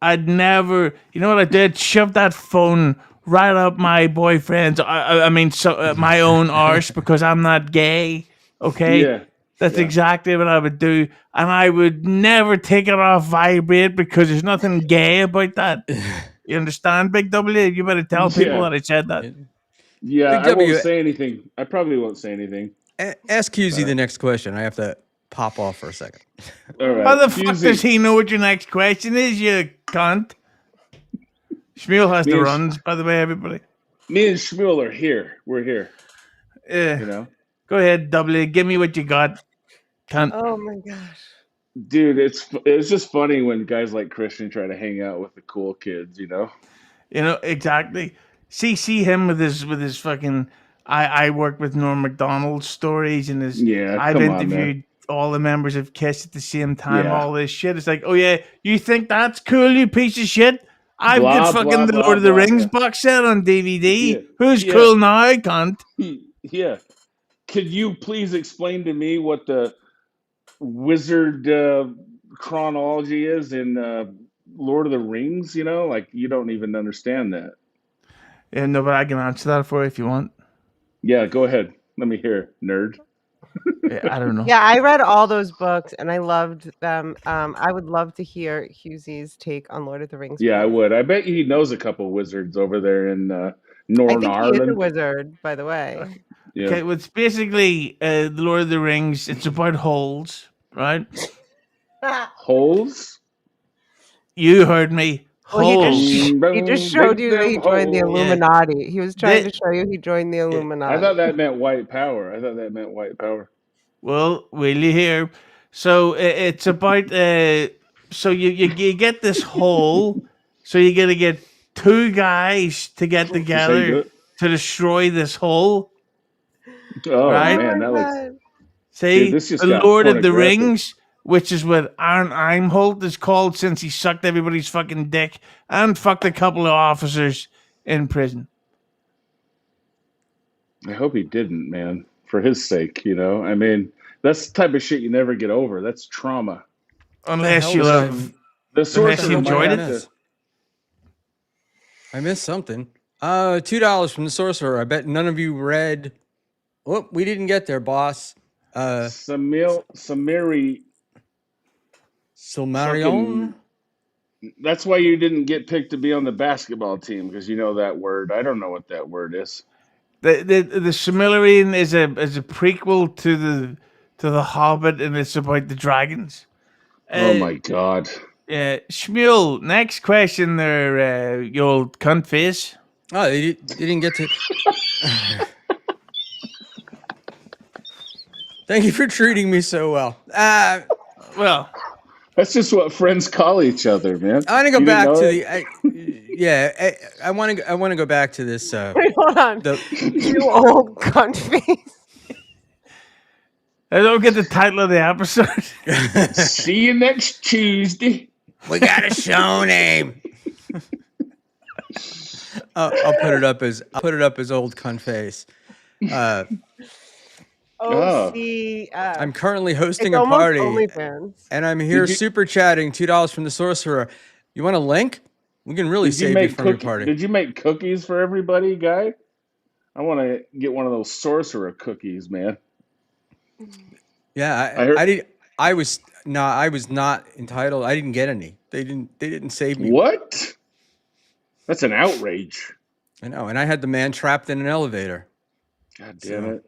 never, you know what I did? Shove that phone rile up my boyfriend's, my own arse because I'm not gay. Okay, Yeah. that's Yeah. exactly what I would do, and I would never take it off vibrate because there's nothing gay about that. You understand, Big W? You better tell people Yeah. that I said that. Yeah. Big I won't W, say anything. I probably won't say anything. ask Hughesy the next question. I have to pop off for a second. All right. How the fuck does Hughesy, he know what your next question is, you cunt? Schmuel has me the and runs, by the way, everybody. Schmuel are here. We're here. Yeah. You know, Go ahead, W. Give me what you got, cunt. Oh my gosh. dude. It's just funny when guys like Christian try to hang out with the cool kids. You know. You know, exactly. See him with his fucking I work with Norm Macdonald stories and his Yeah. I've Come on, man. interviewed all the members of Kiss at the same time, Yeah. all this shit. It's like, oh yeah, you think that's cool, you piece of shit? I've got Blah fucking blah the blah Lord of the blah. Rings Yeah. box set on DVD. Yeah. Who's Yeah. cool now, cunt? Yeah. Could you please explain to me what the wizard chronology is in Lord of the Rings? You know, like you don't even understand that. Yeah, no, but I can answer that for you if you want. Yeah, go ahead. Let me hear, nerd. Yeah, I don't know. Yeah, I read all those books and I loved them. I would love to hear Hughesy's take on Lord of the Rings, Yeah, I please. would. I bet he knows a couple wizards over there in I Northern think he is a Ireland. wizard, by the way. Yeah. Okay, well, it's basically the Lord of the Rings. It's about holes, right? Holes? You heard me. Well, Holes. he just showed Dig you that he them joined the holes. Yeah. Illuminati. He was trying to Thi- show you he joined the I Illuminati. thought that meant white power. I thought that meant white power. Well, will you hear? So it's about so you get this hole. So you got to get two guys to get Just how you do together it? to destroy this hole, Oh right? Oh man, my that looks. god. Dude, See, this just the got Lord of the pornographic. Rings, which is what Aaron Eimholt is called since he sucked everybody's fucking dick and fucked a couple of officers in prison. I hope he didn't, man. For his sake, you know. I mean, that's the type of shit you never get over. That's trauma. Unless hell you did I love, The unless sorcerer you hell did might enjoyed I it. have miss? to. I missed something. $2 from the sorcerer. I bet none of you read. Oh, we didn't get there, boss. Samiri, Silmarion. fucking. That's why you didn't get picked to be on the basketball team because you know that word. I don't know what that word is. The Silmarillion is a prequel to the Hobbit, and it's about the dragons. Oh my god. Schmuel, next question there, you old cunt face. Oh, they didn't get to. Thank you for treating me so well. Well, That's just what friends call each other, man. I want to go You didn't back know to that? I want to go back to this. Wait, hold on. The You old cunt face. I don't get the title of the episode. See you next Tuesday. we got a show name. I'll put it up as old cunt face. Oh. See, I'm currently it's hosting a almost party, OnlyFans. and I'm here Did you- super chatting $2 from the sorcerer. You want a link? We can really Did you save you make from your party. Did you make cookies for everybody, guy? I want to get one of those sorcerer cookies, man. Yeah, I heard- I was not entitled. I didn't get any. They didn't save me. What? That's an outrage. I know, and I had the man trapped in an elevator. God damn So- it.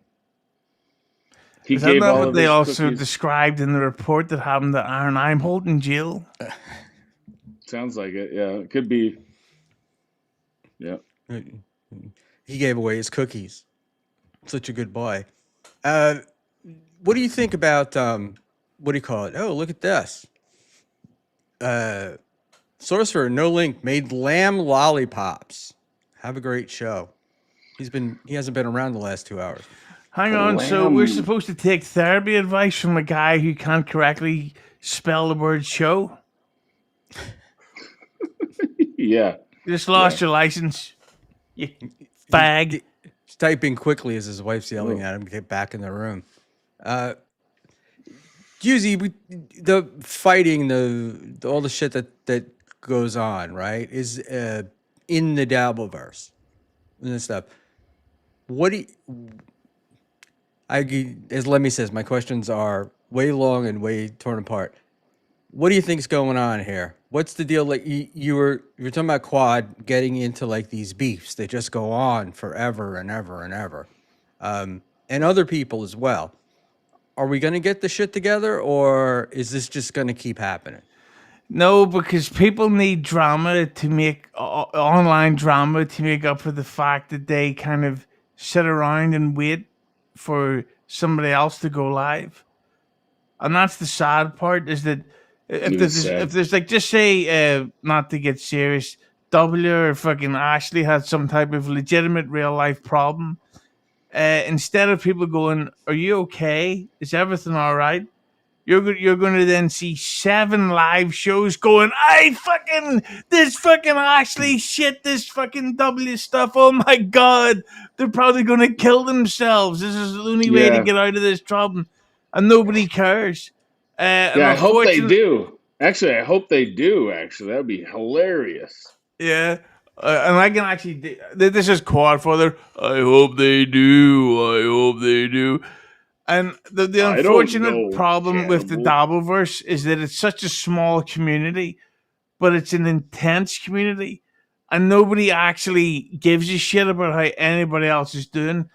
He Is that gave not all what of they his also cookies. described in the report that happened to Aaron Eimholt in jail? Sounds like it. Yeah, it could be. Yeah. He gave away his cookies. Such a good boy. What do you think about what do you call it? Oh, look at this. Sorcerer No Link made lamb lollipops. Have a great show. He hasn't been around the last 2 hours. Hang on, so we're Lamb. supposed to take therapy advice from a guy who can't correctly spell the word show? Yeah. You just lost your license. You fag. He's typing quickly as his wife's yelling Oh. at him to get back in the room. Hughesy, the fighting, all the shit that goes on, right, is in the Dabbleverse. and this stuff. What do you, as Lemmy says, my questions are way long and way torn apart. What do you think's going on here? What's the deal? Like you were talking about Quad getting into like these beefs that just go on forever and ever and ever, and other people as well. Are we going to get the shit together, or is this just going to keep happening? No, because people need drama to make online drama to make up for the fact that they kind of sit around and wait for somebody else to go live. And that's the sad part, is that if there's like, just say, not to get serious, W or fucking Ashley had some type of legitimate real life problem. Instead of people going, "Are you okay? Is everything all right?" You're going to then see 7 live shows going, "I fucking this fucking Ashley shit, this fucking W stuff. Oh my god, they're probably going to kill themselves. This is the only way to get out of this problem," and nobody cares. And I hope they unfortunately, do. Actually, I hope they do. Actually, that'd be hilarious. yeah. And I can actually. This is Quad Father. I hope they do. I hope they do. And the I don't unfortunate know, problem with the cannibal. Dabbleverse is that it's such a small community, but it's an intense community, and nobody actually gives a shit about how anybody else is doing.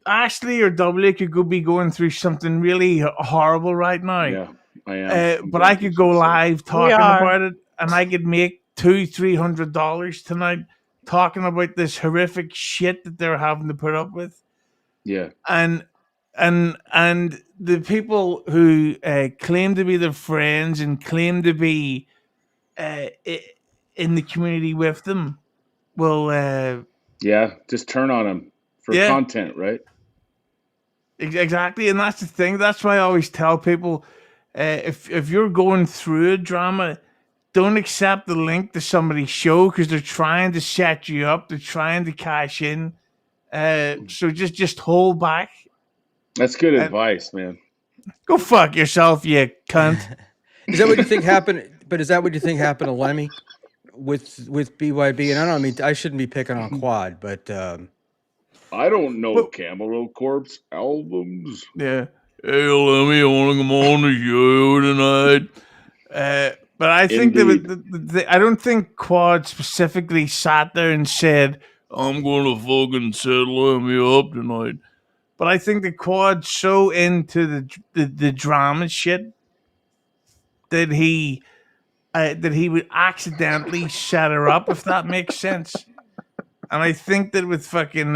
Ashley or W could be going through something really horrible right now, Yeah, I am. I'm but I going through could go some shit. live We talking are. about it, and I could make $200-300 tonight talking about this horrific shit that they're having to put up with. Yeah, and the people who claim to be their friends and claim to be in the community with them will yeah. Just turn on them for yeah, content, right? exactly. And that's the thing. That's why I always tell people, if you're going through a drama, don't accept the link to somebody's show, because they're trying to set you up, they're trying to cash in. So just hold back That's good and advice, man. go fuck yourself, you cunt. Is that what you think happened? But is that what you think happened to Lemmy with BYB? And I don't mean I shouldn't be picking on Quad, but I don't know Well- Camel Corpse albums. Yeah. Hey, Lemmy, I want to come on the show tonight. But I think that I don't think Quad specifically sat there and said, "I'm going to fucking set Lemmy up tonight." But I think that Quad's so into the drama shit that he would accidentally set her up, if that makes sense. And I think that with fucking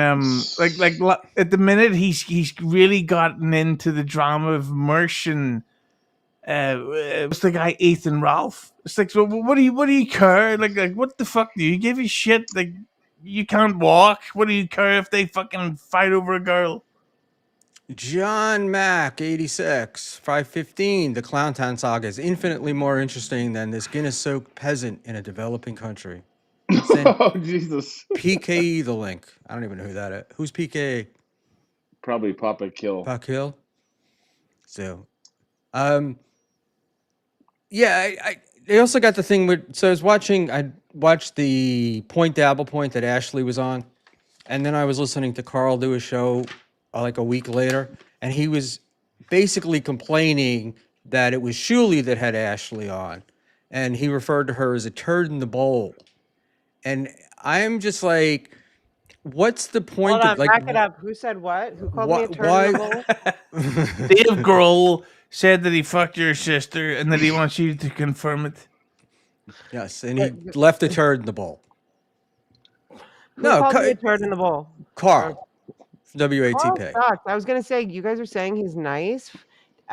like at the minute he's really gotten into the drama of Mersh and what's the guy Ethan Ralph. It's like, so what do you care? Like what the fuck do you give a shit? Like, you can't walk. What do you care if they fucking fight over a girl? John Mack, 86, 515. The Clowntown saga is infinitely more interesting than this Guinness-soaked peasant in a developing country. Send Oh, Jesus. PKE the link. I don't even know who that is. Who's PKE? Probably Papa Kill. Puck Hill. So, yeah, they also got the thing with. So I watched the Point Dabble Point that Ashley was on, and then I was listening to Carl do a show like a week later, and he was basically complaining that it was Shuli that had Ashley on, and he referred to her as a turd in the bowl, and I'm just like, what's the point Hold of on, like? back it up. Who said what? Who called me a turd Why? in the bowl? Dave Grohl said that he fucked your sister and that he wants you to confirm it. Yes, and he left a turd in the bowl. Who No, called me a turd in the bowl? Carl, Carl WATP. sucks. I was gonna say, you guys are saying he's nice.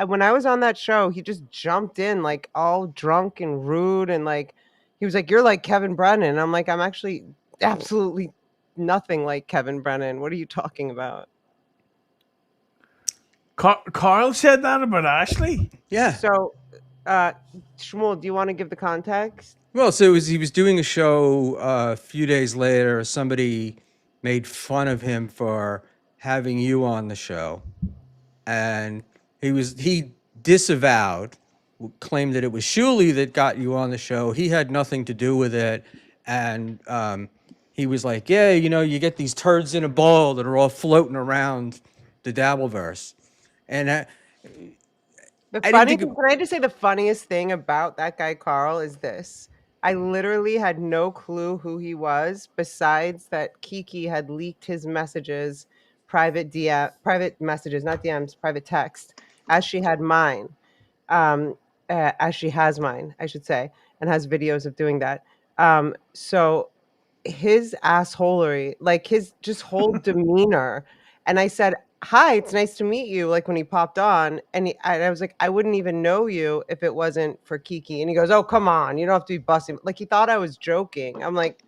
When I was on that show, he just jumped in like all drunk and rude, and like he was like, "You're like Kevin Brennan." And I'm like, "I'm actually absolutely nothing like Kevin Brennan. What are you talking about?" Carl said that about Ashley? Yeah. So, Schmuel, do you want to give the context? Well, so he was doing a show a few days later. Somebody made fun of him for having you on the show, and he disavowed, claimed that it was Shuli that got you on the show. He had nothing to do with it, and he was like, yeah, you get these turds in a bowl that are all floating around the Dabbleverse. And The I didn't funny think thing, can I just say the funniest thing about that guy Carl is this. I literally had no clue who he was besides that Kiki had leaked his messages, private messages, not DMs, private text, as she had mine. As she has mine, I should say, and has videos of doing that. So his assholery, like his just whole demeanor. And I said, "Hi, it's nice to meet you." Like when he popped on, and I was like, "I wouldn't even know you if it wasn't for Kiki." And he goes, "Oh, come on, you don't have to be busting." Like he thought I was joking. I'm like,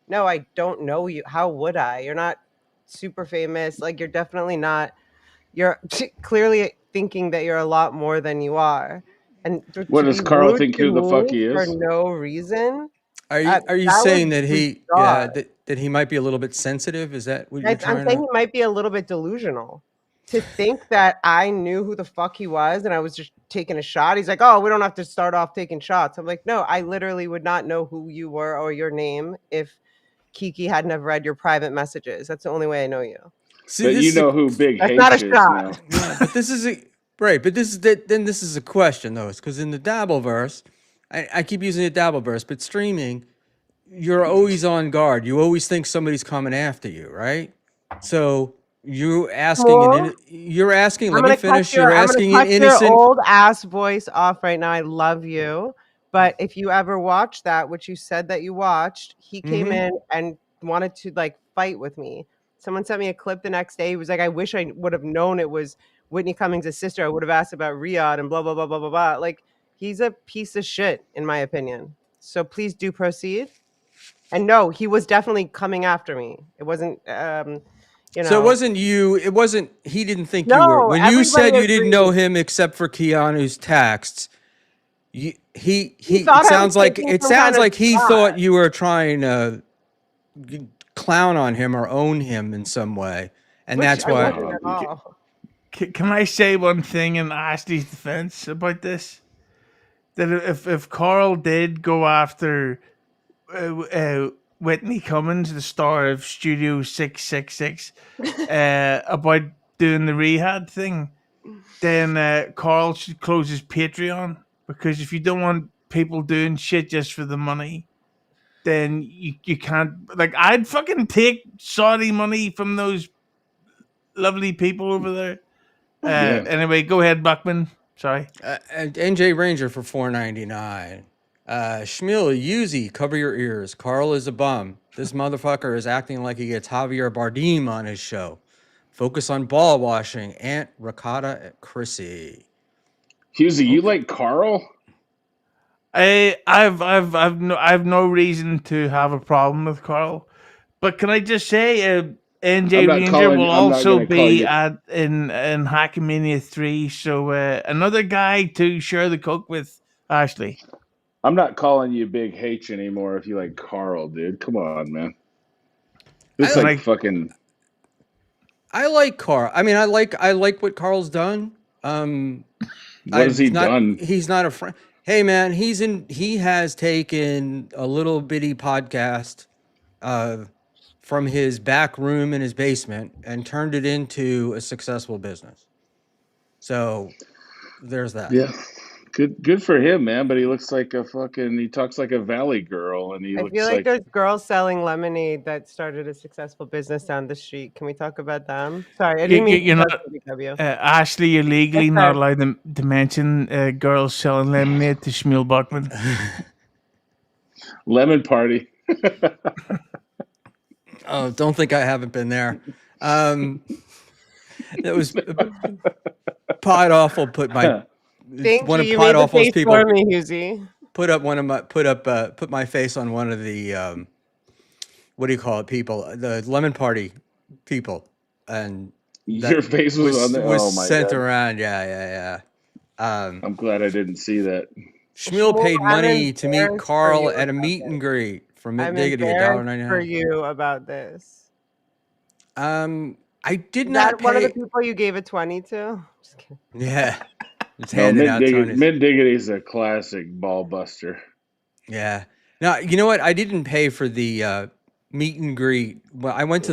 "No, I don't know you. How would I? You're not super famous. Like you're definitely not. You're clearly thinking that you're a lot more than you are." And What to does be Carl rude think to who the fuck me he for is? no reason, are you that was saying that bizarre. that he might be a little bit sensitive? Is that what you're I'm trying saying to? he might be a little bit delusional. To think that I knew who the fuck he was and I was just taking a shot. He's like, "Oh, we don't have to start off taking shots." I'm like, "No, I literally would not know who you were or your name if Kiki hadn't have read your private messages. That's the only way I know you." See, But this you is a know who Big That's not a H is shot. now. yeah, but this is a right. But this is that. Then this is a question though, because in the Dabbleverse, I keep using the Dabbleverse, but streaming, you're always on guard. You always think somebody's coming after you, right? So Shmuel, you're asking. I'm Let me gonna cut finish. your You're I'm gonna asking an cut your innocent. old ass voice off right now. I love you. But if you ever watched that, which you said that you watched, he came Mm-hmm. in and wanted to like fight with me. Someone sent me a clip the next day. He was like, "I wish I would have known it was Whitney Cummings' sister. I would have asked about Riyadh and blah blah blah blah blah blah." Like he's a piece of shit, in my opinion. So please do proceed. And no, he was definitely coming after me. It wasn't you So it know. wasn't you. It wasn't. He didn't think you were. No, When you everybody said you didn't agreed. know him except for Keanu's texts, He he. thought I was taking It some kind sounds of like he shot. thought you were trying to clown on him or own him in some way, and Which that's I why. wasn't at all. Can I say one thing in Ashley's defense about this? That if Carl did go after Whitney Cummings, the star of Studio 666, about doing the rehab thing, then Carl should close his Patreon, because if you don't want people doing shit just for the money, then you can't. Like, I'd fucking take Saudi money from those lovely people over there. Yeah. Anyway, go ahead, Buckman. Sorry. And NJ Ranger for $4.99. Schmuel, Hughesy, cover your ears. Carl is a bum. This motherfucker is acting like he gets Javier Bardem on his show. Focus on ball washing. Aunt Ricotta at Chrissy. Hughesy, you Okay. like Carl? I've no reason to have a problem with Carl, but can I just say, NJ Ranger will I'm not also gonna call be you. in Hackmania 3. So another guy to share the coke with, Ashley. I'm not calling you Big H anymore if you like Carl, dude. Come on, man. It's I And like I fucking. I like Carl. I mean, I like what Carl's done. What has he done? He's not a friend. Hey man, he has taken a little bitty podcast from his back room in his basement and turned it into a successful business. So there's that. Yeah. Good for him, man. But he looks like a fucking. He talks like a valley girl, and he I feel looks like like. there's girls selling lemonade that started a successful business down the street. Can we talk about them? Sorry, I didn't mean to you're not, start with W. Ashley. You're legally It's not fine. allowed to mention girls selling lemonade to Schmuel Buckman. Lemon party. Oh, don't think I haven't been there. That was Pod Awful put my Thank one you. of You Pod made the Awful's face for people me, Hughesy. put my face on one of the what do you call it, people, the lemon party people, and that Your face was on there. was Oh my sent god. around. Yeah. I'm glad I didn't see that. Schmuel Shmuel, paid I'm money to meet embarrassed for Carl you at a about meet this. and greet from Mint I'm Diggity, embarrassed for $1.99. you about this. I did Is that not one of the pay. people you gave a 20 to? Just kidding. Yeah, it's No, handing out Tony's. Mint Diggity is a classic ball buster. Yeah. Now, you know what? I didn't pay for the meet and greet. Well, I went to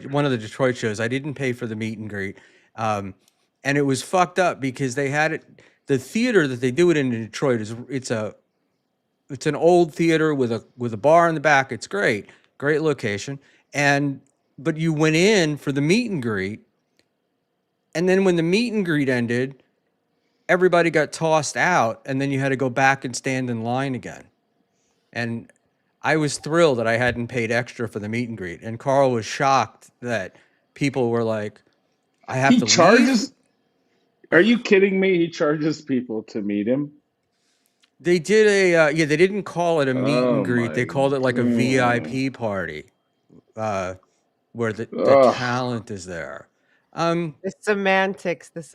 one of the Detroit shows. I didn't pay for the meet and greet, and it was fucked up because they had it. The theater that they do it in Detroit it's an old theater with a bar in the back. It's great location, but you went in for the meet and greet, and then when the meet and greet ended, everybody got tossed out, and then you had to go back and stand in line again. And I was thrilled that I hadn't paid extra for the meet and greet. And Carl was shocked that people were like, I have He to leave. charges. Are you kidding me? He charges people to meet him. They did they didn't call it a meet Oh and greet. my They called it like a God. VIP party, where the Ugh. talent is there. The semantics. That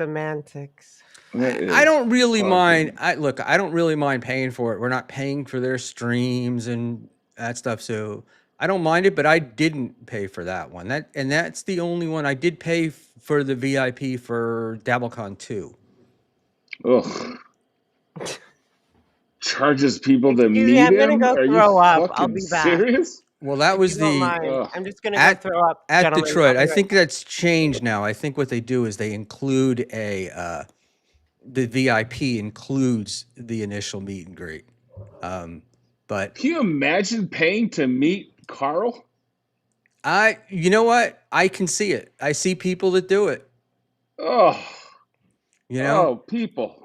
I is don't really mind. fucking- I don't really mind paying for it. We're not paying for their streams and that stuff, so I don't mind it. But I didn't pay for that one. That's the only one I did pay for the VIP for DabbleCon 2. Ugh. Charges people to Excuse me, meet I'm gonna him? go Are you throw up. I'll fucking be back. serious? Well, that If was you don't the mind, Ugh. I'm just gonna go at throw up, at gentlemen. Detroit. I'll I be think right that's changed now. I think what they do is they include the VIP includes the initial meet and greet. But Can you imagine paying to meet Carl? you know what? I can see it. I see people that do it. Oh, You know. oh, people.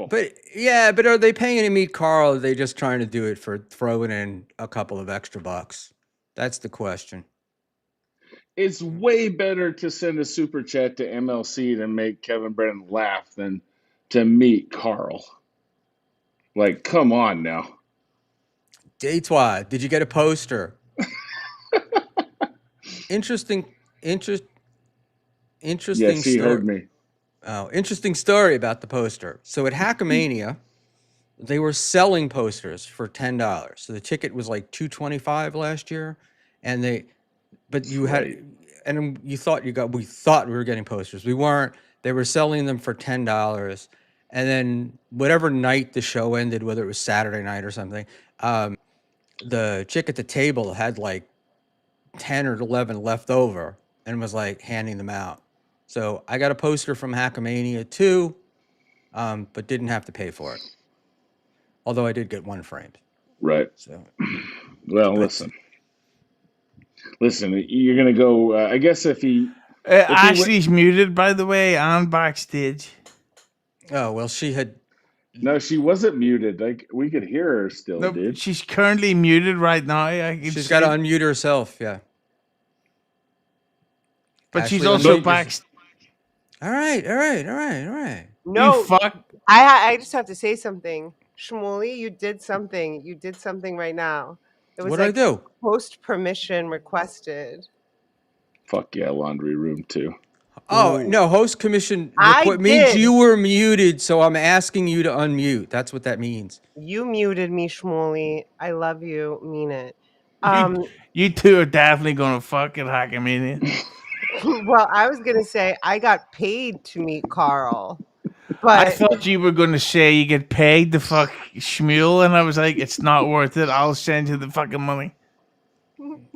But yeah, but are they paying to meet Carl? Or are they just trying to do it for throwing in a couple of extra bucks? That's the question. It's way better to send a super chat to MLC to make Kevin Brennan laugh than to meet Carl. Like, come on now. Detois, did you get a poster? Interesting Yes, he story. heard me. Oh, interesting story about the poster. So at Hackamania, they were selling posters for $10. So the ticket was like $225 last year, and but you had, Right. and we thought we were getting posters. We weren't. They were selling them for $10, and then whatever night the show ended, whether it was Saturday night or something, the chick at the table had like 10 or 11 left over and was like handing them out. So I got a poster from Hackamania 2, but didn't have to pay for it. Although I did get one framed. Right. So, well, listen, you're going to go, I guess if he... Ashley's muted, by the way, on backstage. Oh, well, she had... No, she wasn't muted. Like, we could hear her still, No, dude. she's currently muted right now. She's got to unmute herself, yeah. But she's Ashley, also unmute back. yourself. All right. No, You fuck. I just have to say something. Schmuel, you did something. You did something right now. It was What'd I like do? post permission requested. Fuck yeah, laundry room too. Oh, no, host commission I means did. you were muted, so I'm asking you to unmute. That's what that means. You muted me, Schmuel. I love you. Mean it. You two are definitely gonna fuck at Hackamania. Well, I was gonna say I got paid to meet Carl, I but thought you were gonna say you get paid to fuck Schmuel, and I was like, it's not worth it. I'll send you the fucking money.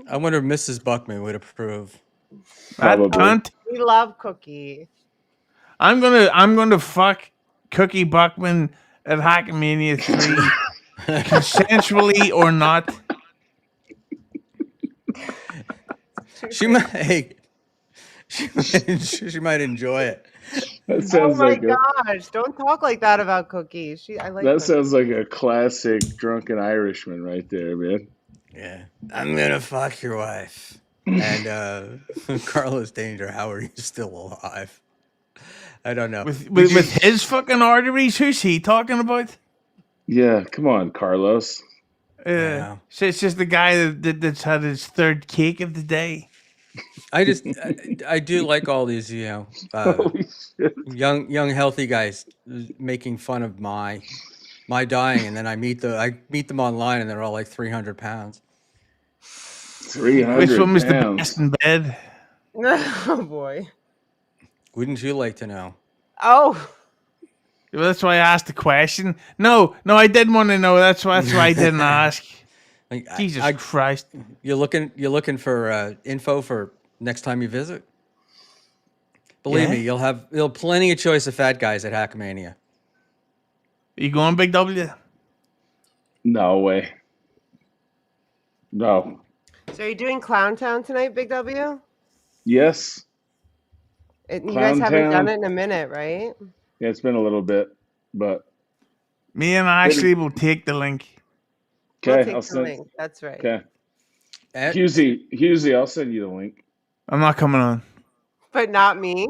I wonder if Mrs. Buckman would approve. That Probably. cunt. we love Cookie. I'm gonna fuck Cookie Buckman at Hackamania 3, consensually or not. She might, hey, she might enjoy it. That Oh sounds my like gosh! Don't talk like that about Cookie. I like that Cookie. sounds like a classic drunken Irishman right there, man. Yeah, I'm gonna fuck your wife. And Carlos Danger, how are you still alive? I don't know. With his fucking arteries, who's he talking about? Yeah, come on, Carlos. Yeah. So it's just the guy that's had his third cake of the day. I do like all these, Holy shit. young healthy guys making fun of my dying, and then I meet them online, and they're all like 300 pounds. 300 Which one was the pounds. best in bed? Oh boy. Wouldn't you like to know? Oh, Well, that's why I asked the question. No, I didn't want to know. That's why I didn't ask. Like, Jesus Christ. you're looking for info for next time you visit. Believe Yeah? me, you'll have plenty of choice of fat guys at Hackmania. You going, Big W? No way. No. So are you doing Clown Town tonight, Big W? Yes. You guys haven't done Clowntown. it in a minute, right? Yeah, it's been a little bit, but Me and Ashley will take the link. We'll okay. take I'll the send. link. That's right. Okay. At- Hughesy, I'll send you the link. I'm not coming on. But not me.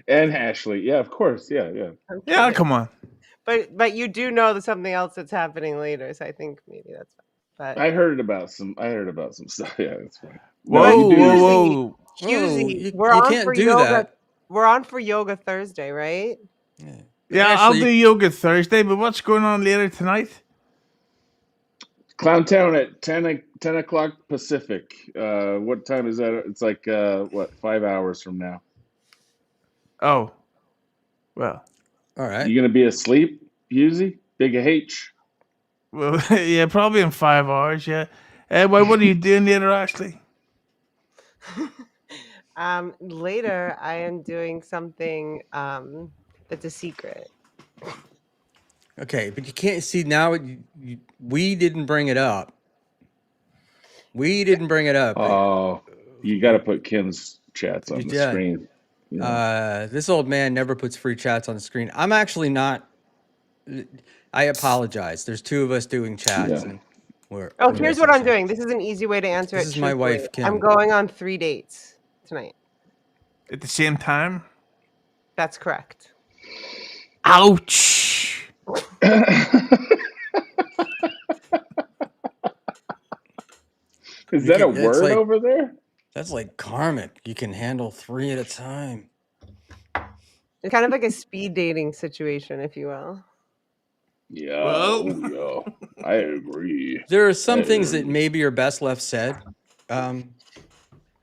And Ashley. Yeah, of course. Yeah. I'm Yeah, I'll kidding. come on. But you do know that something else that's happening later, so I think maybe that's fine. But I heard about some stuff. Yeah, that's fine. No, Whoa, you do. whoa, Hughesy, whoa. Hughesy, you we're on can't for do yoga. that. We're on for yoga Thursday, right? Yeah, I'll do yoga Thursday, but what's going on later tonight? Clowntown at 10 o'clock Pacific. What time is that? It's like, 5 hours from now. Oh. Well. All right. You going to be asleep, Hughesy? Big H? Well, yeah, probably in 5 hours, yeah. What are you doing later, Ashley? Later I am doing something that's a secret. Okay, but you can't see now. We didn't bring it up. We didn't bring it up. Oh, you got to put Kim's chats on the Yeah. screen. Yeah. This old man never puts free chats on the screen. I'm actually not. I apologize. There's two of us doing chats, Yeah. and we're. Here's what I'm doing. This is an easy way to answer This it. is my wife, truthfully. I'm Kim. going on 3 dates tonight. At the same time? That's correct. Ouch. Is that a word like, over there? That's like karmic. You can handle 3 at a time. It's kind of like a speed dating situation, if you will. Yeah. Well. Oh, yeah. I agree. There are some things that maybe are best left said. Unsaid.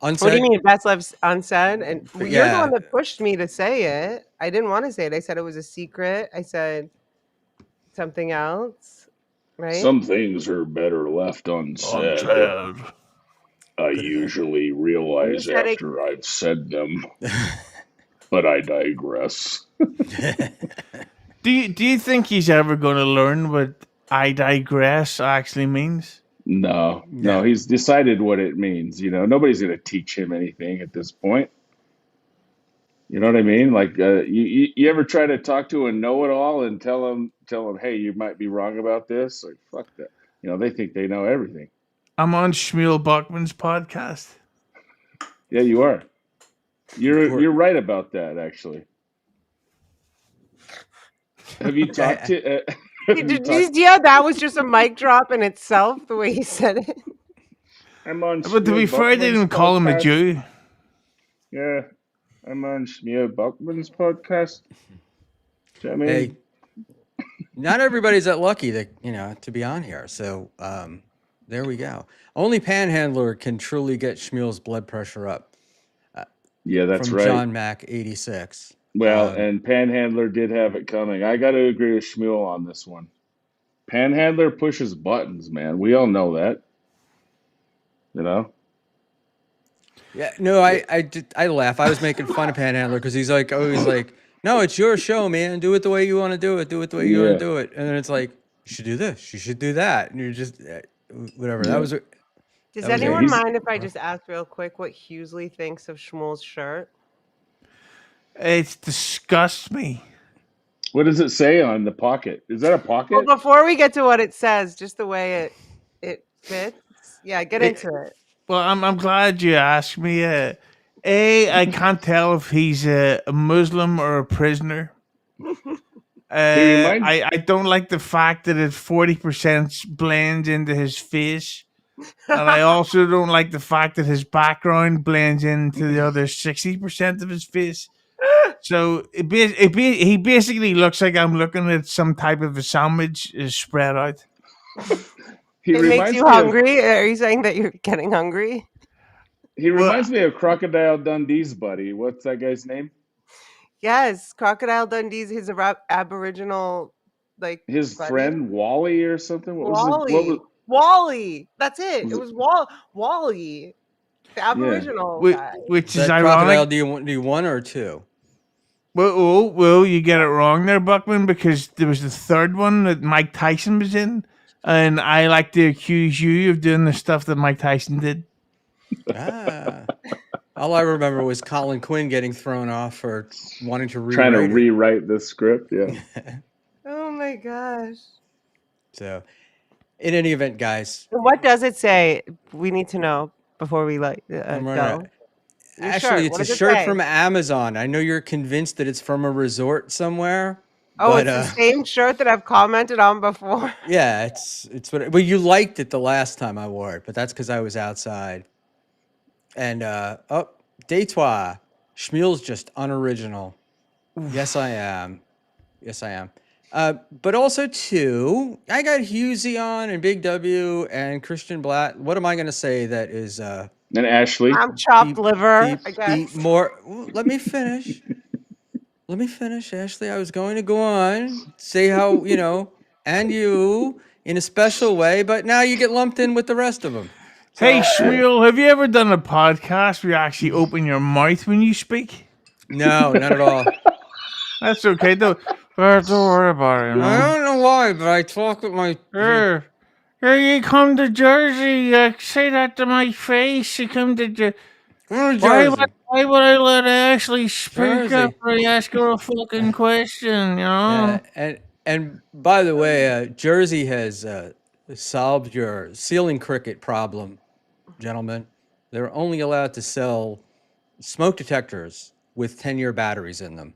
What do you mean best left unsaid? And you're the Yeah. one that pushed me to say it. I didn't want to say it. I said it was a secret. I said something else, right? Some things are better left unsaid. I usually realize You said it- after I've said them, but I digress. Do you think he's ever going to learn what I digress actually means? No, he's decided what it means. Nobody's going to teach him anything at this point. You know what I mean? Like, you ever try to talk to a know-it-all and tell him, hey, you might be wrong about this? Like, fuck that. They think they know everything. I'm on Schmuel Bachman's podcast. Yeah, you are. You're right about that, actually. Have you talked to? Yeah, that was just a mic drop in itself. The way he said it. I'm on. But to be fair, they didn't call him a Jew. Yeah, I'm on Schmuel Bachman's podcast. I mean, Hey, not everybody's that lucky to be on here. So there we go. Only Panhandler can truly get Schmuel's blood pressure up. Yeah, that's from right. John Mack 86. Well, and Panhandler did have it coming. I got to agree with Schmuel on this one. Panhandler pushes buttons, man. We all know that. Yeah, no, I laugh. I was making fun of Panhandler because he's always like, no, it's your show, man. Do it the way you want to do it. Do it the way you want to do it. And then it's like, you should do this. You should do that. And you're just whatever. Yeah. That was. Does anyone mind if I just ask real quick what Hughesy thinks of Schmuel's shirt? It disgusts me. What does it say on the pocket? Is that a pocket? Well, before we get to what it says, just the way it fits. Yeah, get into it. Well, I'm glad you asked me. I can't tell if he's a Muslim or a prisoner. I don't like the fact that it 40% blends into his face. And I also don't like the fact that his background blends into the other 60% of his face. So he basically looks like I'm looking at some type of a sandwich spread out. It makes you hungry? Are you saying that you're getting hungry? He reminds me of Crocodile Dundee's buddy. What's that guy's name? Yes, Crocodile Dundee's his Aboriginal his buddy? friend Wally or something. Wally. Wally. That's it. Was It it- was Wally, the Yeah. Aboriginal Which, guy. which Is is that crocodile? ironic. Do you one or two? Well, you get it wrong there, Buckman, because there was the third one that Mike Tyson was in, and I like to accuse you of doing the stuff that Mike Tyson did. Ah. All I remember was Colin Quinn getting thrown off for wanting to Trying to rewrite rewrite the script. Yeah. it. Oh my gosh. So, in any event, guys, What does it say? We need to know before we I'm running go. out. Your Actually, shirt. it's What a does it shirt say? from Amazon. I know you're convinced that it's from a resort somewhere, Oh, but it's the same shirt that I've commented on before. yeah, it's what. Well, you liked it the last time I wore it, but that's because I was outside. And oh, Deitois, Schmuel's just unoriginal. Yes, I am. Yes, I am. But also too, I got Hughesy on and Big W and Christian Blatt. What am I going to say that is And Ashley. I'm chopped be liver, I be guess. more? Let me finish. Let me finish, Ashley. I was going to go on say how and you in a special way, but now you get lumped in with the rest of them. Hey, So Yeah. Schmuel, have you ever done a podcast where you actually open your mouth when you speak? no, not at all. That's okay. Don't worry about it. You I know. don't know why, but I talk with my. Here, you come to Jersey. Say that to my face. You come to Jersey. Go to Why would, Jersey. why would I let Ashley speak Jersey. after I ask her a fucking question, you know? And by the way, Jersey has solved your ceiling cricket problem, gentlemen. They're only allowed to sell smoke detectors with 10-year batteries in them.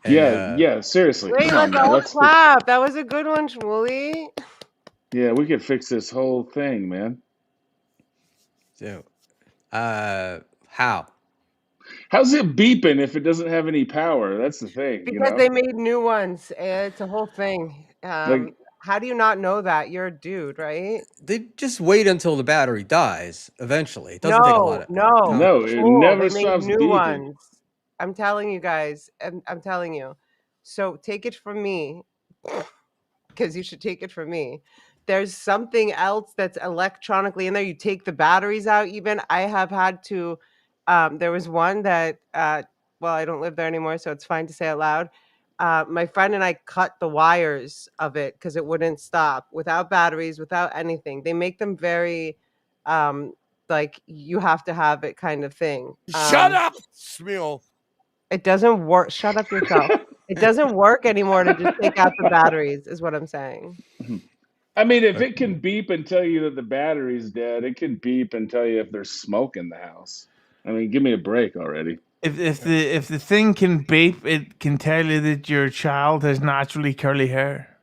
And, Yeah. Seriously. Wait, Come on let's now. all Let's fix. clap. That was a good one, Shmuley. Yeah, we could fix this whole thing, man. So, how? How's it beeping if it doesn't have any power? That's the thing, Because they made new ones. It's a whole thing. Like, How do you not know that? You're a dude, right? They just wait until the battery dies eventually. It doesn't take a lot of. No. no, it Fool, never they made stops new beeping. ones. I'm telling you guys. I'm telling you. So take it from me, because you should take it from me. There's something else that's electronically in there. You take the batteries out. Even I have had to. There was one that. Well, I don't live there anymore, so it's fine to say out loud. My friend and I cut the wires of it because it wouldn't stop without batteries, without anything. They make them very, like you have to have it kind of thing. Shut up, Schmuel. It doesn't work. Shut up yourself. It doesn't work anymore to just take out the batteries, is what I'm saying. I mean, if it can beep and tell you that the battery's dead, it can beep and tell you if there's smoke in the house. I mean, give me a break already. If the thing can beep, it can tell you that your child has naturally curly hair.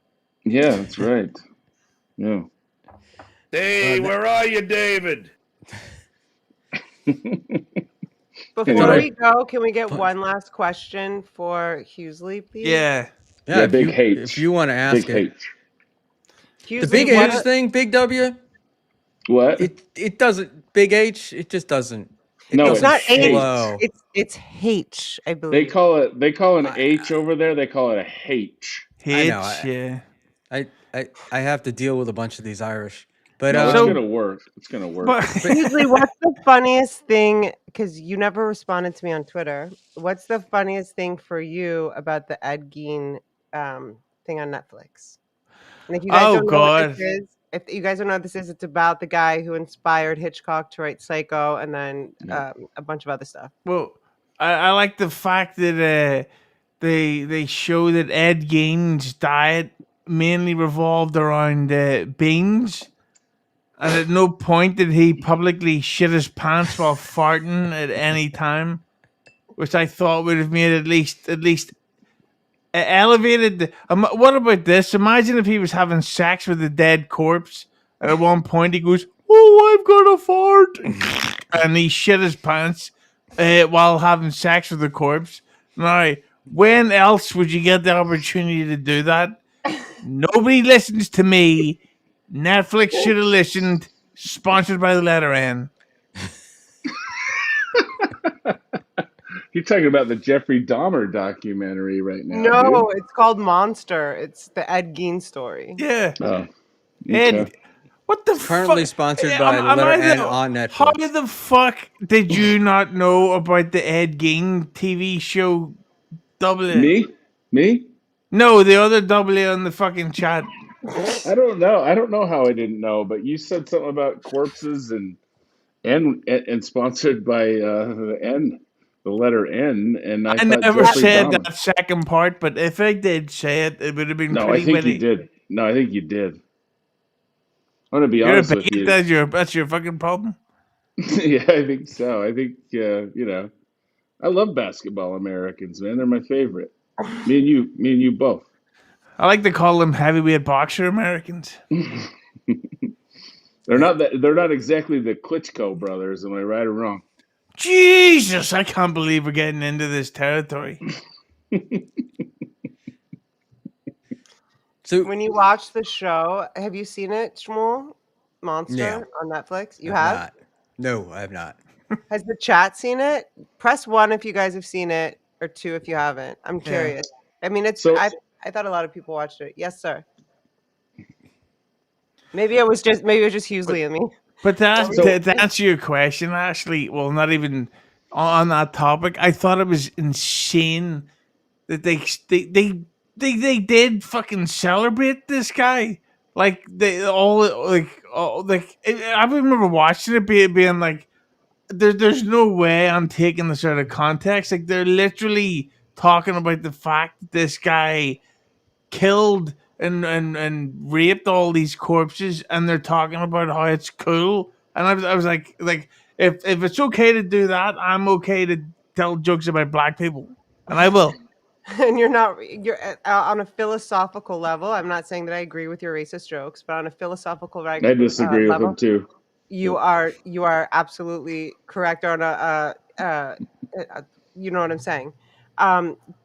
Yeah, that's right. Yeah. Hey, where are you, David? Before Anyway. we go, can we get one last question for Hughesy, please? Yeah. Yeah, big H. If you want to ask Big it. H. The Hughesy, big what H thing, Big W, What? it doesn't. Big H, it just doesn't. No, it's not H. flow. It's H, I They believe. call an H over there. They call it a H. I know, Yeah. I have to deal with a bunch of these Irish, but No, it's So- gonna work. It's gonna work. But Usually, what's the funniest thing? Because you never responded to me on Twitter. What's the funniest thing for you about the Ed Gein thing on Netflix? And if you guys Oh, don't know what God. this is, if you guys don't know what this is, it's about the guy who inspired Hitchcock to write Psycho, and then Yeah. a bunch of other stuff. well, I like the fact that they show that Ed Gein's diet mainly revolved around beans, and at no point did he publicly shit his pants while farting at any time, which I thought would have made at least elevated. What about this? Imagine if he was having sex with a dead corpse, and at one point he goes, "Oh, I've got a fart," and he shit his pants while having sex with the corpse. Now, when else would you get the opportunity to do that? Nobody listens to me. Netflix should have listened. Sponsored by the letter N. You're talking about the Jeffrey Dahmer documentary right now, No, dude. it's called Monster. It's the Ed Gein story. Yeah. Oh, okay. Ed, what the It's currently fuck? sponsored by the letter N on How Netflix. the fuck did you not know about the Ed Gein TV show? Me? No, the other double on the fucking chat. I don't know. I don't know how I didn't know, but you said something about corpses and sponsored by the letter N, and I I thought never Jeffrey said Dahmer. that second part, but if I did say it, it would have been No, I pretty think you witty. did. No, I think you did. I'm gonna be You're a honest with bigot. you. That's your fucking problem. Yeah, I think so. I think I love basketball Americans, man. They're my favorite. Me and you both. I like to call them heavyweight boxer Americans. They're not exactly the Klitschko brothers, am I right or wrong? Jesus, I can't believe we're getting into this territory. So When you watch the show, have you seen it, Schmuel? Monster on Netflix? You have? not. No, I have not. Has the chat seen it? Press 1 if you guys have seen it, or 2 if you haven't. I'm Yeah. curious. I mean, So I thought a lot of people watched it. Yes, sir. Maybe it was just Hughesy and me. But So- to answer your question, Ashley, well, not even on that topic, I thought it was insane that they did fucking celebrate this guy. Like they all like I remember watching it being like there's no way I'm taking this out of context. Like they're literally talking about the fact that this guy killed and raped all these corpses, and they're talking about how it's cool. And I was like if it's okay to do that, I'm okay to tell jokes about black people, and I will. And you're on a philosophical level. I'm not saying that I agree with your racist jokes, but on a philosophical I disagree with level, them too. you are absolutely correct on you know what I'm saying.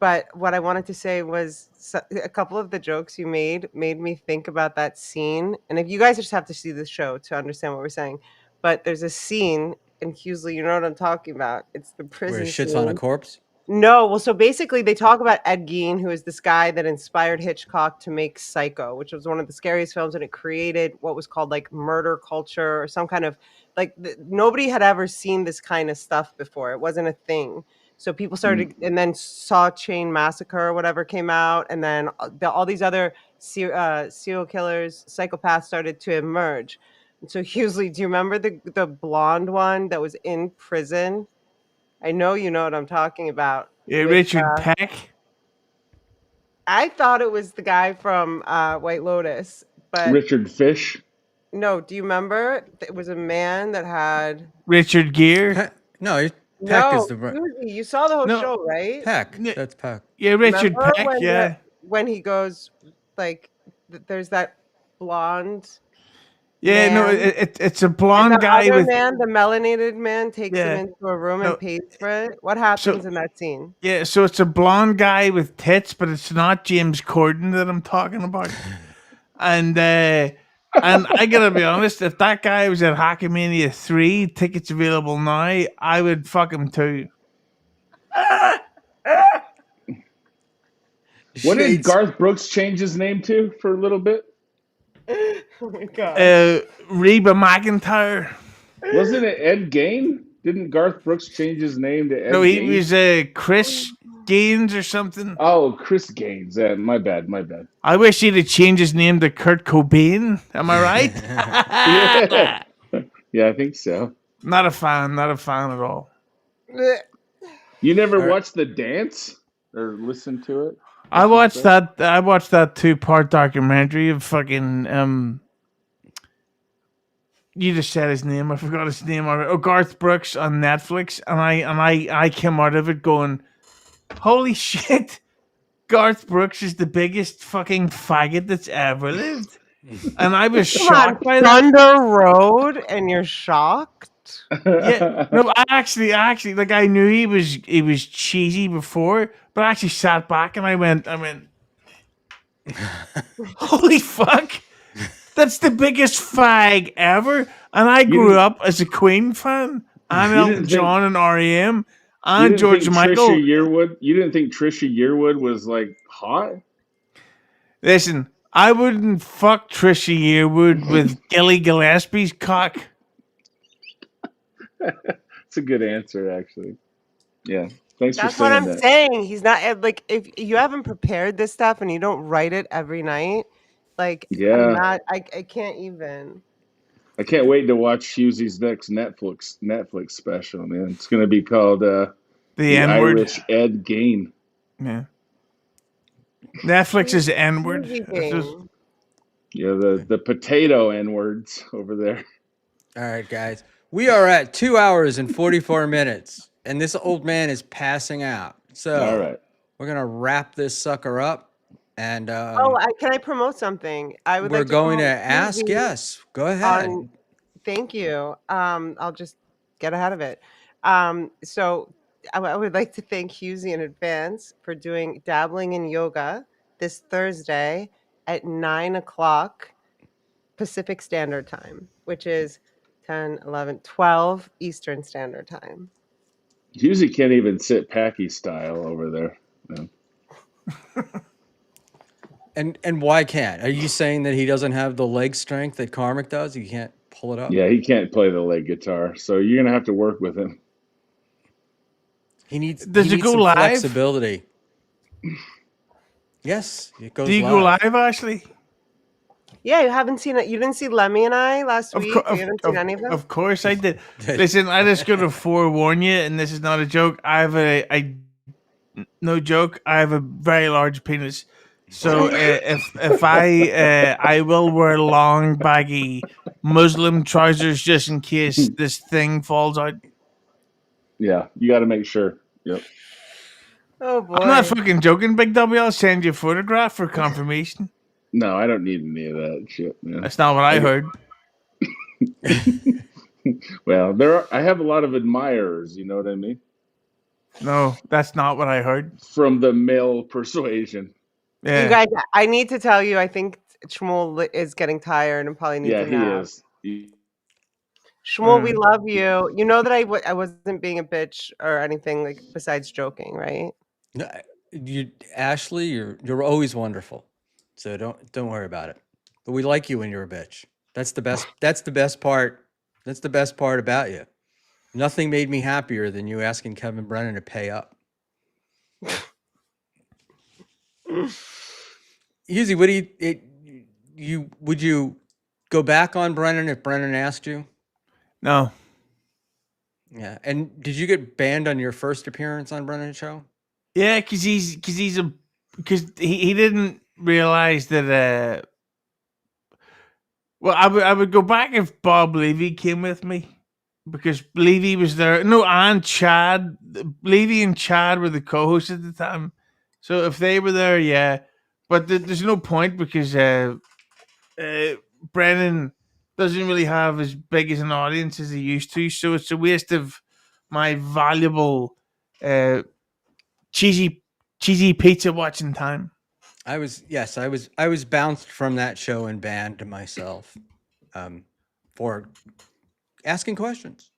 But what I wanted to say was a couple of the jokes you made me think about that scene. And if you guys just have to see the show to understand what we're saying, but there's a scene in Hughesy, you know what I'm talking about. It's the Where prison it shits scene. on a corpse? No, well, so basically they talk about Ed Gein, who is this guy that inspired Hitchcock to make Psycho, which was one of the scariest films, and it created what was called like murder culture or some kind of like nobody had ever seen this kind of stuff before. It wasn't a thing. So people started, and then Saw Chain Massacre or whatever came out, and then all these other serial killers, psychopaths started to emerge. And so Hughley, do you remember the blonde one that was in prison? I know you know what I'm talking about. Yeah, with, Richard Peck. I thought it was the guy from White Lotus, but Richard Fish. no. Do you remember? It was a man that had Richard Gere. Peck is no. the Hughesy, you saw the whole No. show, right? Peck. Yeah. That's Peck. Yeah, Richard Remember Peck. Yeah. when he goes like there's that blonde Yeah, no, man. it's a And blonde the guy other with man, the melanated man, takes Yeah. him into a room No, and pays for it. What happens in that scene? yeah, so it's a blonde guy with tits, but it's not James Corden that I'm talking about. And I gotta be honest, if that guy was at Hackmania 3, tickets available now, I would fuck him too. What did Shades. Garth Brooks change his name to for a little bit? Oh my god. Reba McEntire. Wasn't it Ed Gain? Didn't Garth Brooks change his name to Ed No, he Gain? was Chris Gaines or something. Oh, Chris Gaines. My bad. I wish he'd have changed his name to Kurt Cobain. Am I right? Yeah. Yeah, I think so. Not a fan at all. You never Alright. watched The Dance or listened to it? I watched that 2-part documentary of fucking you just said his name. I forgot his name already. Oh, Garth Brooks on Netflix, and I came out of it going, holy shit, Garth Brooks is the biggest fucking faggot that's ever lived. And I was Come shocked by on, that. Thunder Road, and you're shocked? Yeah, no, I actually, like, I knew he was cheesy before, but I actually sat back and I went, holy fuck, that's the biggest fag ever. And I grew up as a Queen fan, and You didn't Elton think- John and R.E.M., You And didn't George think Michael. Trisha Yearwood? You didn't think Trisha Yearwood was like hot? Listen, I wouldn't fuck Trisha Yearwood with Gilly Gillespie's cock. It's a good answer, actually. Yeah. Thanks That's for what saying I'm that. saying. He's not like if you haven't prepared this stuff and you don't write it every night, like I'm Yeah. not. I can't even. I can't wait to watch Hughesy's next Netflix special, man. It's going to be called The The N word. Irish Ed Gein. Yeah. Netflix is N word. Hughesy Game. Yeah, the potato N words over there. All right, guys. We are at 2 hours and 44 minutes, and this old man is passing out. So All right. we're gonna wrap this sucker up, and Can I promote something? I would we're like to going to promote ask. Hughesy Yes, go on. ahead. Thank you. I'll just get ahead of it. So I would like to thank Hughesy in advance for doing dabbling in yoga this Thursday at 9 o'clock Pacific Standard Time, which is 10, 11, 12 Eastern Standard Time. Hughes can't even sit Packy style over there. No. And why can't? Are you saying that he doesn't have the leg strength that Carmick does? He can't pull it up. Yeah, he can't play the leg guitar, so you're gonna have to work with him. He needs. Does he it needs go some live? flexibility. Yes, it goes Do you live. go live, Ashley? Yeah, you haven't seen it. You didn't see Lemmy and I last week. You haven't seen any of them. Of course I did. Listen, I just got to forewarn you, and this is not a joke. No joke. I have a very large penis, so if I will wear long baggy Muslim trousers just in case this thing falls out. Yeah, you got to make sure. Yep. Oh boy. I'm not fucking joking, Big W. I'll send you a photograph for confirmation. No, I don't need any of that shit, man. That's not what I heard. Well, I have a lot of admirers. You know what I mean? No, that's not what I heard. From the male persuasion. Yeah. You guys, I need to tell you, I think Schmuel is getting tired and probably needs Yeah, a he nap. is. Shmuel, we love you. You know that I wasn't being a bitch or anything like besides joking, right? No, Ashley, you're always wonderful. So don't worry about it. But we like you when you're a bitch. That's the best. That's the best part. That's the best part about you. Nothing made me happier than you asking Kevin Brennan to pay up. Hughesy, what do would you go back on Brennan if Brennan asked you? No. Yeah. And did you get banned on your first appearance on Brennan's show? Yeah, because he didn't realize that. Well, I would go back if Bob Levy came with me, because Levy was there. No, and Chad. Levy and Chad were the co-hosts at the time, so if they were there, yeah. But there's no point because Brennan doesn't really have as big as an audience as he used to, so it's a waste of my valuable cheesy pizza watching time. I was bounced from that show and banned myself for asking questions.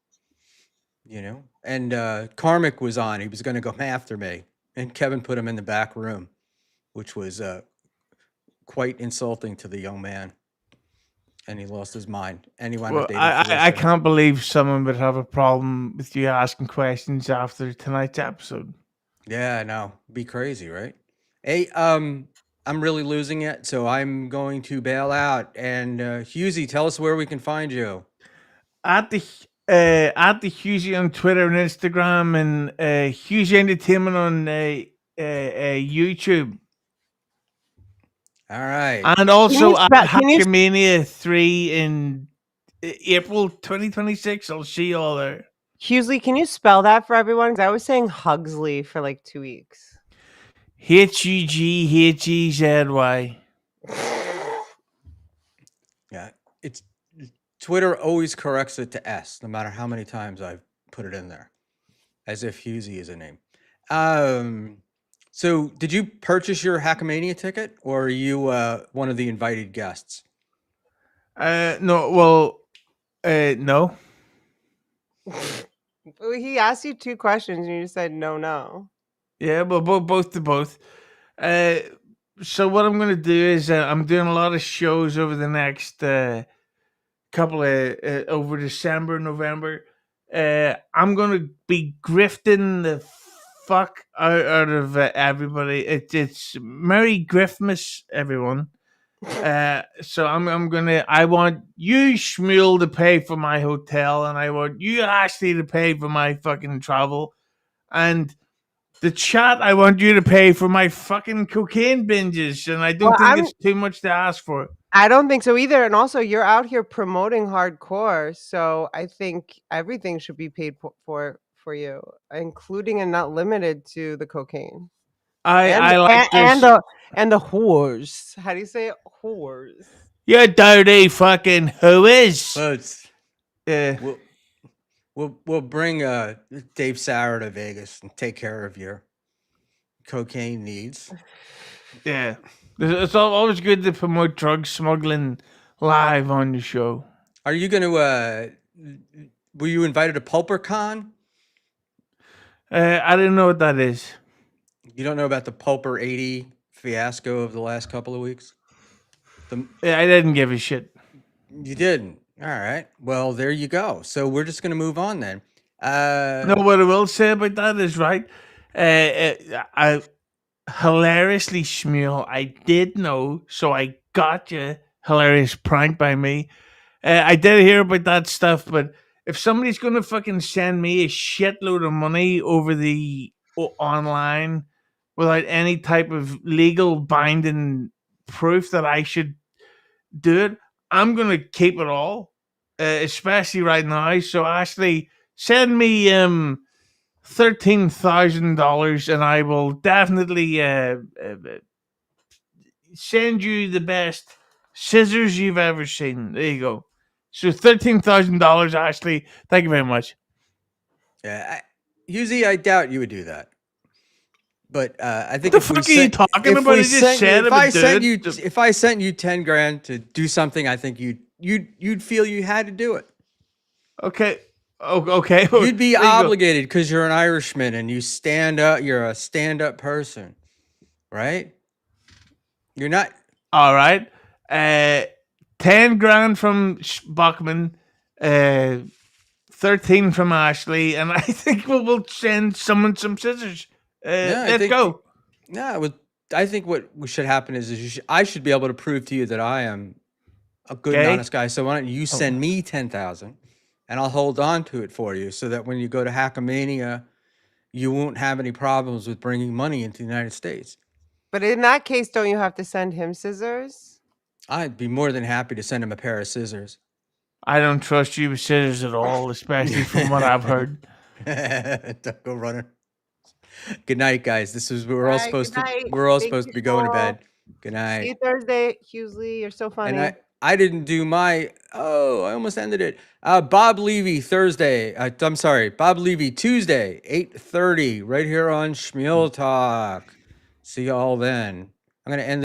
You know, and Carmick was on. He was going to go after me, and Kevin put him in the back room, which was quite insulting to the young man. And he lost his mind. And he wound up dating I Felicia. can't believe someone would have a problem with you asking questions after tonight's episode. Yeah, I know. Be crazy, right? Hey, I'm really losing it, so I'm going to bail out. And Hughesy, tell us where we can find you. At the Hughesy on Twitter and Instagram, and Hughesy Entertainment on YouTube. All right. And also at can you- Hackmania 3 in April 2026. I'll see you all there. Hughesy, can you spell that for everyone? Because I was saying Hughesy for like 2 weeks. Hughesy. Yeah, it's Twitter always corrects it to S, no matter how many times I've put it in there, as if Hughesy is a name. So did you purchase your Hackmania ticket, or are you one of the invited guests? No. Well, no. He asked you 2 questions and you said no. Yeah, but both to both. So what I'm gonna do is I'm doing a lot of shows over the next couple of over December, November. I'm gonna be grifting the fuck out of everybody. It's Merry Griftmas, everyone. So I want you, Schmuel, to pay for my hotel, and I want you, Ashley, to pay for my fucking travel, and the chat, I want you to pay for my fucking cocaine binges, and I don't think it's too much to ask for. I don't think so either, and also you're out here promoting hardcore, so I think everything should be paid for you, including and not limited to the cocaine. I like this. And the whores. How do you say it? Whores. You dirty fucking whores. But Yeah. we'll bring Dave Sauer to Vegas and take care of your cocaine needs. Yeah. It's always good to promote drug smuggling live on the show. Are you going to? Were you invited to PulperCon? I didn't know what that is. You don't know about the Pulper 80 fiasco of the last couple of weeks? I didn't give a shit. You didn't. All right. Well, there you go. So we're just going to move on then. No, what I will say about that is right. I hilariously, Schmuel, I did know, so I got you. Hilarious prank by me. I did hear about that stuff, but if somebody's gonna fucking send me a shitload of money over the online without any type of legal binding proof that I should do it, I'm gonna keep it all, especially right now. So Ashley, send me $13,000, and I will definitely send you the best scissors you've ever seen. There you go. So $13,000, Ashley. Thank you very much. Yeah, Hughesy, I doubt you would do that. But I think what the fuck are you talking about? If I sent you 10 grand to do something, I think you'd feel you had to do it. Okay. Okay. You'd be obligated because you're an Irishman and you stand up. You're a stand-up person, right? You're not. All right. 10 grand from Bachman, 13 from Ashley, and I think we'll send someone some scissors. Let's go. Yeah, I think what should happen is I should be able to prove to you that I am a good and honest guy. So why don't you send me 10,000, and I'll hold on to it for you, so that when you go to Hackamania, you won't have any problems with bringing money into the United States. But in that case, don't you have to send him scissors? I'd be more than happy to send him a pair of scissors. I don't trust you with scissors at all, especially from what I've heard. Don't go running. Good night, guys. We're all supposed to be going to bed. Good night. See you Thursday, Hughesy. You're so funny. And I didn't do my. Oh, I almost ended it. Bob Levy Thursday. I'm sorry, Bob Levy Tuesday, 8:30, right here on Schmuel Talk. See y'all then. I'm gonna end.